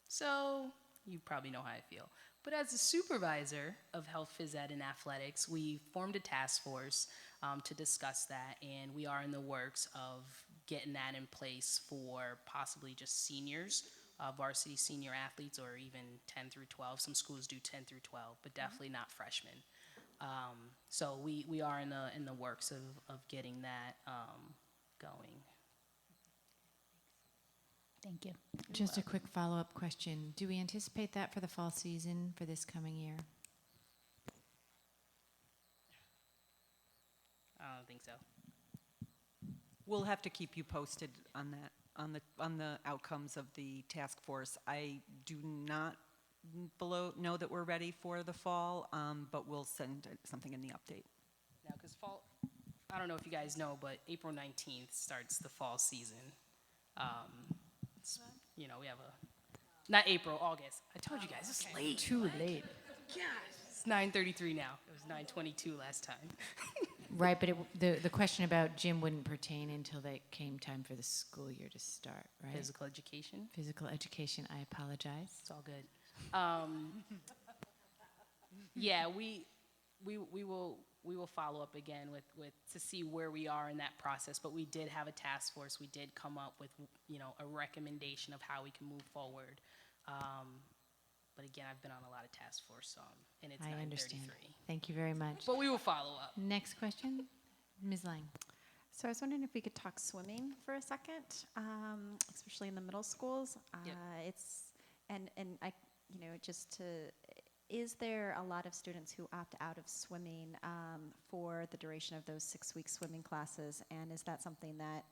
So you probably know how I feel. But as a supervisor of health, phys ed, and athletics, we formed a task force to discuss that, and we are in the works of getting that in place for possibly just seniors, varsity senior athletes, or even 10 through 12. Some schools do 10 through 12, but definitely not freshmen. So we are in the works of getting that going. Thank you. Just a quick follow-up question. Do we anticipate that for the fall season for this coming year? I don't think so. We'll have to keep you posted on that, on the outcomes of the task force. I do not know that we're ready for the fall, but we'll send something in the update. Now, because fall, I don't know if you guys know, but April 19th starts the fall season. We have not April, August. I told you guys, it's late. Too late. Gosh, it's 9:33 now. It was 9:22 last time. Right, but the question about gym wouldn't pertain until they came time for the school year to start, right? Physical education. Physical education, I apologize. It's all good. Yeah, we will follow up again with to see where we are in that process. But we did have a task force. We did come up with a recommendation of how we can move forward. But again, I've been on a lot of task force, and it's 9:33. I understand. Thank you very much. But we will follow up. Next question, Ms. Lang. So I was wondering if we could talk swimming for a second, especially in the middle schools. Yep. Is there a lot of students who opt out of swimming for the duration of those 6-week swimming classes? And is that something that,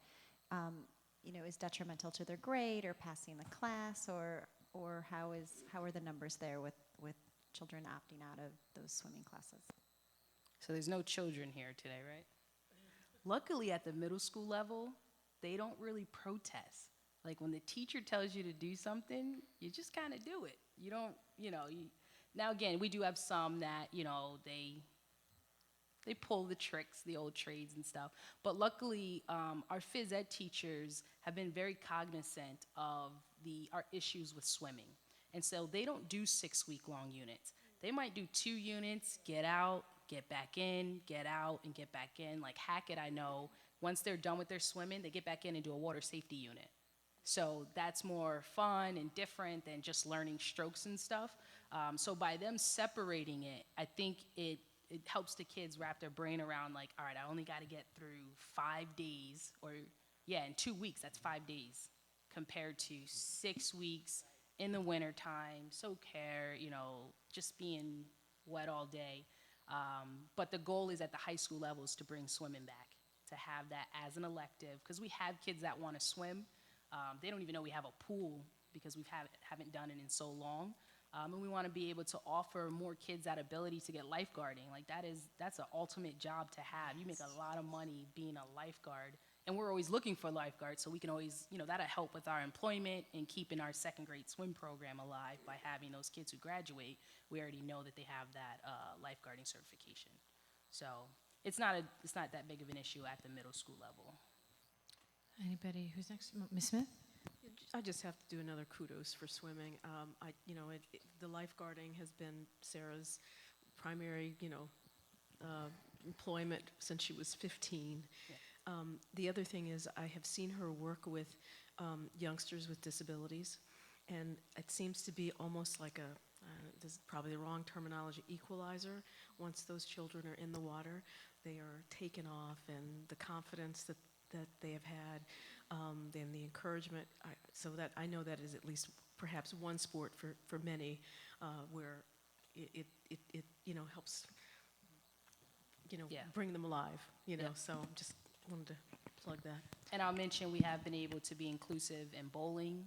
is detrimental to their grade or passing the class, or how are the numbers there with children opting out of those swimming classes? So there's no children here today, right? Luckily, at the middle school level, they don't really protest. Like when the teacher tells you to do something, you just kind of do it. You don't, now again, we do have some that, they pull the tricks, the old trades and stuff. But luckily, our phys ed teachers have been very cognizant of our issues with swimming. And so they don't do 6-week long units. They might do 2 units, get out, get back in, get out, and get back in. Like Hackett, I know, once they're done with their swimming, they get back in and do a water safety unit. So that's more fun and different than just learning strokes and stuff. So by them separating it, I think it helps the kids wrap their brain around like, all right, I only got to get through 5 days, or in 2 weeks, that's 5 days, compared to 6 weeks in the wintertime, so care, just being wet all day. But the goal is at the high school levels to bring swimming back, to have that as an elective, because we have kids that want to swim. They don't even know we have a pool because we haven't done it in so long. And we want to be able to offer more kids that ability to get lifeguarding. Like that's an ultimate job to have. You make a lot of money being a lifeguard. And we're always looking for lifeguards, so we can always, that'll help with our employment and keeping our second grade swim program alive by having those kids who graduate. We already know that they have that lifeguarding certification. So it's not that big of an issue at the middle school level. Anybody who's next? Ms. Smith? I just have to do another kudos for swimming. The lifeguarding has been Sarah's primary, employment since she was 15. Yeah. The other thing is I have seen her work with youngsters with disabilities, and it seems to be almost like this is probably the wrong terminology, equalizer. Once those children are in the water, they are taken off, and the confidence that they have had, and the encouragement, so that I know that is at least perhaps one sport for many where it helps bring them alive, so just wanted to plug that. And I'll mention we have been able to be inclusive in bowling,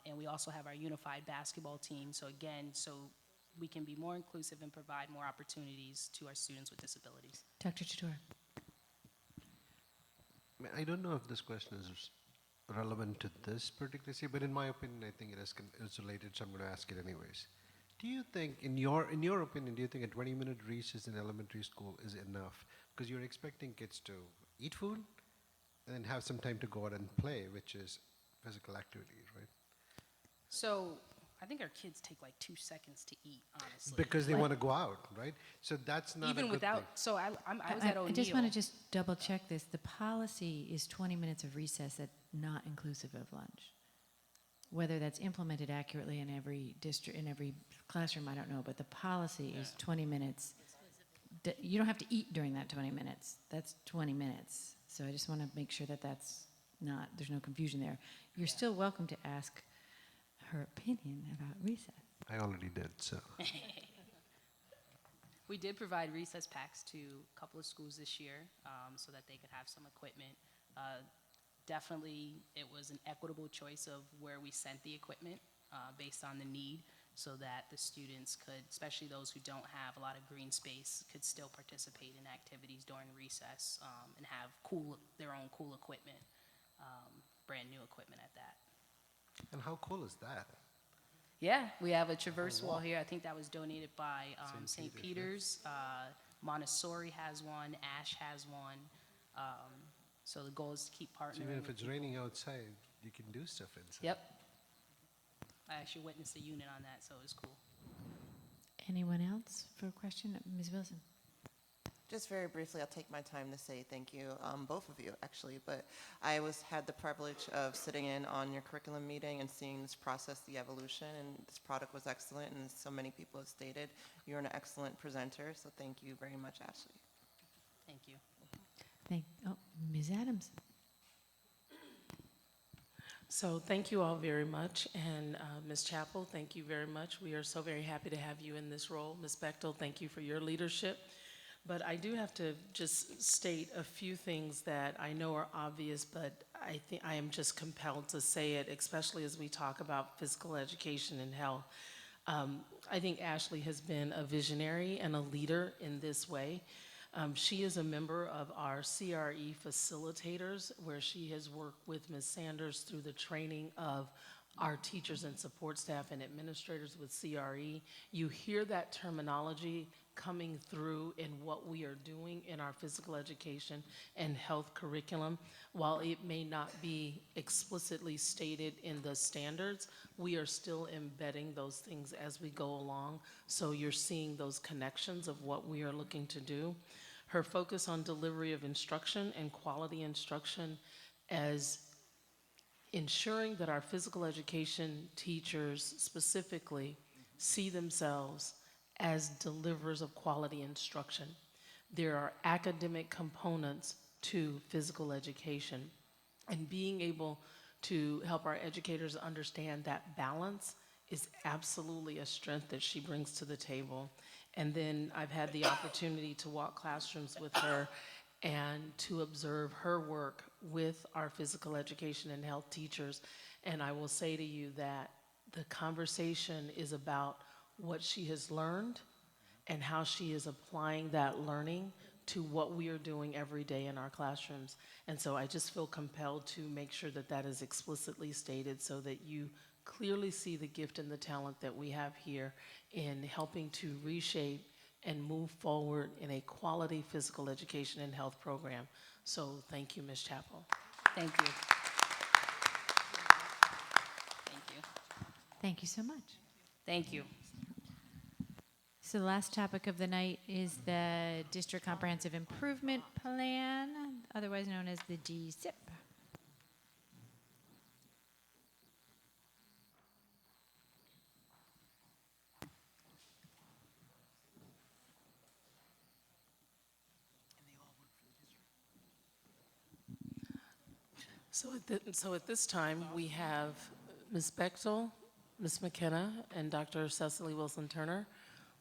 and we also have our unified basketball team. So again, we can be more inclusive and provide more opportunities to our students with disabilities. Dr. Chatur. I don't know if this question is relevant to this particular issue, but in my opinion, I think it's related, so I'm going to ask it anyways. Do you think, in your opinion, do you think a 20-minute recess in elementary school is enough? Because you're expecting kids to eat food and then have some time to go out and play, which is physical activity, right? So I think our kids take like 2 seconds to eat, honestly. Because they want to go out, right? So that's not even a good without. thing. So I was at O'Neill. I just want to just double check this. The policy is 20 minutes of recess that's not inclusive of lunch. Whether that's implemented accurately in every district, in every classroom, I don't know, but the policy is 20 minutes. You don't have to eat during that 20 minutes. That's 20 minutes. So I just want to make sure that there's no confusion there. You're still welcome to ask her opinion about recess. I already did, so. We did provide recess packs to a couple of schools this year so that they could have some equipment. Definitely, it was an equitable choice of where we sent the equipment based on the need, so that the students could, especially those who don't have a lot of green space, could still participate in activities during recess and have their own cool equipment, brand new equipment at that. And how cool is that? Yeah, we have a traverse wall here. I think that was donated by St. Peter's. Montessori has one. Ash has one. So the goal is to keep partnering. So even if with it's people. raining outside, you can do stuff inside. Yep. I actually witnessed a unit on that, so it was cool. Anyone else for a question? Ms. Wilson. Just very briefly, I'll take my time to say thank you, both of you actually, but I had the privilege of sitting in on your curriculum meeting and seeing this process, the evolution, and this product was excellent, and so many people have stated you're an excellent presenter, so thank you very much, Ashley. Thank you. Ms. Adams. So thank you all very much, and Ms. Chappell, thank you very much. We are so very happy to have you in this role. Ms. Bechtel, thank you for your leadership. But I do have to just state a few things that I know are obvious, but I think I am just compelled to say it, especially as we talk about physical education and health. I think Ashley has been a visionary and a leader in this way. She is a member of our CRE facilitators, where she has worked with Ms. Sanders through the training of our teachers and support staff and administrators with CRE. You hear that terminology coming through in what we are doing in our physical education and health curriculum. While it may not be explicitly stated in the standards, we are still embedding those things as we go along. So you're seeing those connections of what we are looking to do. Her focus on delivery of instruction and quality instruction as ensuring that our physical education teachers specifically see themselves as deliverers of quality instruction. There are academic components to physical education, and being able to help our educators understand that balance is absolutely a strength that she brings to the table. And then I've had the opportunity to walk classrooms with her and to observe her work with our physical education and health teachers. And I will say to you that the conversation is about what she has learned and how she is applying that learning to what we are doing every day in our classrooms. And so I just feel compelled to make sure that that is explicitly stated so that you clearly see the gift and the talent that we have here in helping to reshape and move forward in a quality physical education and health program. So thank you, Ms. Chappell. Thank you. Thank you. Thank you so much. Thank you. So the last topic of the night is the District Comprehensive Improvement Plan, otherwise known as the DSIP. So at this time, we have Ms. Bechtel, Ms. McKenna, and Dr. Cecily Wilson-Turner,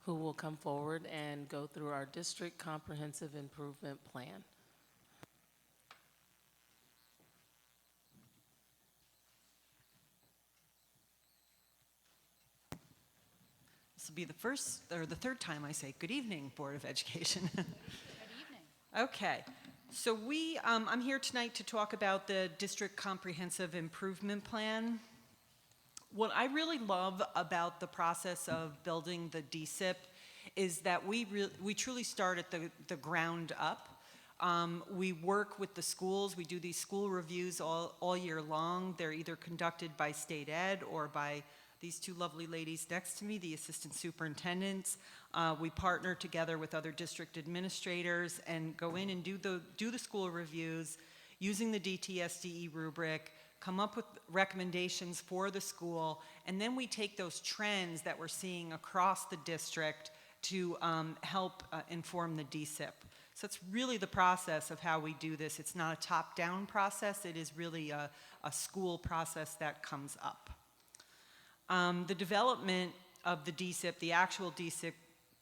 who will come forward and go through our District Comprehensive Improvement Plan. This will be the first or the third time I say good evening, Board of Education. Good evening. Okay, so I'm here tonight to talk about the District Comprehensive Improvement Plan. What I really love about the process of building the DSIP is that we truly start at the ground up. We work with the schools. We do these school reviews all year long. They're either conducted by state ed or by these two lovely ladies next to me, the assistant superintendents. We partner together with other district administrators and go in and do the school reviews using the DTSDE rubric, come up with recommendations for the school, and then we take those trends that we're seeing across the district to help inform the DSIP. So it's really the process of how we do this. It's not a top-down process. It is really a school process that comes up. The development of the DSIP, the actual DSIP,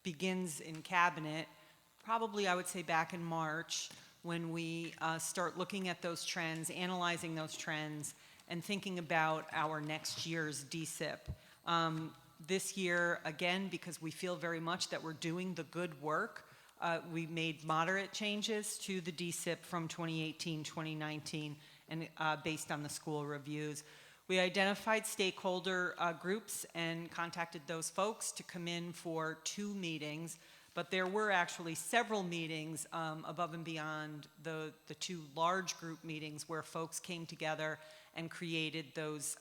begins in cabinet, probably I would say back in March, when we start looking at those trends, analyzing those trends, and thinking about our next year's DSIP. This year, again, because we feel very much that we're doing the good work, we made moderate changes to the DSIP from 2018, 2019, and based on the school reviews. We identified stakeholder groups and contacted those folks to come in for 2 meetings, but there were actually several meetings above and beyond the 2 large group meetings where folks came together and created those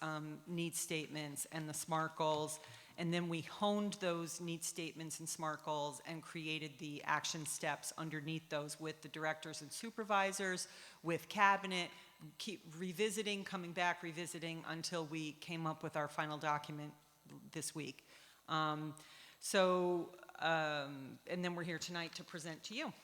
needs statements and the SMART goals. And then we honed those needs statements and SMART goals and created the action steps underneath those with the directors and supervisors, with cabinet, keep revisiting, coming back, revisiting until we came up with our final document this week. And then we're here tonight to present to you.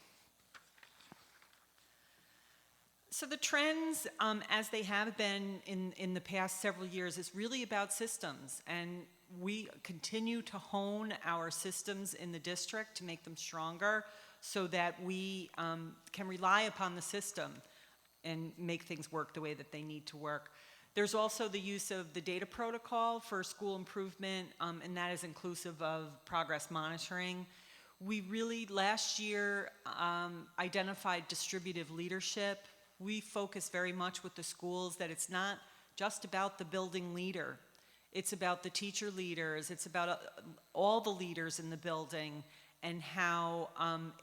So the trends, as they have been in the past several years, is really about systems. And we continue to hone our systems in the district to make them stronger so that we can rely upon the system and make things work the way that they need to work. There's also the use of the data protocol for school improvement, and that is inclusive of progress monitoring. We really, last year, identified distributive leadership. We focus very much with the schools that it's not just about the building leader. It's about the teacher leaders. It's about all the leaders in the building and how,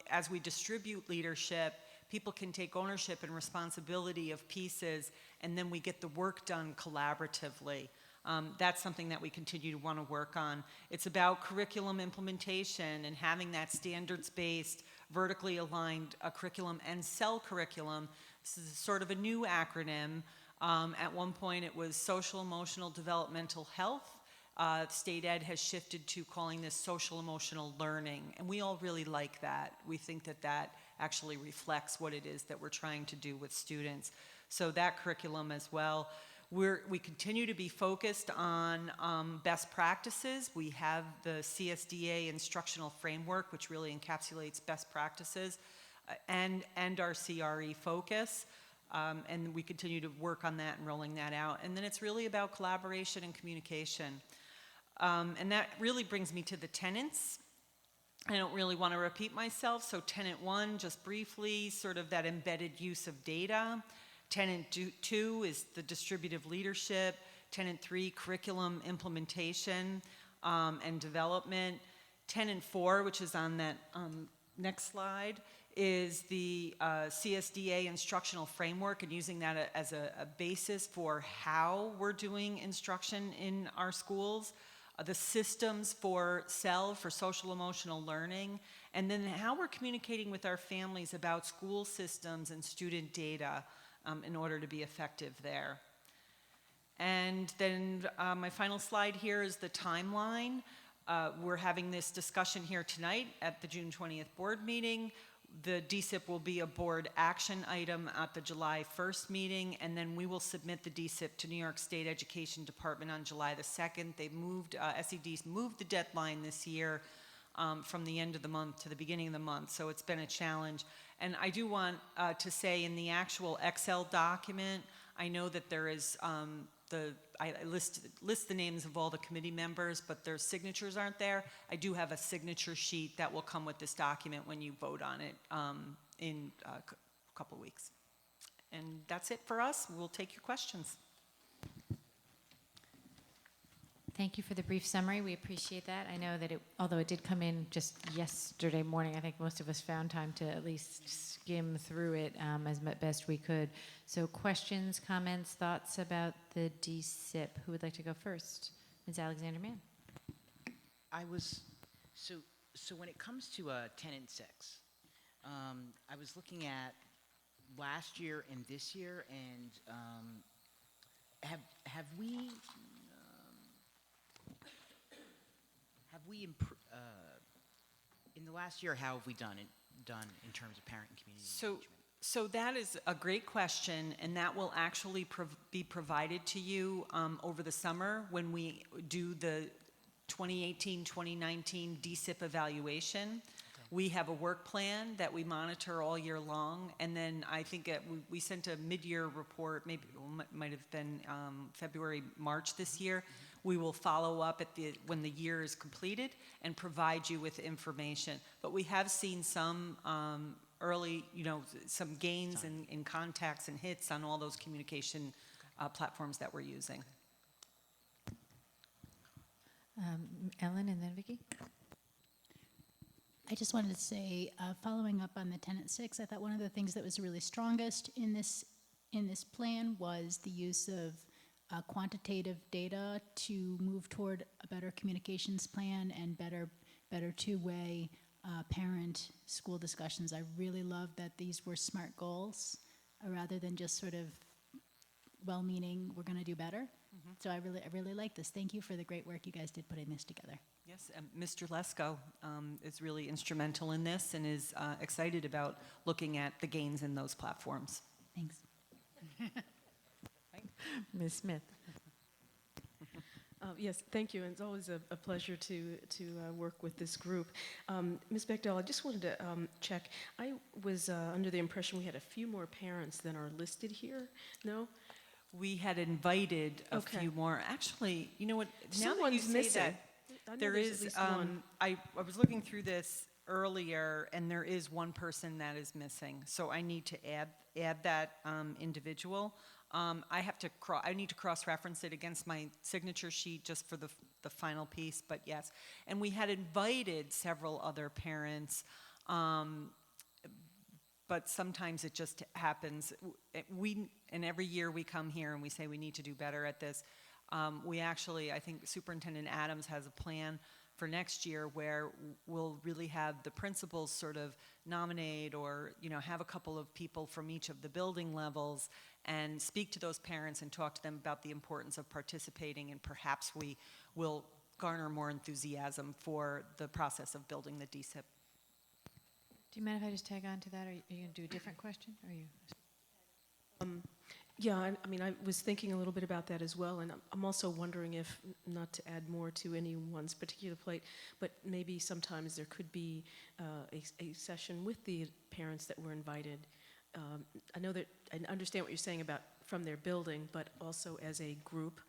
as we distribute leadership, people can take ownership and responsibility of pieces, and then we get the work done collaboratively. That's something that we continue to want to work on. It's about curriculum implementation and having that standards-based, vertically aligned curriculum and cell curriculum. This is sort of a new acronym. At one point it was social emotional developmental health. State ed has shifted to calling this social emotional learning, and we all really like that. We think that that actually reflects what it is that we're trying to do with students. So that curriculum as well. We continue to be focused on best practices. We have the CSDA instructional framework, which really encapsulates best practices, and our CRE focus. And we continue to work on that and rolling that out. And then it's really about collaboration and communication. And that really brings me to the tenants. I don't really want to repeat myself, so tenant 1, just briefly, sort of that embedded use of data. Tenant 2 is the distributive leadership. Tenant 3, curriculum implementation and development. Tenant 4, which is on that next slide, is the CSDA instructional framework and using that as a basis for how we're doing instruction in our schools. The systems for SEL, for social emotional learning, and then how we're communicating with our families about school systems and student data in order to be effective there. And then my final slide here is the timeline. We're having this discussion here tonight at the June 20th board meeting. The DSIP will be a board action item at the July 1st meeting, and then we will submit the DSIP to New York State Education Department on July the 2nd. They moved, SED's moved the deadline this year from the end of the month to the beginning of the month, so it's been a challenge. And I do want to say in the actual Excel document, I know that there is I list the names of all the committee members, but their signatures aren't there. I do have a signature sheet that will come with this document when you vote on it in a couple weeks. And that's it for us. We'll take your questions. Thank you for the brief summary. We appreciate that. I know that although it did come in just yesterday morning, I think most of us found time to at least skim through it as best we could. So questions, comments, thoughts about the DSIP? Who would like to go first? Ms. Alexander Mann. So when it comes to tenant 6, I was looking at last year and this year, and have we in the last year, how have we done in terms of parent and community engagement? So that is a great question, and that will actually be provided to you over the summer when we do the 2018-2019 DSIP evaluation. Okay. We have a work plan that we monitor all year long, and then I think we sent a mid-year report, maybe it might have been February, March this year. Mm-hmm. We will follow up when the year is completed and provide you with information. But we have seen some early, some gains in contacts and hits on all those communication platforms that we're using. Ellen and then Vicki. I just wanted to say, following up on the tenant 6, I thought one of the things that was really strongest in this plan was the use of quantitative data to move toward a better communications plan and better two-way parent-school discussions. I really love that these were SMART goals rather than just sort of well-meaning, we're going to do better. Mm-hmm. So I really like this. Thank you for the great work you guys did putting this together. Yes, and Mr. Lesko is really instrumental in this and is excited about looking at the gains in those platforms. Thanks. Ms. Smith. Yes, thank you. And it's always a pleasure to work with this group. Ms. Bechdel, I just wanted to check. I was under the impression we had a few more parents than are listed here. No? We had invited a few more. Actually, you know what? Now that you say that, there is. I was looking through this earlier, and there is one person that is missing. So I need to add that individual. I need to cross-reference it against my signature sheet just for the final piece, but yes. And we had invited several other parents, but sometimes it just happens. And every year we come here and we say we need to do better at this. We actually, I think Superintendent Adams has a plan for next year where we'll really have the principals sort of nominate or have a couple of people from each of the building levels and speak to those parents and talk to them about the importance of participating, and perhaps we will garner more enthusiasm for the process of building the DSIP. Do you mind if I just tag on to that? Are you going to do a different question? Or are you? Yeah, I mean, I was thinking a little bit about that as well, and I'm also wondering if, not to add more to anyone's particular plate, but maybe sometimes there could be a session with the parents that were invited. I know that I understand what you're saying about from their building, but also as a group.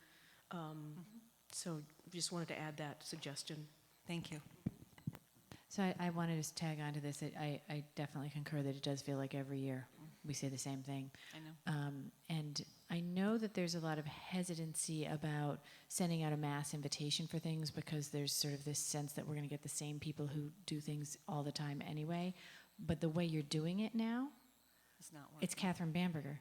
So just wanted to add that suggestion. Thank you. So I wanted to just tag on to this. I definitely concur that it does feel like every year we say the same thing. I know. And I know that there's a lot of hesitancy about sending out a mass invitation for things because there's sort of this sense that we're going to get the same people who do things all the time anyway. But the way you're doing it now, It's not working. it's Catherine Bamberger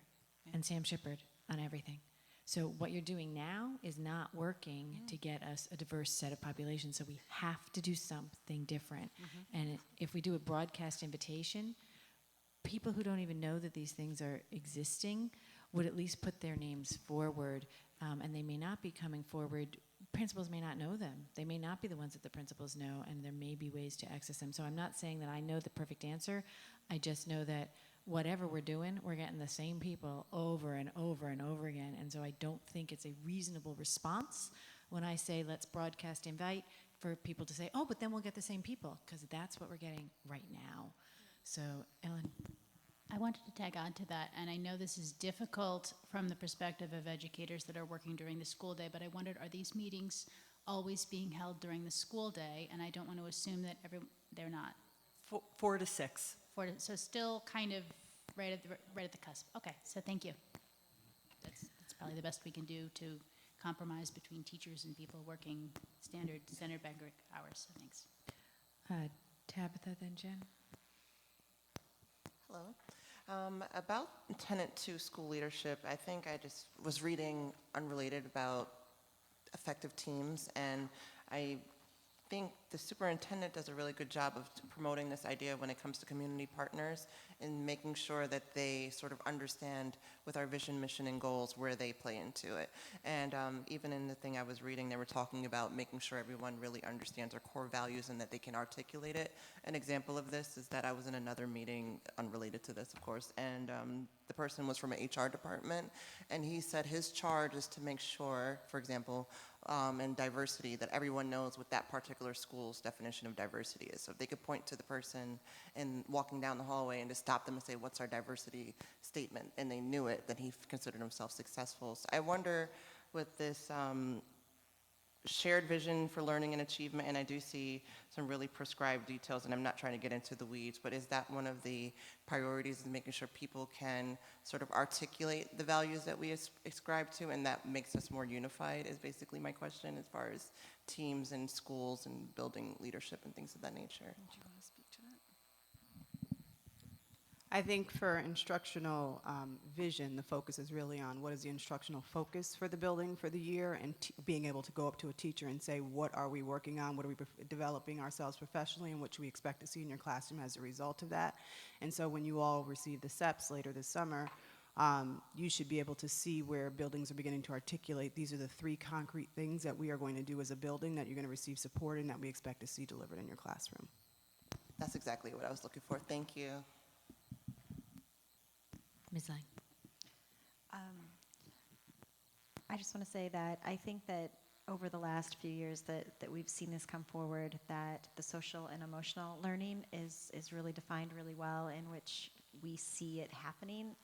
and Sam Shippard on everything. So what you're doing now is not working to get us a diverse set of populations. So we have to do something different. And if we do a broadcast invitation, people who don't even know that these things are existing would at least put their names forward. And they may not be coming forward. Principals may not know them. They may not be the ones that the principals know, and there may be ways to access them. So I'm not saying that I know the perfect answer. I just know that whatever we're doing, we're getting the same people over and over and over again. And so I don't think it's a reasonable response when I say let's broadcast invite for people to say, oh, but then we'll get the same people, because that's what we're getting right now. So, Ellen. I wanted to tag on to that, and I know this is difficult from the perspective of educators that are working during the school day, but I wondered, are these meetings always being held during the school day? And I don't want to assume that they're not. 4 to 6. So still kind of right at the cusp. Okay, so thank you. That's probably the best we can do to compromise between teachers and people working standard bank hours. So thanks. Tabitha, then Jen. Hello. About Tenet 2 school leadership, I think I just was reading unrelated about effective teams, and I think the superintendent does a really good job of promoting this idea when it comes to community partners and making sure that they sort of understand with our vision, mission, and goals where they play into it. And even in the thing I was reading, they were talking about making sure everyone really understands our core values and that they can articulate it. An example of this is that I was in another meeting, unrelated to this, of course, and the person was from an HR department, and he said his charge is to make sure, for example, and diversity, that everyone knows what that particular school's definition of diversity is. So if they could point to the person and walking down the hallway and just stop them and say, what's our diversity statement? And they knew it, then he considered himself successful. So I wonder with this shared vision for learning and achievement, and I do see some really prescribed details, and I'm not trying to get into the weeds, but is that one of the priorities, is making sure people can sort of articulate the values that we ascribe to, and that makes us more unified, is basically my question as far as teams and schools and building leadership and things of that nature. Do you want to speak to that? I think for instructional vision, the focus is really on what is the instructional focus for the building for the year, and being able to go up to a teacher and say, what are we working on, what are we developing ourselves professionally, and what should we expect to see in your classroom as a result of that. And so when you all receive the SEPs later this summer, you should be able to see where buildings are beginning to articulate, these are the 3 concrete things that we are going to do as a building that you're going to receive support in, that we expect to see delivered in your classroom. That's exactly what I was looking for. Thank you. Ms. Lang. I just want to say that I think that over the last few years that we've seen this come forward, that the social and emotional learning is really defined really well, in which we see it happening,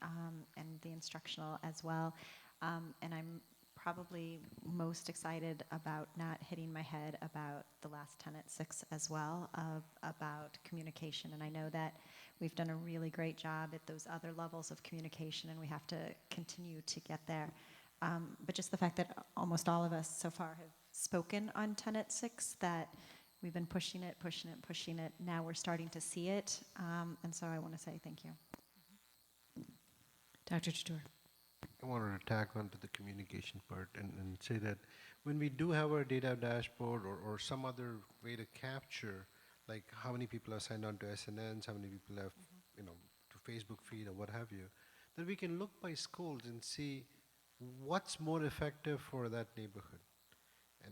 and the instructional as well. And I'm probably most excited about not hitting my head about the last Tenet 6 as well, about communication. And I know that we've done a really great job at those other levels of communication, and we have to continue to get there. But just the fact that almost all of us so far have spoken on Tenet 6, that we've been pushing it. Now we're starting to see it. And so I want to say thank you. Dr. Chatur. I wanted to tack on to the communication part and say that when we do have our data dashboard or some other way to capture, like how many people are signed on to SNNs, how many people have, to Facebook feed or what have you, then we can look by schools and see what's more effective for that neighborhood,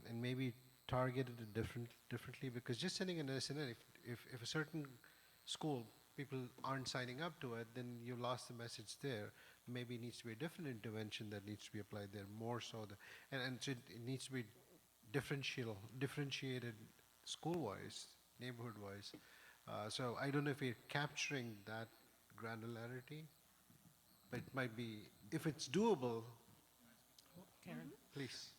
and maybe target it differently, because just sending an SNN, if a certain school people aren't signing up to it, then you lost the message there. Maybe it needs to be a different intervention that needs to be applied there, more so and so it needs to be differentiated school-wise, neighborhood-wise. So I don't know if we're capturing that granularity, but it might be, if it's doable. Karen. Please.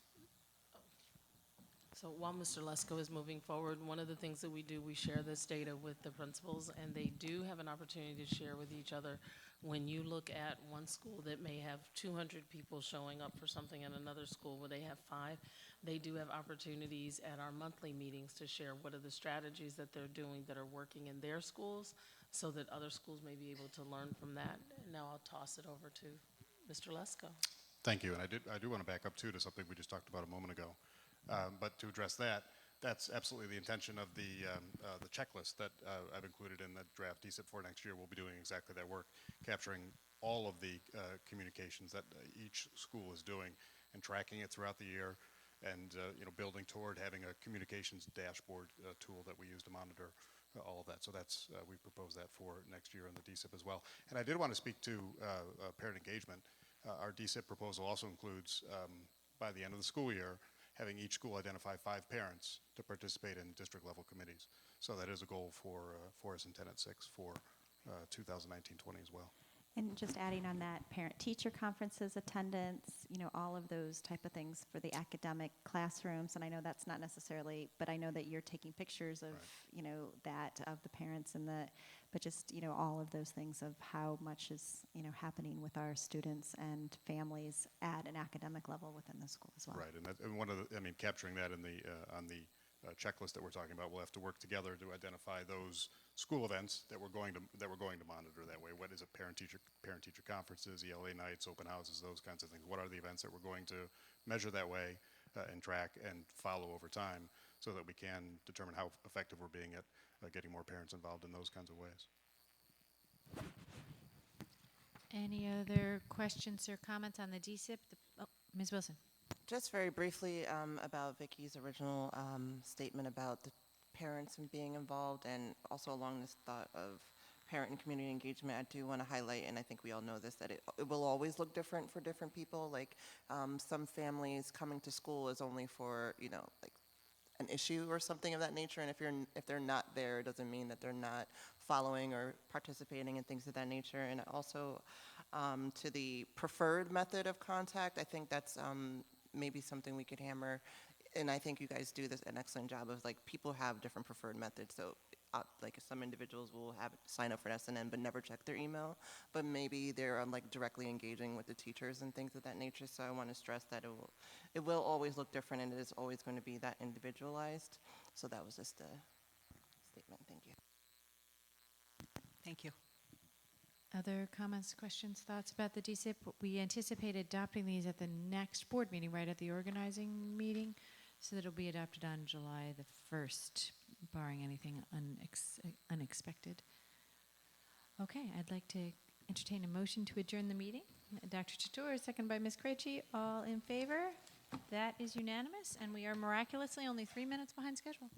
So while Mr. Lesko is moving forward, one of the things that we do, we share this data with the principals, and they do have an opportunity to share with each other. When you look at one school that may have 200 people showing up for something and another school where they have 5, they do have opportunities at our monthly meetings to share what are the strategies that they're doing that are working in their schools so that other schools may be able to learn from that. And now I'll toss it over to Mr. Lesko. Thank you, and I do want to back up too to something we just talked about a moment ago. But to address that, that's absolutely the intention of the checklist that I've included in the draft DSIP for next year. We'll be doing exactly that work, capturing all of the communications that each school is doing and tracking it throughout the year, and building toward having a communications dashboard tool that we use to monitor all of that. So that's we propose that for next year in the DSIP as well. And I did want to speak to parent engagement. Our DSIP proposal also includes, by the end of the school year, having each school identify 5 parents to participate in district level committees. So that is a goal for us in Tenet 6 for 2019-20 as well. And just adding on that, parent-teacher conferences attendance, all of those type of things for the academic classrooms. And I know that's not necessarily, but I know that you're taking pictures of, that of the parents and but just, all of those things of how much is, happening with our students and families at an academic level within the school as well. Right, and one of the, capturing that in the on the checklist that we're talking about, we'll have to work together to identify those school events that we're going to monitor that way. What is it? Parent-teacher conferences, ELA nights, open houses, those kinds of things. What are the events that we're going to measure that way and track and follow over time, so that we can determine how effective we're being at getting more parents involved in those kinds of ways. Any other questions or comments on the DSIP? Ms. Wilson. Just very briefly about Vicky's original statement about the parents and being involved, and also along this thought of parent and community engagement, I do want to highlight, and I think we all know this, that it will always look different for different people. Like some families coming to school is only for, like an issue or something of that nature, and if they're not there, it doesn't mean that they're not following or participating in things of that nature. And also to the preferred method of contact, I think that's maybe something we could hammer, and I think you guys do an excellent job of, like, people have different preferred methods. So like some individuals will sign up for SNN but never check their email, but maybe they're directly engaging with the teachers and things of that nature. So I want to stress that it will always look different, and it is always going to be that individualized. So that was just a statement. Thank you. Thank you. Other comments, questions, thoughts about the DSIP? We anticipate adopting these at the next board meeting, right at the organizing meeting, so that it'll be adopted on July the 1st, barring anything unexpected. Okay, I'd like to entertain a motion to adjourn the meeting. Dr. Chatur, second by Ms. Krejci. All in favor? That is unanimous, and we are miraculously only 3 minutes behind schedule.